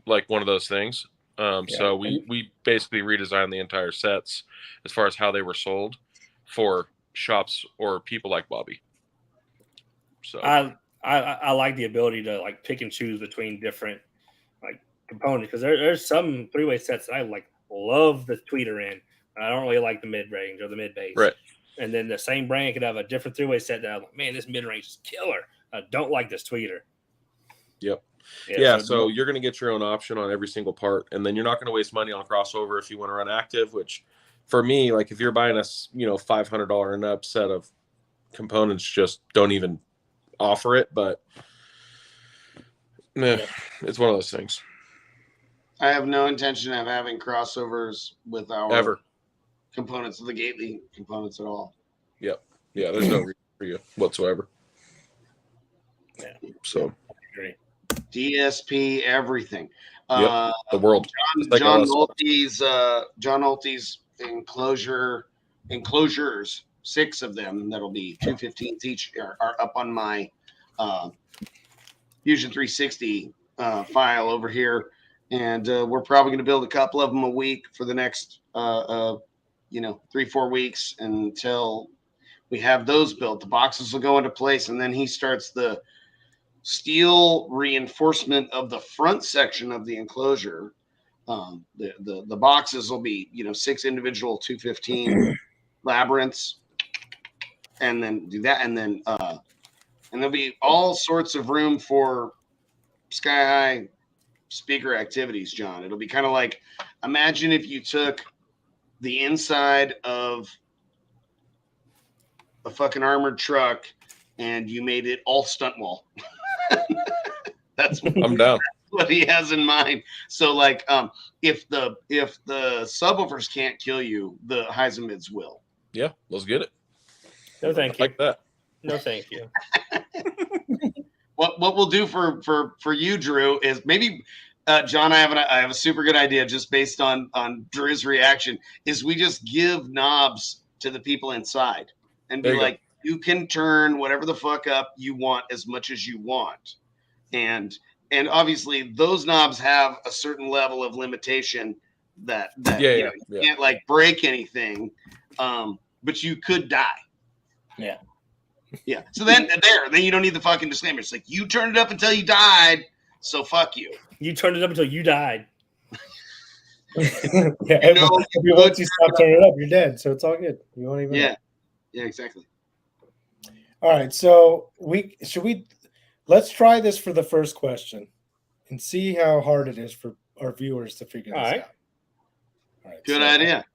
like one of those things. So we basically redesigned the entire sets as far as how they were sold for shops or people like Bobby. So I like the ability to like pick and choose between different like components, because there's some 3-way sets that I like love the tweeter in. I don't really like the mid range or the mid base. Right. And then the same brand could have a different 3-way set that I'm like, man, this mid range is killer. I don't like this tweeter. Yep. Yeah, so you're going to get your own option on every single part, and then you're not going to waste money on crossover if you want to run active, which for me, like if you're buying a $500 and up set of components, just don't even offer it. But it's one of those things. I have no intention of having crossovers with our components of the Gately components at all. Yep. Yeah, there's no reason for you whatsoever. Yeah. So great. DSP, everything. Yep. The world. John Nolte's enclosures, 6 of them that'll be 215s each are up on my Fusion 360 file over here, and we're probably going to build a couple of them a week for the next 3-4 weeks until we have those built. The boxes will go into place, and then he starts the steel reinforcement of the front section of the enclosure. The boxes will be 6 individual 215 labyrinths, and then do that, and then and there'll be all sorts of room for sky high speaker activities, John. It'll be kind of like, imagine if you took the inside of a fucking armored truck and you made it all stunt wall. That's I'm down. What he has in mind. So like if the subwoofers can't kill you, the Heisemids will. Yeah, let's get it. No thank you. Like that. No thank you. What we'll do for you, Drew, is maybe John, I have a super good idea just based on Drew's reaction, is we just give knobs to the people inside and be like, you can turn whatever the fuck up you want as much as you want. And obviously those knobs have a certain level of limitation that you can't like break anything, but you could die. Yeah. Yeah. So then you don't need the fucking disclaimer. It's like, you turned it up until you died, so fuck you. You turned it up until you died. Once you stop turning it up, you're dead. So it's all good. You won't even. Yeah. Yeah. Exactly. All right. So let's try this for the first question and see how hard it is for our viewers to figure this out. All right. Good idea.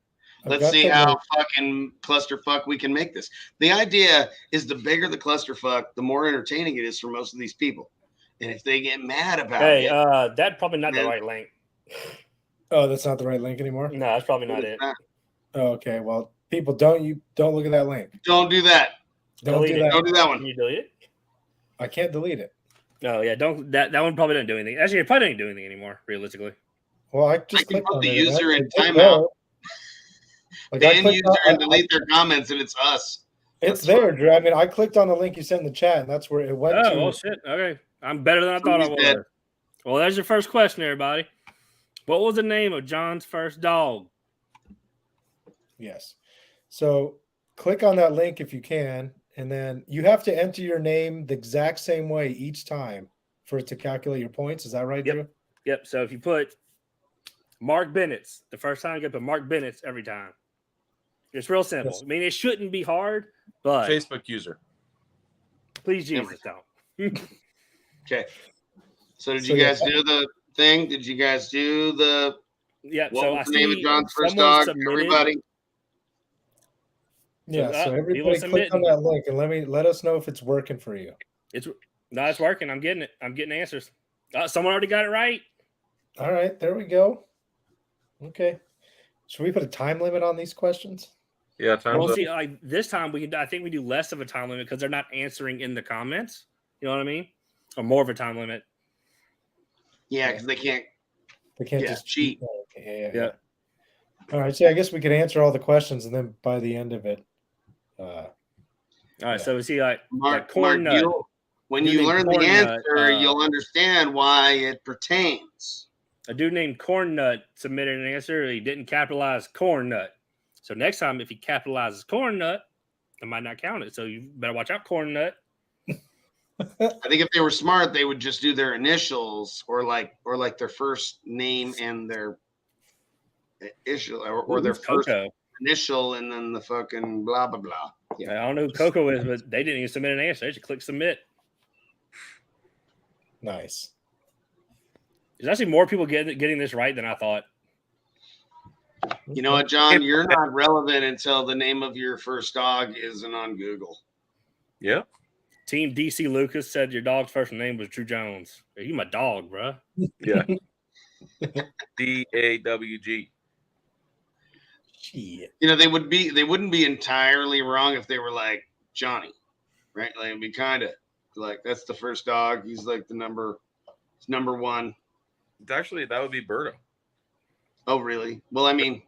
Let's see how fucking clusterfuck we can make this. The idea is the bigger the clusterfuck, the more entertaining it is for most of these people. And if they get mad about it, that's probably not the right link. Oh, that's not the right link anymore? No, that's probably not it. Oh, okay. Well, people, don't look at that link. Don't do that. Don't do that. Don't do that one. Can you delete it? I can't delete it. No, yeah, don't. That one probably doesn't do anything. Actually, it probably doesn't do anything anymore, realistically. Well, I just can clicked put on the it. user in timeout. Ban user and delete their comments, and it's us. It's there, Drew. I mean, I clicked on the link you sent in the chat, and that's where it went to. Oh, shit. Okay. I'm better than I thought I was. Well, there's your first question, everybody. What was the name of John's first dog? Yes. So click on that link if you can, and then you have to enter your name the exact same way each time for it to calculate your points. Is that right, Drew? Yep. So if you put Mark Bennett's, the first time you get to Mark Bennett's every time. It's real simple. Yes. I mean, it shouldn't be hard, but Facebook user. Please, Jesus, don't. Okay. So did you guys do the thing? Did you guys do the? Yeah. What so was I the name of John's first dog? Everybody. Yeah. So everybody click on that link and let us know if it's working for you. No, it's working. I'm getting it. I'm getting answers. Someone already got it right. All right, there we go. Okay. Should we put a time limit on these questions? Yeah, time's Well, up. see, like this time I think we do less of a time limit because they're not answering in the comments. You know what I mean? Or more of a time limit. Yeah, because they can't. They can't Yeah, just cheat. Oh, okay, Yeah. All right, so I guess we could answer all the questions, and then by the end of it, All right, Yeah. so we see like Mark, corn nut. when Dude you named learn the Corn Nut, answer, you'll understand why it pertains. A dude named Corn Nut submitted an answer. He didn't capitalize corn nut. So next time, if he capitalizes corn nut, it might not count it. So you better watch out, corn nut. I think if they were smart, they would just do their initials or like their first name and their initial or their Who's first Coco. initial and then the fucking blah blah blah. Yeah. I don't know who Coco is, but they didn't even submit an answer. They just click submit. nice. There's actually more people getting this right than I thought. You know what, John? You're not relevant until the name of your first dog isn't on Google. Yeah. Team DC Lucas said your dog's first name was Drew Jones. You my dog, bro. Yeah. DAWG. Shit. You know, they wouldn't be entirely wrong if they were like Johnny, right? Like it'd be kind of like that's the first dog. He's like number one. Actually, that would be Berto. Oh, really? Well, I mean,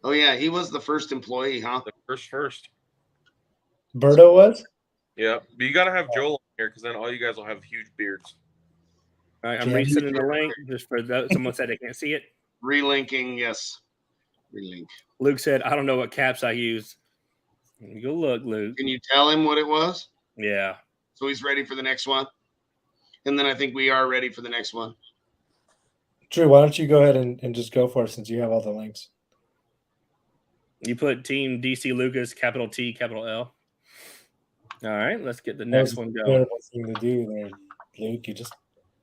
oh yeah, he was the first employee, huh? The first. Berto was? Yeah. But you got to have Joel on here because then all you guys will have huge beards. All right, I'm Yeah. resending the link just for those. Someone said they can't see it. Relinking, yes. Relink. Luke said, I don't know what caps I use. Go look, Luke. Can you tell him what it was? Yeah. So he's ready for the next one. And then I think we are ready for the next one. Drew, why don't you go ahead and just go for it since you have all the links? You put Team DC Lucas, capital T, capital L. All right, let's get the next one going. Terrible thing to do there, Luke. You just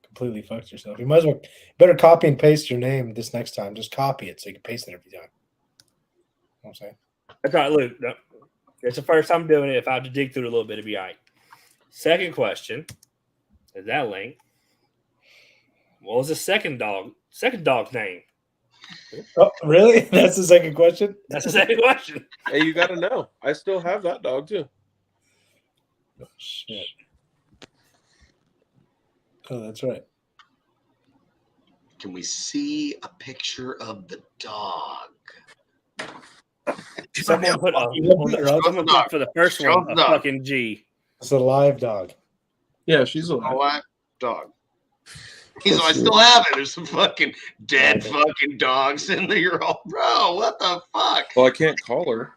completely fucked yourself. You might as well better copy and paste your name this next time. Just copy it so you can paste it every time. You know what I'm saying? That's all right, Luke. No. It's the first time doing it. If I have to dig through it a little bit, it'd be all right. Second question is that link. What was the second dog's name? Oh, really? That's the second question? That's the second question. Hey, you got to know. I still have that dog too. Oh, shit. Oh, that's right. Can we see a picture of the dog? Someone put for the first Show one the a dog. fucking G. It's a live dog. Yeah, she's Oh, what? Dog. He's like, I still have it. There's some fucking dead fucking dogs in there. You're all, bro, what the fuck? Well, I can't call her.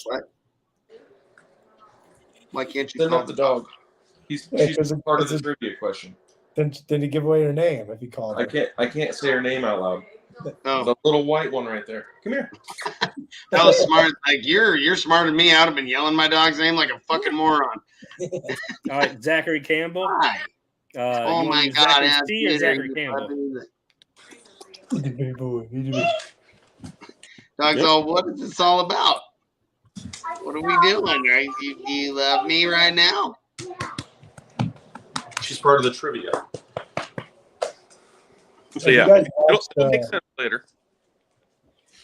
What? Why can't you Send call out the dog. She's part of the trivia question. Then you give away your name if you call her. I can't say her name out loud. Oh, The little white one right there. Come here. that was smart. Like you're smarter than me. I'd have been yelling my dog's name like a fucking moron. All right, Zachary Campbell. Why? Oh You wanna my use god, Zachary ass C or Peter, Zachary you Campbell? fucking- Dog's all, what is this all about? What are we doing? Right? You love me right now? She's part of the trivia. So Have yeah, you guys it'll watched, make sense later.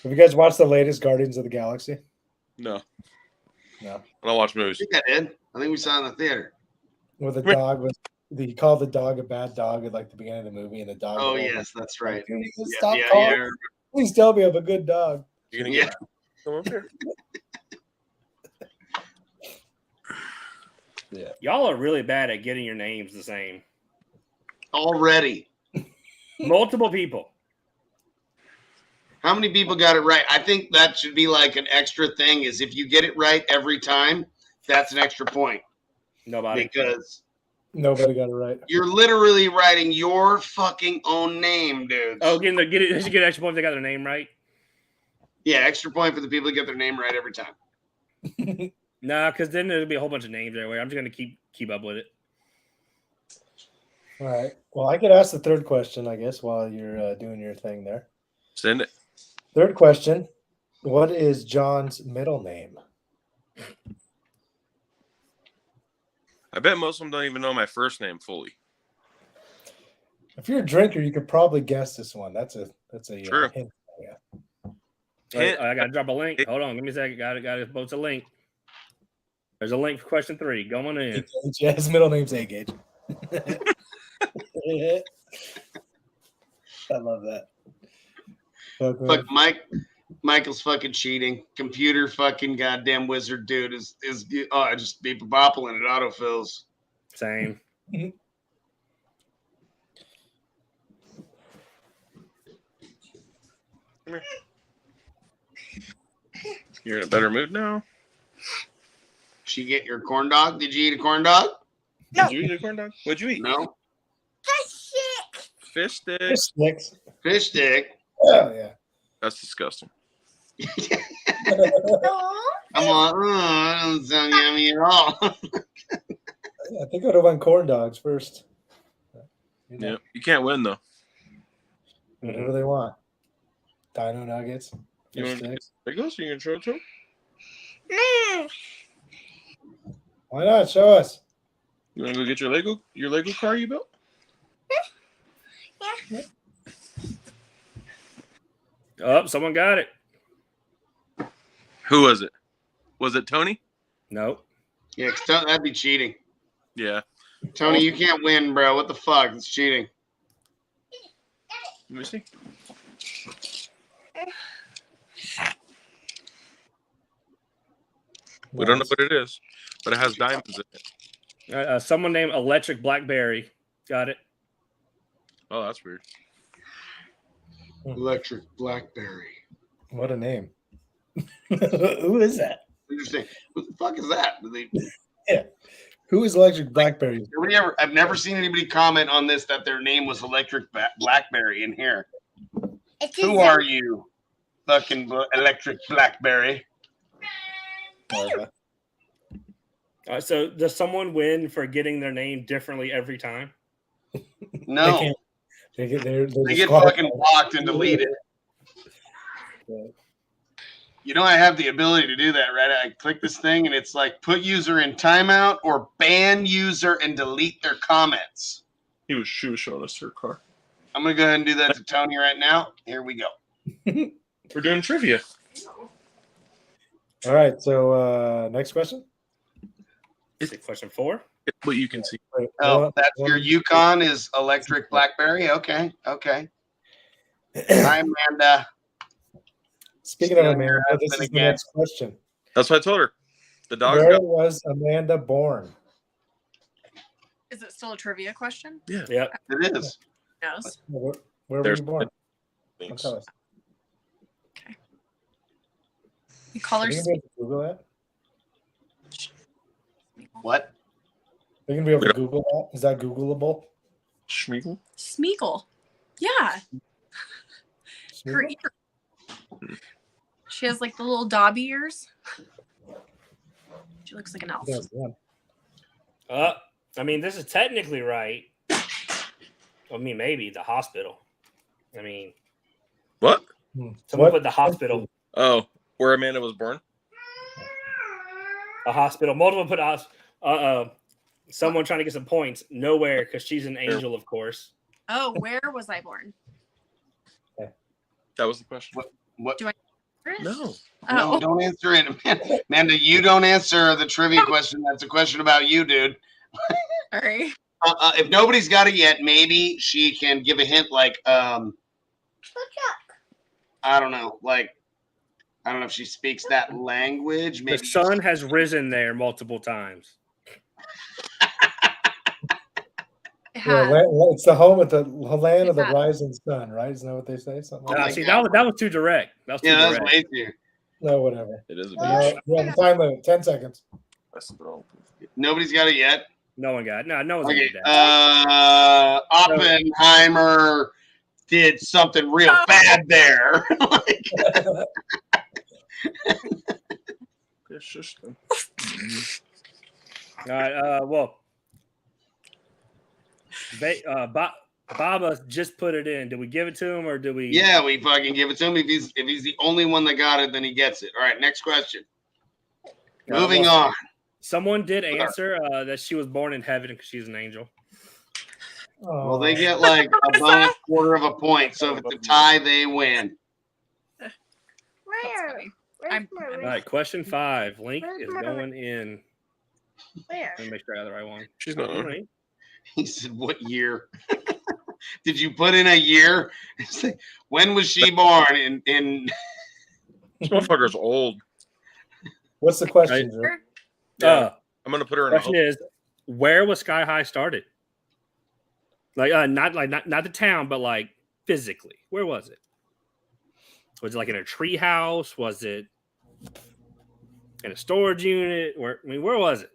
have you guys watched the latest Guardians of the Galaxy? No, No. I don't watch movies. I think I did. I think we saw it in the theater. Where the dog was, he called the dog a bad dog at like the beginning of the movie, and the dog. Oh was yes, that's right. Dude, Yeah, stop yeah, calling. yeah. Please tell me I'm a good dog. You're gonna Yeah. get come up here. Y'all are really bad at getting your names the same. Already. Multiple people. How many people got it right? I think that should be like an extra thing is if you get it right every time, that's an extra point. Nobody. Because Nobody got it right. you're literally writing your fucking own name, dude. Oh, get it. They should get extra points. They got their name right. Yeah, extra point for the people that get their name right every time. Nah, because then there'll be a whole bunch of names everywhere. I'm just gonna keep up with it. All right. Well, I could ask the third question, I guess, while you're doing your thing there. Send it. Third question: what is John's middle name? I bet most of them don't even know my first name fully. If you're a drinker, you could probably guess this one. That's a True. hint. Yeah. Wait, I gotta drop a link. Hold on, give me a second. Got it. Post a link. There's a link for question 3. Go on in. Yeah, his middle name's A Gauge. I love that. Fuck Michael's fucking cheating. Computer fucking goddamn wizard dude is I just beep a bopple and it autofills. Same. You're in a better mood now? She get your corn dog? Did you eat a corn dog? Did you eat a corn dog? What'd you eat? No. Fish stick. Fish sticks. Fish stick. Oh yeah. That's disgusting. I'm on. That doesn't sound yummy at all. I think I would have won corn dogs first. Yeah, you can't win though. Whatever they want. Dino nuggets. You Fish want to sticks. take those? So you can show it to them? Why not? Show us. You want to go get your Lego car you built? Oh, someone got it. Who was it? Was it Tony? Nope. Yeah, 'cause that'd be cheating. Yeah. Tony, you can't win, bro. What the fuck? It's cheating. Let me see. We don't know what it is, but it has diamonds in it. Someone named Electric Blackberry got it. Oh, that's weird. Electric Blackberry. What a name. Who is that? Interesting. What the fuck is that? Who is Electric Blackberry? I've never seen anybody comment on this that their name was Electric Blackberry in here. Who are you? Fucking Electric Blackberry. So does someone win for getting their name differently every time? No. They get fucking blocked and deleted. Yeah. You know I have the ability to do that, right? I click this thing and it's like put user in timeout or ban user and delete their comments. She was showing us her car. I'm gonna go ahead and do that to Tony right now. Here we go. We're doing trivia. All right. So next question. Question 4. What you can see. Wait, Oh, that's your Yukon is Electric Blackberry. Okay. Hi, Amanda. Speaking of Stealing your Amanda, this husband is the again. next question. That's what I told her. The dog Where got. was Amanda born? Is it still a trivia question? Yep. It is. Knows. Where were There's you born? things. Tell us. You call her Are you gonna be able to Google that? What? Are you gonna be able to Google that? Is that Googleable? Schmeagle? Smeagol. Yeah. Her Smeagol? ear. She has like the little Dobby ears. She looks like an elf. Yes, yeah. I mean, this is technically right. I mean, maybe the hospital. I mean, What? someone put the hospital. Oh, where Amanda was born? A hospital. Multiple put someone trying to get some points. Nowhere, because she's an angel, of course. Oh, where was I born? That was the question. What? Do I- No. No, Oh, don't answer it, Amanda. You don't answer the trivia question. That's a question about you, dude. sorry. If nobody's got it yet, maybe she can give a hint. Like, I don't know. Like, I don't know if she speaks that language. Maybe The sun has risen there multiple times. It Yeah, has. it's the home of the land of the Yeah. rising sun, right? Isn't that what they say? Something like my See, God. that was too direct. That was too Yeah, that's direct. way too. that? No, whatever. It is a No, beach. you have a time limit, 10 seconds. That's the wrong. Nobody's got it yet. No one got it. No one's Okay. gonna do that. Oppenheimer did something real bad there. It's just. All right. Well, Baba just put it in. Do we give it to him or do we? Yeah, we fucking give it to him. If he's the only one that got it, then he gets it. All right, next question. Moving on. Someone did answer that she was born in heaven because she's an angel. Well, they get like a bonus quarter of a point. So if it's a tie, they win. Where? funny. Where's my All wrist? right, question 5. Link Where's is my- going in. Where? Let me make sure I got the right one. She's not on. Right. He said, "What year? Did you put in a year? It's like, when was she born?" In This motherfucker's old. What's the question, Drew? Yeah, I'm gonna put her in a Question is, where was Sky High started? Not the town, but like physically, where was it? Was it like in a tree house? Was it in a storage unit? Where was it?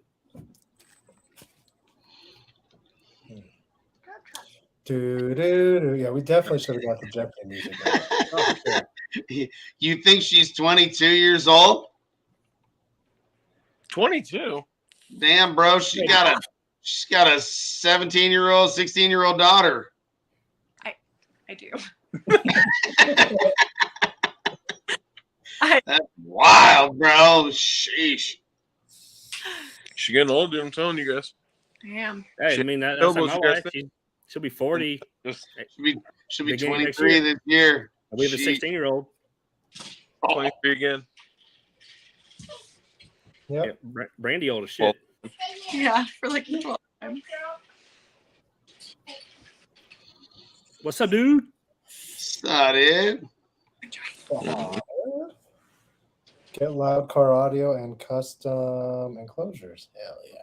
Yeah, we definitely should have got the Jeopardy music. Oh, sure. you think she's 22 years old? 22. Damn, bro, she's got a 17-year-old, 16-year-old daughter. I do. That's wild, bro. Sheesh. She's getting old, dude. I'm telling you guys. Damn. Hey, I mean that's like Elbows, my you guys wife. She'll be 40. Just She'll be Beginning next 23 year. this year. We have a Sheesh. 16-year-old. 23 again. Yep. Yeah, Brandy old as shit. Yeah, for like the 12th time. What's up, dude? Dude. Get loud car audio and custom enclosures. Hell yeah.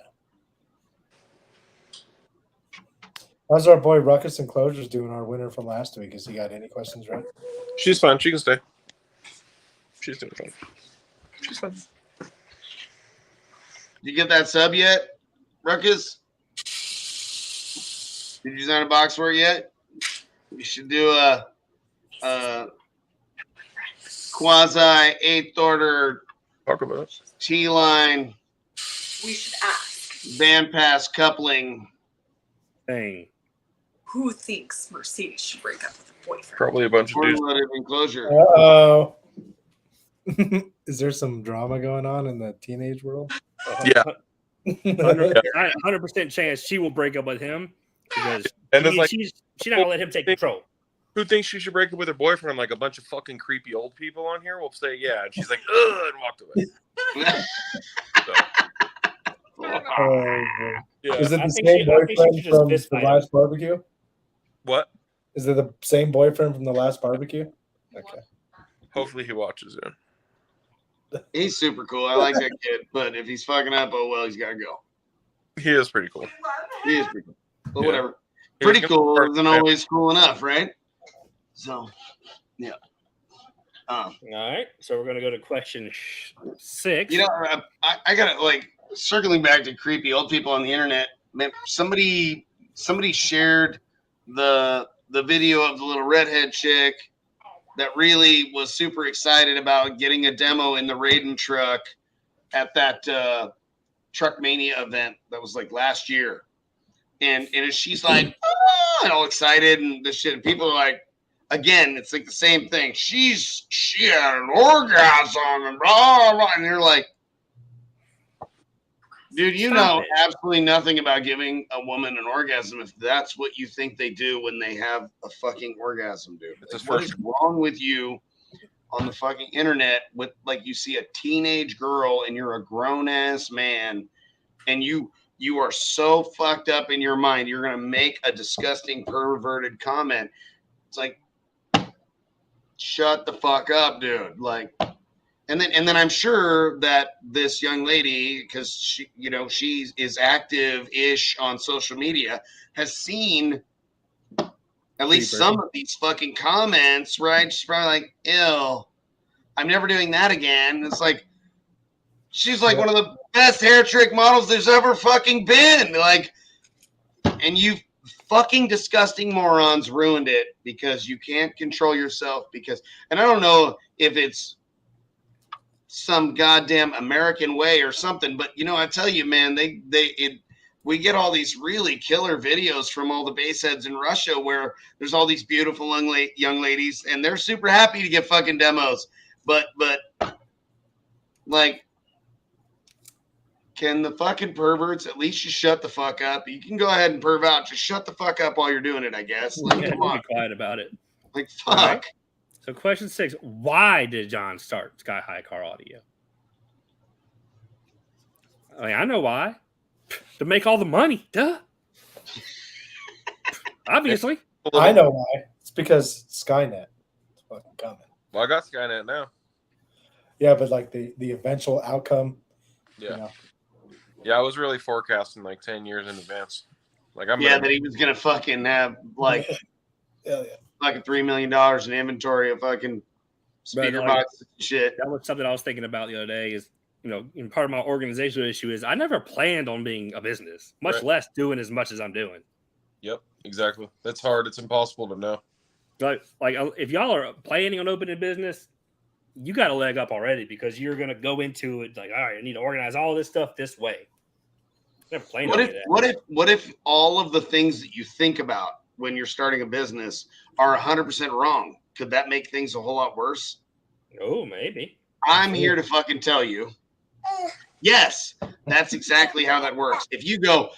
How's our boy Ruckus Enclosures doing, our winner from last week? Has he got any questions right? She's fine. She can stay. She's doing fine. She's fine. Did you get that sub yet, Ruckus? Did you sign a box for it yet? We should do a quasi 8th order Talk about it. T-line We should ask band pass coupling. Thing. who thinks Mercedes should break up with a boyfriend. Probably a bunch of dudes. Formulated enclosure. Uh-oh. Is there some drama going on in the teenage world? Yeah. 100% chance she will break up with him because And it's like, she's not gonna let him take control. who thinks she should break up with her boyfriend? Like a bunch of fucking creepy old people on here will say, yeah. And she's like, ugh, and walked away. So, yeah. Is it I the think same she boyfriend should just from fist the fight him. last barbecue? What? Is it the same boyfriend from the last barbecue? Okay. Hopefully he watches it. He's super cool. I like that kid. But if he's fucking up, oh well, he's got to go. He is pretty cool. He is pretty cool. But Yeah. whatever. He was Pretty gonna cool start- isn't always cool enough, right? So, yeah. All right, so we're gonna go to question 6. You know, I got to like circling back to creepy old people on the internet. Man, somebody shared the video of the little redhead chick that really was super excited about getting a demo in the Raiden truck at that Truck Mania event that was like last year. And she's like, oh, and all excited and this shit. And people are like, again, it's like the same thing. She had an orgasm and blah, blah. And you're like, dude, you Stop know it. absolutely nothing about giving a woman an orgasm if that's what you think they do when they have a fucking orgasm, dude. It's Like, his what first- is wrong with you on the fucking internet with like you see a teenage girl and you're a grown ass man and you are so fucked up in your mind you're gonna make a disgusting perverted comment. It's like, shut the fuck up, dude. Like, and then I'm sure that this young lady, because she is active-ish on social media, has seen at least some of these fucking comments, right? She's probably like, ew, I'm never doing that again. It's like, she's like one of the best hair trick models there's ever fucking been. Like, and you fucking disgusting morons ruined it because you can't control yourself and I don't know if it's some goddamn American way or something, but I tell you, man, we get all these really killer videos from all the base heads in Russia where there's all these beautiful young ladies and they're super happy to get fucking demos, but like, can the fucking perverts at least just shut the fuck up? You can go ahead and perv out. Just shut the fuck up while you're doing it, I guess. Like, Yeah, come don't on. be quiet about it. Like, fuck. All right. So question 6, why did John start Sky High Car Audio? I mean, I know why. To make all the money. Duh. Obviously. I know why. It's because Skynet is fucking coming. Well, I got Skynet now. Yeah, but like the eventual outcome. Yeah. You know. Yeah, I was really forecasting like 10 years in advance. Like I'm Yeah, that he was gonna fucking have like Yeah. fucking $3 million in inventory of fucking speaker like, boxes and shit. That was something I was thinking about the other day is, and part of my organizational issue is I never planned on being a business, much Right. less doing as much as I'm doing. Yep, exactly. That's hard. It's impossible to know. Like if y'all are planning on opening a business, you got a leg up already because you're going to go into it like, all right, I need to organize all this stuff this way. Never planned What on if that. what if all of the things that you think about when you're starting a business are 100% wrong? Could that make things a whole lot worse? Oh, maybe. I'm here to fucking tell you. Yes, that's exactly how that works. If you go,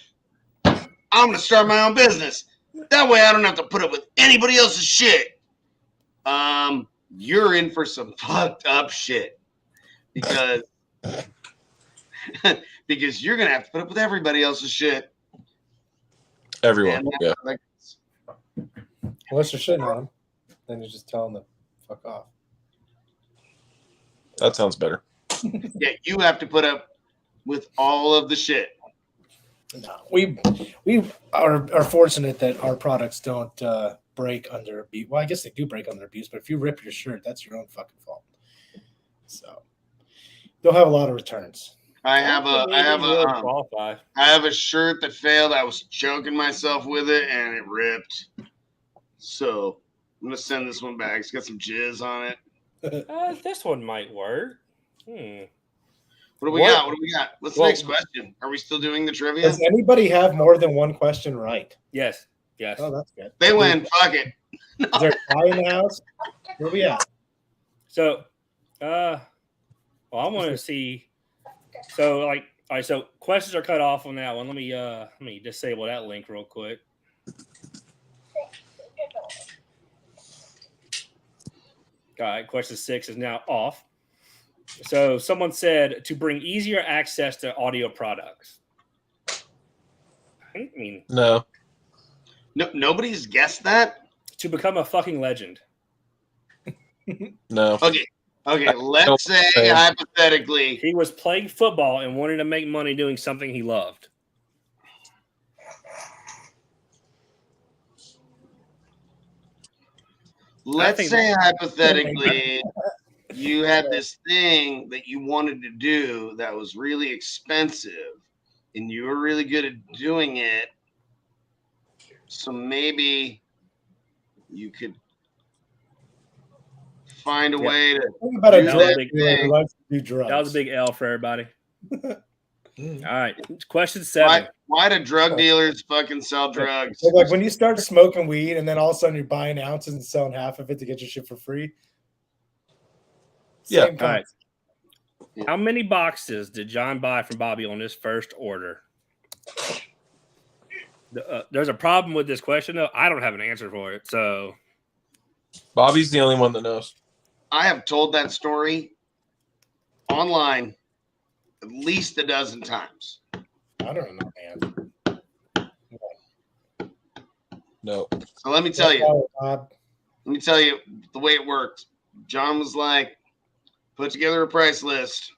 I'm going to start my own business. That way I don't have to put up with anybody else's shit. You're in for some fucked up shit because because you're going to have to put up with everybody else's shit. Everyone. And Yeah. like, Unless you're shitting on them, then you just tell them to fuck off. That sounds better. yeah, you have to put up with all of the shit. No, we are fortunate that our products don't break under abuse. Well, I guess they do break under abuse, but if you rip your shirt, that's your own fucking fault. So they'll have a lot of returns. I have qualify. I have a shirt that failed. I was choking myself with it and it ripped. So I'm gonna send this one back. It's got some jizz on it. This one might work. What do we got? What do we got? What's the next question? Are we still doing the trivia? Does anybody have more than one question right? Yes. Oh, that's good. They win. Fuck it. Is there a tie in the house? Where we at? So, I want to see. So, all right. So, questions are cut off on that one. Let me disable that link real quick. All right. Question 6 is now off. So, someone said to bring easier access to audio products. I mean, No. Nobody's guessed that. To become a fucking legend. No. Okay. Let's say hypothetically, He was playing football and wanted to make money doing something he loved. let's say hypothetically, you had this thing that you wanted to do that was really expensive, and you were really good at doing it. So maybe you could find a way to. Think about a do drug that dealer who thing. likes to do drugs. That was a big L for everybody. All right. Question 7. Why do drug dealers fucking sell drugs? So like when you start smoking weed and then all of a sudden you're buying ounces and selling half of it to get your shit for free. Yeah. Same All right. Yeah. How many boxes did John buy from Bobby on his first order? There's a problem with this question, though. I don't have an answer for it. So, Bobby's the only one that knows. I have told that story online at least a dozen times. I don't know, man. No. So let me tell you. Bob. Let me tell you the way it worked. John was like, put together a price list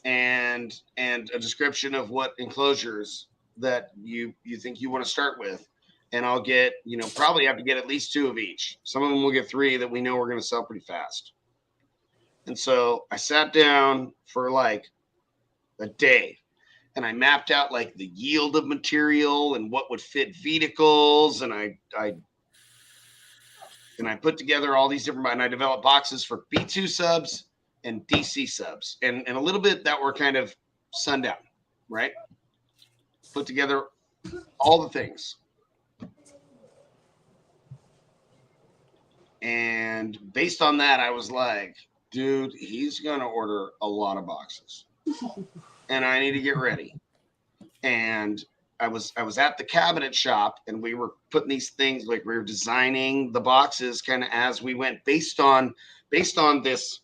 and a description of what enclosures that you think you want to start with. And I'll get, probably have to get at least 2 of each. Some of them will get 3 that we know we're going to sell pretty fast. And so I sat down for like a day and I mapped out like the yield of material and what would fit vehicles. And I put together all these different, and I developed boxes for B2 subs and DC subs and a little bit that were kind of sundown, right? Put together all the things. And based on that, I was like, dude, he's going to order a lot of boxes. and I need to get ready. And I was at the cabinet shop, and we were putting these things, like we were designing the boxes kind of as we went, based on this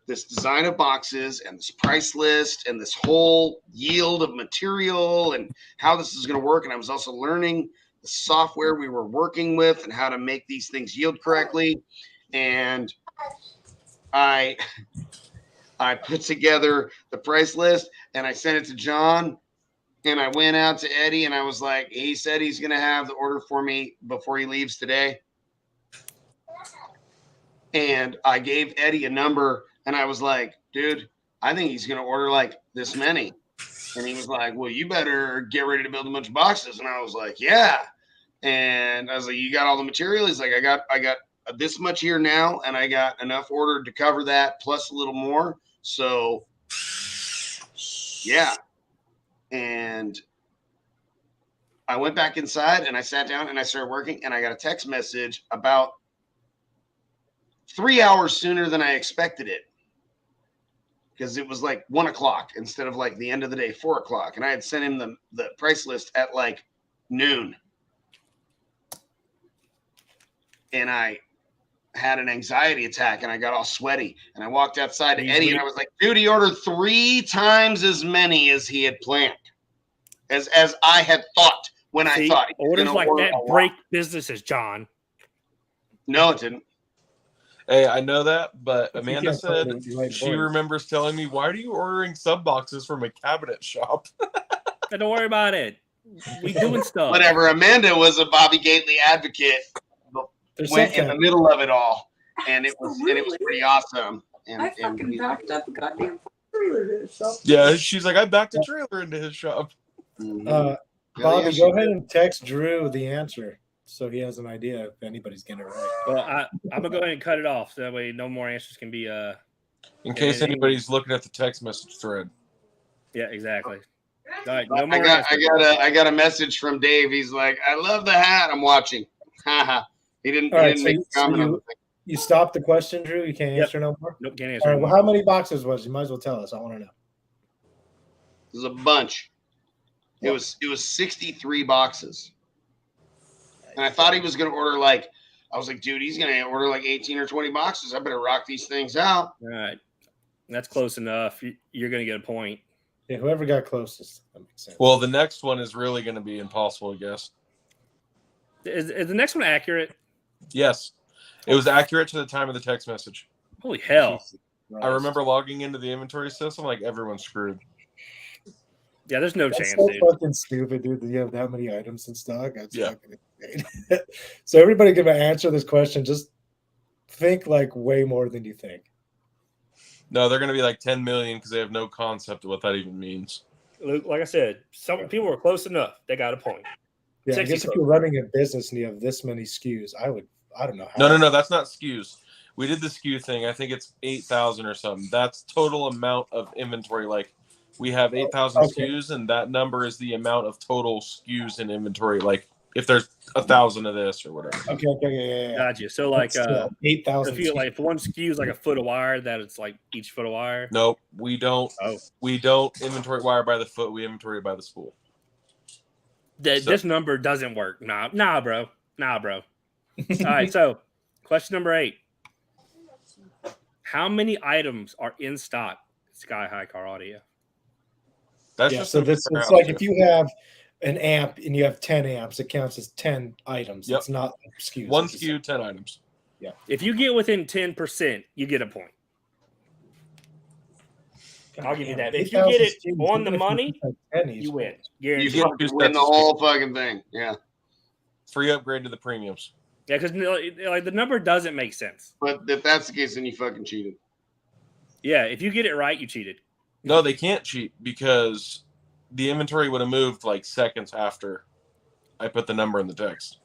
design of boxes and this price list and this whole yield of material and how this is going to work. And I was also learning the software we were working with and how to make these things yield correctly. And I put together the price list and I sent it to John, and I went out to Eddie, and I was like, he said he's going to have the order for me before he leaves today. And I gave Eddie a number, and I was like, dude, I think he's going to order like this many. And he was like, well, you better get ready to build a bunch of boxes. And I was like, yeah. And I was like, you got all the material? He's like, I got this much here now, and I got enough ordered to cover that plus a little more. So yeah. And I went back inside and I sat down and I started working, and I got a text message about 3 hours sooner than I expected it, because it was like 1 o'clock instead of like the end of the day, 4 o'clock. And I had sent him the price list at like noon. And I had an anxiety attack and I got all sweaty, and I walked outside to Eddie and I was like, dude, he ordered 3 times as many as he had planned, as I had thought when I thought he was orders gonna like order that a lot. break businesses, John. No, it didn't. Hey, I know that, but If you Amanda can't find said it with the right she voice. remembers telling me, "Why are you ordering sub boxes from a cabinet shop?" Hey, don't worry about it. We doing stuff. Whatever. Amanda was a Bobby Gately advocate. Went in the middle of it all, and it was pretty awesome. And, I fucking backed up a goddamn trailer to his shop. Yeah, she's like, "I backed a trailer into his shop." Mhm. Bobby, go ahead and text Drew the answer so he has an idea if anybody's getting it right. Well, I'm gonna go ahead and cut it off so that way no more answers can be In case anybody's looking at the text message thread. Yeah, exactly. All right, no more I got a message from Dave. He's like, I love the hat. I'm watching. Haha. He didn't make a comment on the thing. You stopped the question, Drew? You can't answer no more? Nope, can't answer. All right, well, how many boxes was it? You might as well tell us. I want to know. There's a bunch. It was 63 boxes. And I thought he was going to order I was like, dude, he's going to order like 18 or 20 boxes. I better rock these things out. All right. That's close enough. You're going to get a point. Yeah, whoever got closest. That makes sense. Well, the next one is really going to be impossible, I guess. Is the next one accurate? Yes. It was accurate to the time of the text message. Holy hell. I remember logging into the inventory system like everyone's screwed. Yeah, there's no That's chance, so dude. fucking stupid, dude. That you have that many items in stock. That's fucking insane. So everybody gonna answer this question. Just think like way more than you think. No, they're going to be like 10 million because they have no concept of what that even means. Like I said, some people were close enough. They got a point. Yeah, I guess if you're running a business and you have this many SKUs, I don't know how. No, that's not SKUs. We did the SKU thing. I think it's 8,000 or something. That's total amount of inventory. Like we have 8,000 SKUs, and that number is the amount of total SKUs in inventory. Like if there's 1,000 of this or whatever. Okay, yeah. Gotcha. So like 8,000. If one SKU is like a foot of wire, that it's like each foot of wire. Nope, we don't. Oh. We don't inventory wire by the foot. We inventory by the spool. This number doesn't work. Nah, bro. All right. So, question number 8. How many items are in stock? Sky High Car Audio. That's just so it's like if you have an amp and you have 10 amps, it counts as 10 items. Yep. It's not SKUs. One SKU, 10 items. Yeah. If you get within 10%, you get a point. I'll give you that. If you get it on the money, you win. You win the whole fucking thing. Yeah. Free upgrade to the premiums. Yeah, because like the number doesn't make sense. But if that's the case, then you fucking cheated. Yeah, if you get it right, you cheated. No, they can't cheat because the inventory would have moved like seconds after I put the number in the text.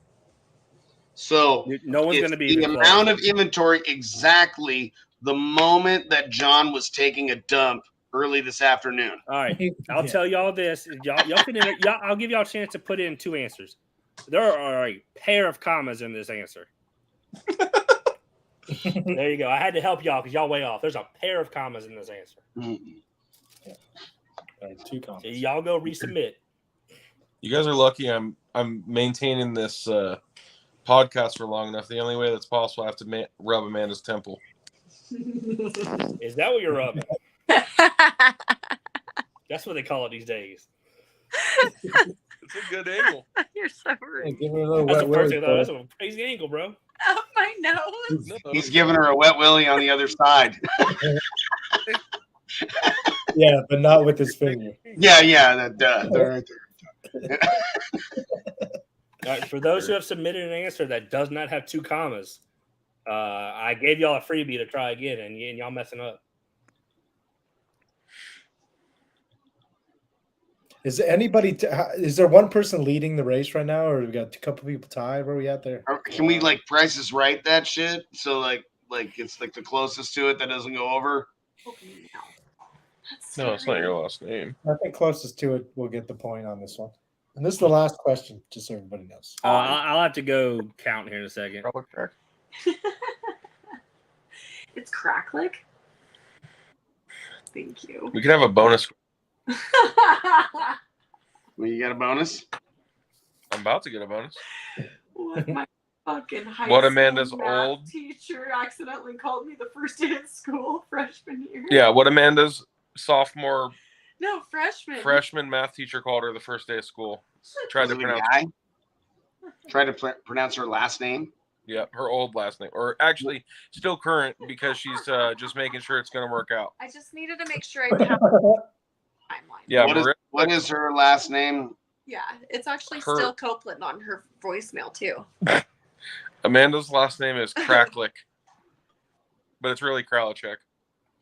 So no one's going to be the amount of inventory exactly the moment that John was taking a dump early this afternoon. All right, I'll tell y'all this. Y'all can I'll give y'all a chance to put in 2 answers. There are a pair of commas in this answer. There you go. I had to help y'all because y'all way off. There's a pair of commas in this answer. Mm-hmm. Yeah. Right, 2 commas. So y'all go resubmit. You guys are lucky. I'm maintaining this podcast for long enough. The only way that's possible, I have to rub Amanda's temple. Is that what you're rubbing? That's what they call it these days. It's a good angle. You're so Yeah, rude. give her a little That's wet the first willy. thing I thought. That's a crazy angle, bro. Up my nose. No. He's giving her a wet willy on the other side. Yeah, but not with his finger. Yeah. They're right there. All right, for those who have submitted an answer that does not have 2 commas, I gave y'all a freebie to try again, and y'all messing up. Is anybody? Is there one person leading the race right now, or we got a couple people tied? Where are we at there? Or can we like Price is Right that shit? So like it's like the closest to it that doesn't go over. That's No, it's not scary. your last name. I think closest to it will get the point on this one. And this is the last question, just so everybody knows. I'll have to go count here in a second. Probably correct. It's Cracklick. Thank you. We could have a bonus. Well, you got a bonus. I'm about to get a bonus. What my fucking high What school Amanda's math old- teacher accidentally called me the first day of school, freshman year. Yeah, what Amanda's sophomore No, freshman. math teacher called her the first day of school. Tried Was to it a pronounce. guy? Tried to pronounce her last name. Yeah, her old last name, or actually still current because she's just making sure it's going to work out. I just needed to make sure I kept the timeline. Yeah, What is her last name? Yeah, it's actually Her- still Copeland on her voicemail too. Amanda's last name is Cracklick, but it's really Kralichek.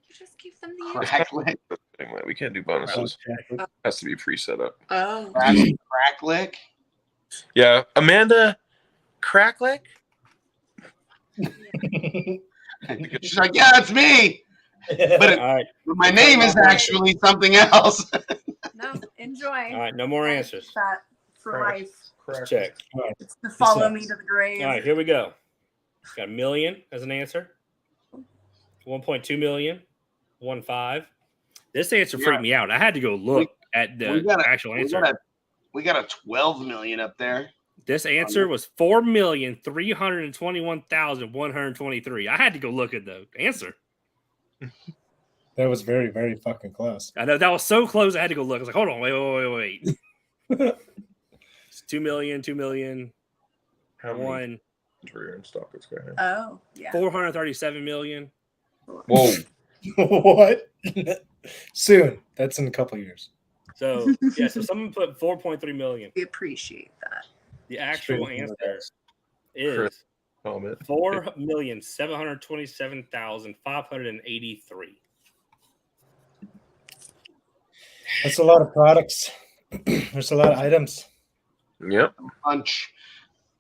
You just give them the Cracklick. Anyway, we can't do bonuses. Has to be pre-set up. Oh. Cracklick. Yeah, Amanda Cracklick. She's like, yeah, it's me. But All right, my name is actually something else. No, enjoy. all right, no more answers. That for Correct. life. Check. It's to follow me to the grave. All right, here we go. Got a million as an answer. 1.2 million. 1.5. This answer freaked me out. I had to go look at the actual answer. We got a 12 million up there. This answer was 4,321,123. I had to go look at the answer. That was very, very fucking close. I know that was so close. I had to go look. I was like, hold on, wait. It's 2 million, 2 million, How many 1, are in stock? This guy had? Oh, yeah. 437 million. Whoa! What? Soon. That's in a couple years. So yeah, so someone put 4.3 million. We appreciate that. The actual Straight answer Chris. is Comment. 4,727,583. That's a lot of products. There's a lot of items. Yep. Punch.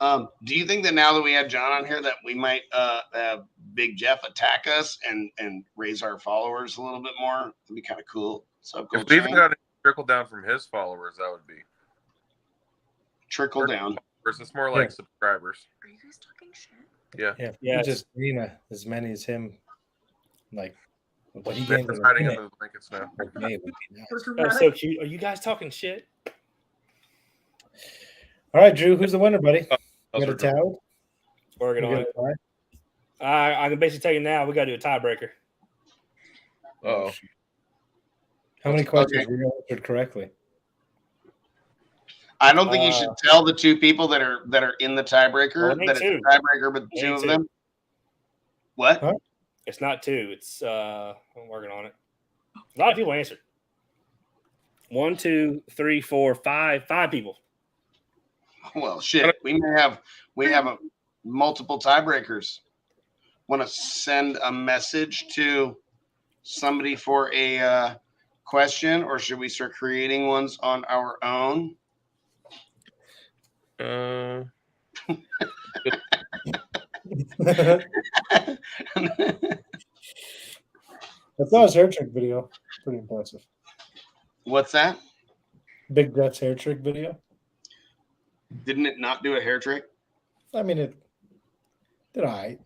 Do you think that now that we had John on here that we might have Big Jeff attack us and raise our followers a little bit more? That'd be kind of cool. So If we even got a trickle down from his followers, that would be. trickle down. Versus it's more like Yeah. subscribers. Are you guys talking shit? Yeah. Yeah, if Yes. you just Rena as many as him, like what he They're gained in a hiding minute, under the blankets now. like, May would be nice. That was so cute. Are you guys talking shit? All right, Drew, who's the winner, buddy? You got a Those are- towel? Working You on got it. a tie? I can basically tell you now. We got to do a tiebreaker. Uh-oh. How many questions were you answered correctly? I don't think you should tell the two people that are in the tiebreaker Well, me that it's too. a tiebreaker, but Me two of too. them. What? Huh? It's not 2. It's I'm working on it. A lot of people answered. 1, 2, 3, 4, 5 people. Well, shit. We have multiple tiebreakers. Want to send a message to somebody for a question, or should we start creating ones on our own? I saw his hair trick video. Pretty impressive. What's that? Big Jeff's hair trick video. Didn't it not do a hair trick? I mean, it did I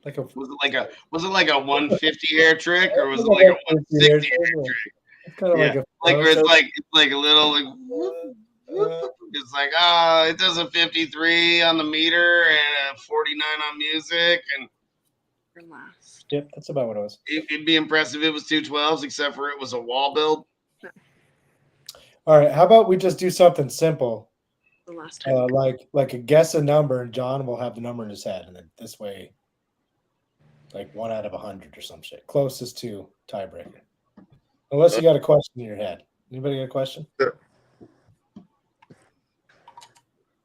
like a Was it like a 150 hair trick, or was it like a 160 hair trick? Kind of Yeah. like a Like where So- it's like a little like it's like it does a 53 on the meter and a 49 on music, and For last. Yep, that's about what it was. it'd be impressive if it was 212s, except for it was a wall build. All right, how about we just do something simple, The last time. like a guess a number, and John will have the number in his head, and then this way, like 1 out of 100 or some shit, closest to tiebreaker. Unless you got a question in your head. Anybody got a question? Sure.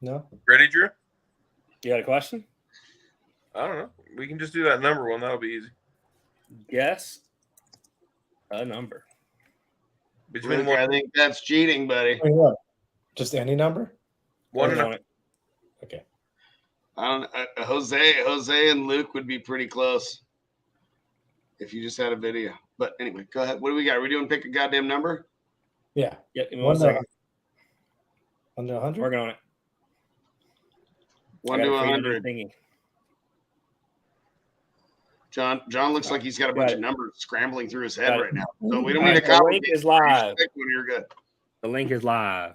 No. Ready, Drew? You got a question? I don't know. We can just do that number one. That'll be easy. Guess a number. Between Luke, I think that's cheating, buddy. I mean, what? Just any number? one and Working on a, it. Okay. I don't. Jose and Luke would be pretty close if you just had a video. But anyway, go ahead. What do we got? Are we doing pick a goddamn number? Yeah. Yep. Give me 1 one to second. 100. Working on it. 1 I to gotta create a new 100. thingy. John looks like he's got a bunch Got of it. numbers scrambling through his head Got it. right now. So we don't All need right, to the copy. link is live. When you're good. The link is live.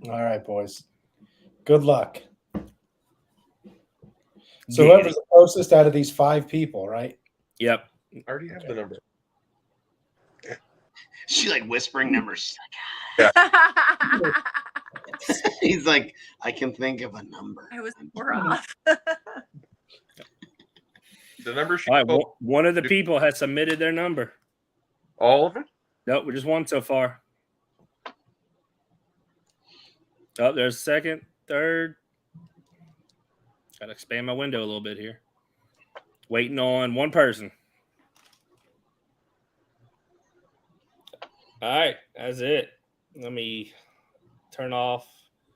All right, boys. Good luck. So Yeah. whoever's the closest out of these 5 people, right? Yep. I already have the number. She like whispering numbers. I He's like, I can think of a number. was 4 off. The number she All right. told, One of the people has submitted their number. all of them? Nope, we're just one so far. Oh, there's second, third. Gotta expand my window a little bit here. Waiting on one person. All right, that's it. Let me turn off.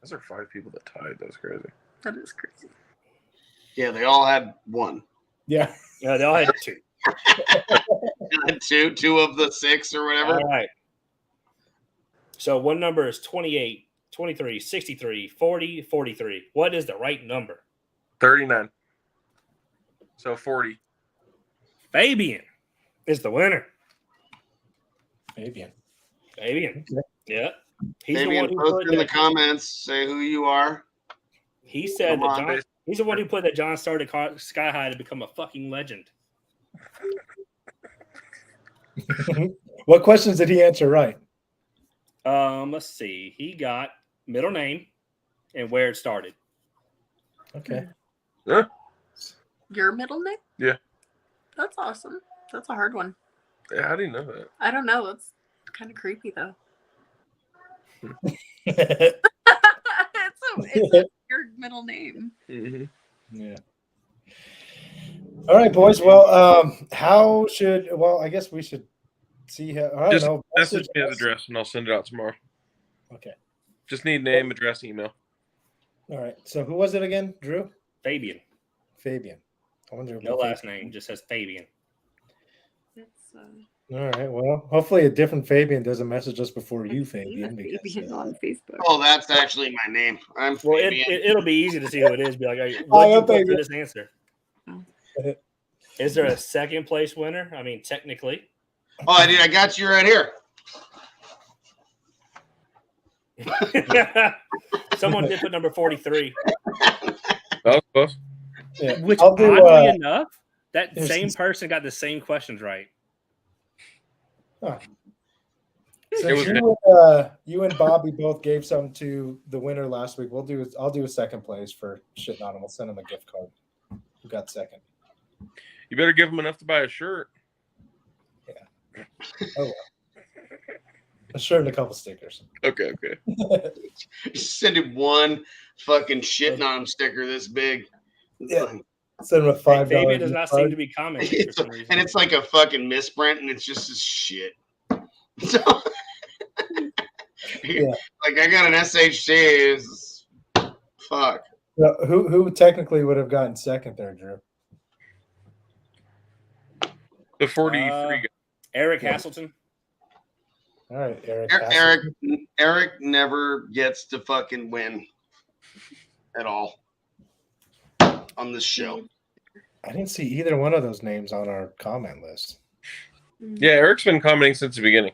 Those are 5 people that tied. That's crazy. That is crazy. Yeah, they all had one. Yeah. Yeah, they all had two. Two of the 6 or whatever. All right. So one number is 28, 23, 63, 40, 43. What is the right number? 39. So 40. Fabian is the winner. Fabian. Fabian. Okay. Yeah. He's Maybe the one who post put in the that, comments, say who you are. he said Come that on, John, he's the one who put that John started Sky High to become a fucking legend. What questions did he answer right? Let's see. He got middle name and where it started. Okay. Yeah. Your middle name? Yeah. That's awesome. That's a hard one. Yeah, how do you know that? I don't know. That's kind of creepy though. Yeah. it's your middle name. Mm-hmm. All right, boys. Well, I guess we should see how. I don't Just know. message me his address and I'll send it out tomorrow. Okay. Just need name, address, email. All right. So who was it again? Drew? Fabian. Fabian. I wonder if No last name, just says Fabian. It's All right. Well, hopefully a different Fabian doesn't message us before you, Fabian. Because, Fabian on Facebook. Oh, that's actually my name. I'm Well, Fabian. it'll be easy to see who it is. Be like, Hi, what you I'm put for Fabian. this answer? Is there a second place winner? I mean, technically. Oh, I got you right here. Someone did put number 43. That was close. yeah. Which, I'll do, oddly enough, that there's same this- person got the same questions right. Since was you and Bobby both gave some to the winner last week, I'll do a second place for shitting on him. We'll send him a gift card. Who got second? You better give him enough to buy a shirt. Oh, well. A shirt and a couple stickers. Okay. Just send him one fucking shitting on him sticker this big. Yeah. Send him a $5. Fabian does gift not card. seem to be commenting for some reason. And it's like a fucking misprint, and it's just this shit. So, Yeah. like I got an SHC. Is fuck. Yeah, who technically would have gotten second there, Drew? The 43 guy. Eric Hasselton. All right, Eric. Eric never gets to fucking win at all on this show. I didn't see either one of those names on our comment list. Yeah, Eric's been commenting since the beginning.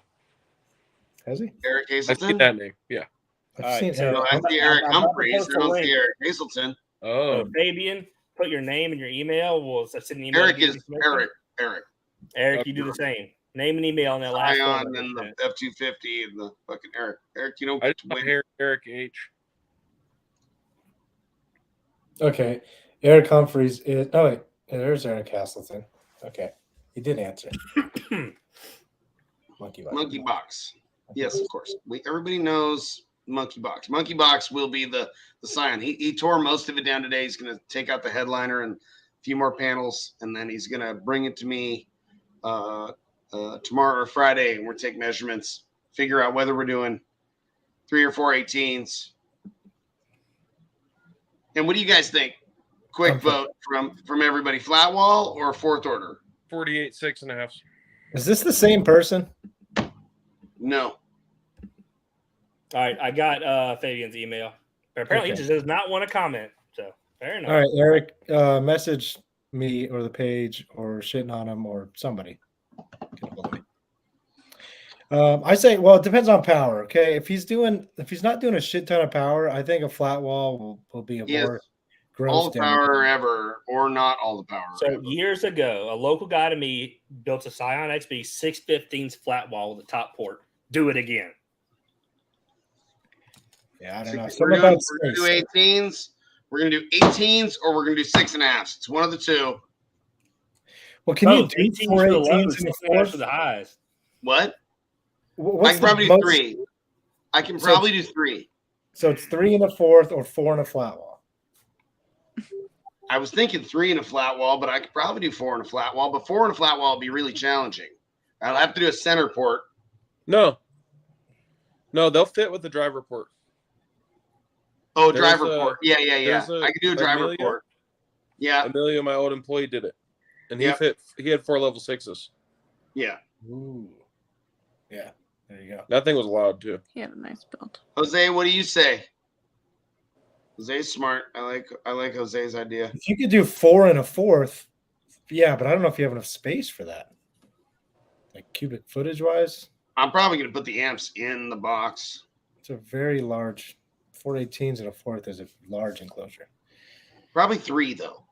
Has he? Eric I've Hazelton. seen that name. Yeah. I've All right, seen so No, Eric. I see Eric I'm about to Humphreys. post I a don't see link. Eric Hazelton. Oh. So Fabian, put your name and your email. We'll send an email. Eric to you is with information. Eric. Eric, you do the same. Name and email in that last Ion one. and the F-250 and the fucking Eric. Eric, you know, I just want to hear Eric H. Okay. Eric Humphreys is. Oh, wait. There's Eric Castleton. Okay. He did answer. Monkey Box. Monkey Box. Yes, of course. Everybody knows Monkey Box. Monkey Box will be the sign. He tore most of it down today. He's going to take out the headliner and a few more panels, and then he's going to bring it to me tomorrow or Friday, and we'll take measurements, figure out whether we're doing 3 or 4 18s. And what do you guys think? Quick vote from everybody. Flat wall or fourth order? 48 6.5. Is this the same person? No. All right, I got Fabian's email. But apparently, Okay. he just does not want to comment. So fair enough. All right, Eric, message me or the page or shitting on him or somebody. Get a hold of me. I say, well, it depends on power. Okay, if he's not doing a shit ton of power, I think a flat wall will be a Yes. more gross. All the power ever, or not all the power. So ever. years ago, a local guy to me built a Scion XB 615s flat wall with a top port. Do it again. Yeah, I don't know. We're Something gonna about do space. 18s. We're gonna do 18s, or we're gonna do 6.5s. It's one of the two. Well, can you Both, do 18s 4 for the lows, 18s in a 6.5 fourth? for the highs. What? I What's can probably the do most- 3. I can So- probably do 3. So it's 3 in a fourth or 4 in a flat wall. I was thinking 3 in a flat wall, but I could probably do 4 in a flat wall. But 4 in a flat wall would be really challenging. I'll have to do a center port. No, they'll fit with the driver port. Oh, There's driver a- port. Yeah. there's I could do a driver Amelia. port. Yeah, Amelia, my old employee, did it, and Yep. he had 4 level 6s. yeah. Ooh. Yeah, there you go. That thing was loud too. He had a nice build. Jose, what do you say? Jose's smart. I like Jose's idea. If you could do 4 in a fourth, yeah, but I don't know if you have enough space for that. Like cubic footage wise, I'm probably gonna put the amps in the box. it's a very large 418s in a fourth is a large enclosure. Probably 3 though.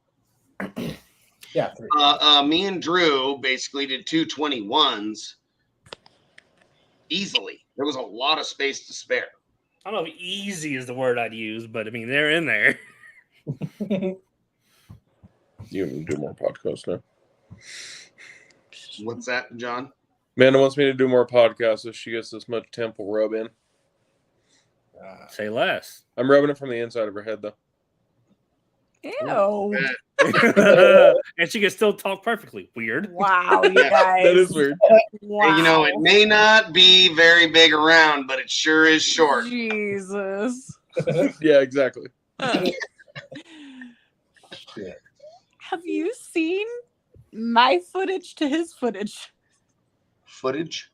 Yeah, 3. Me and Drew basically did 2 21s easily. There was a lot of space to spare. I don't know if easy is the word I'd use, but I mean, they're in there. You can do more podcasts now. What's that, John? Amanda wants me to do more podcasts if she gets this much temple rub in. Say less. I'm rubbing it from the inside of her head though. Ew. And she can still talk perfectly. Weird. Wow, you Yeah, guys. That is weird. Wow. And, you know, it may not be very big around, but it sure is short. Jesus. Yeah, exactly. Have you seen my footage to his footage? Footage?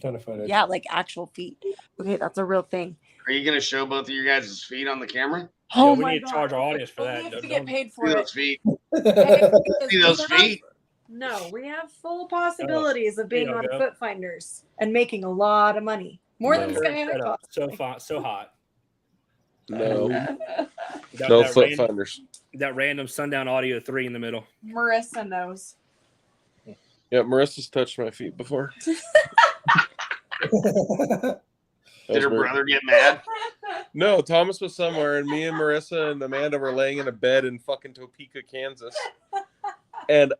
Ton of footage. Yeah, like actual feet. Okay, that's a real thing. Are you going to show both of your guys' feet on the camera? Yeah, we need to charge our audience for But that. We have to Don't- get paid See for those it. feet? Hey, See those we have- feet? No, we have full possibilities of being There you on go. Foot Finders and making a lot of money. More than Sure, Sky High shut up. cost. So fun, so hot. No, That, no that, foot random, finders. that random sundown audio 3 in the middle. Marissa knows. Yeah, Marissa's touched my feet before. That Did was her weird. brother get mad? No, Thomas was somewhere, and me and Marissa and Amanda were laying in a bed in fucking Topeka, Kansas. And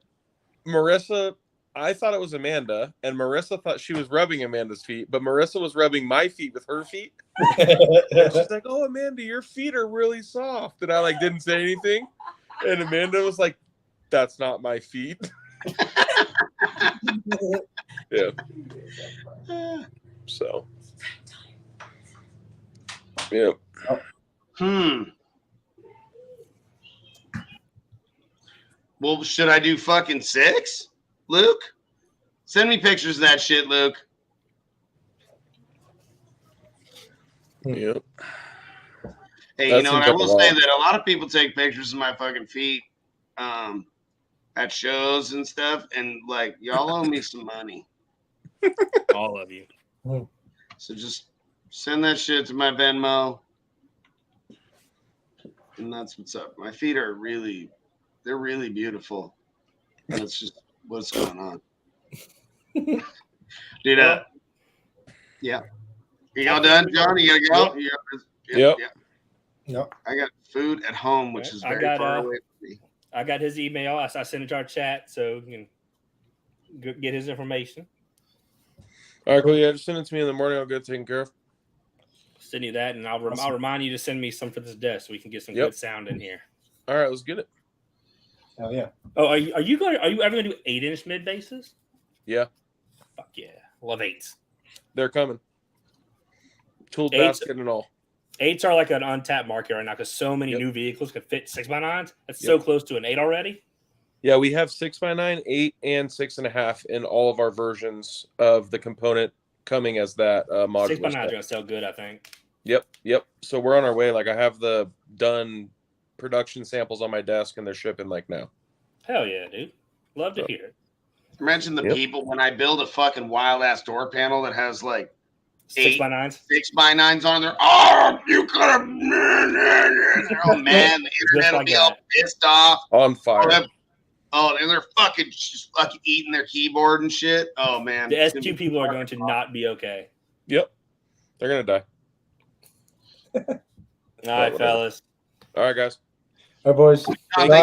Marissa, I thought it was Amanda, and Marissa thought she was rubbing Amanda's feet, but Marissa was rubbing my feet with her feet. And she's like, "Oh, Amanda, your feet are really soft." And I like didn't say anything. And Amanda was like, "That's not my feet." Yeah. So. Yeah. Well, should I do fucking 6? Luke? Send me pictures of that shit, Luke. Yep. Hey, That you know what? seems I like will a lot. say that a lot of people take pictures of my fucking feet. at shows and stuff, and like y'all owe me some money. All of you. So just send that shit to my Venmo. And that's what's up. My feet are they're really beautiful. That's just what's going on. Dude, yeah. Y'all done, John? You gotta go? Yep. Yep. I got food at home, which is very far away from me. I got his email. I sent it to our chat so you can get his information. All right, cool. Yeah, just send it to me in the morning. I'll get it taken care of. Send you that, and I'll remind you to send me some for this desk so we can get some Yep. good sound in here. All right, let's get it. Hell yeah. Oh, are you ever gonna do 8-inch mid basses? Yeah, Fuck yeah, love 8s. they're coming. Tooled 8s basket and all. 8s are like an untapped market right now because so many Yep. new vehicles can fit 6x9s. That's so close to an 8 already. Yeah, we have 6x9, 8, and 6.5 in all of our versions of the component coming as that modular. 6x9 is spec. gonna sell good, I think. Yep. So we're on our way. Like I have the done production samples on my desk, and they're shipping like now. Hell yeah, dude. Love to hear it. Imagine the Yep. people when I build a fucking wild ass door panel that has like 6x9s. 6x9s on there. Oh, you could have. Oh man, the internet will like be all that. pissed off. On fire. Oh, and they're just fucking eating their keyboard and shit. Oh man, The SQ people are going to not be okay. Yep. They're gonna die. All right, whatever. fellas. All right, guys. All right, boys. Thank Bye.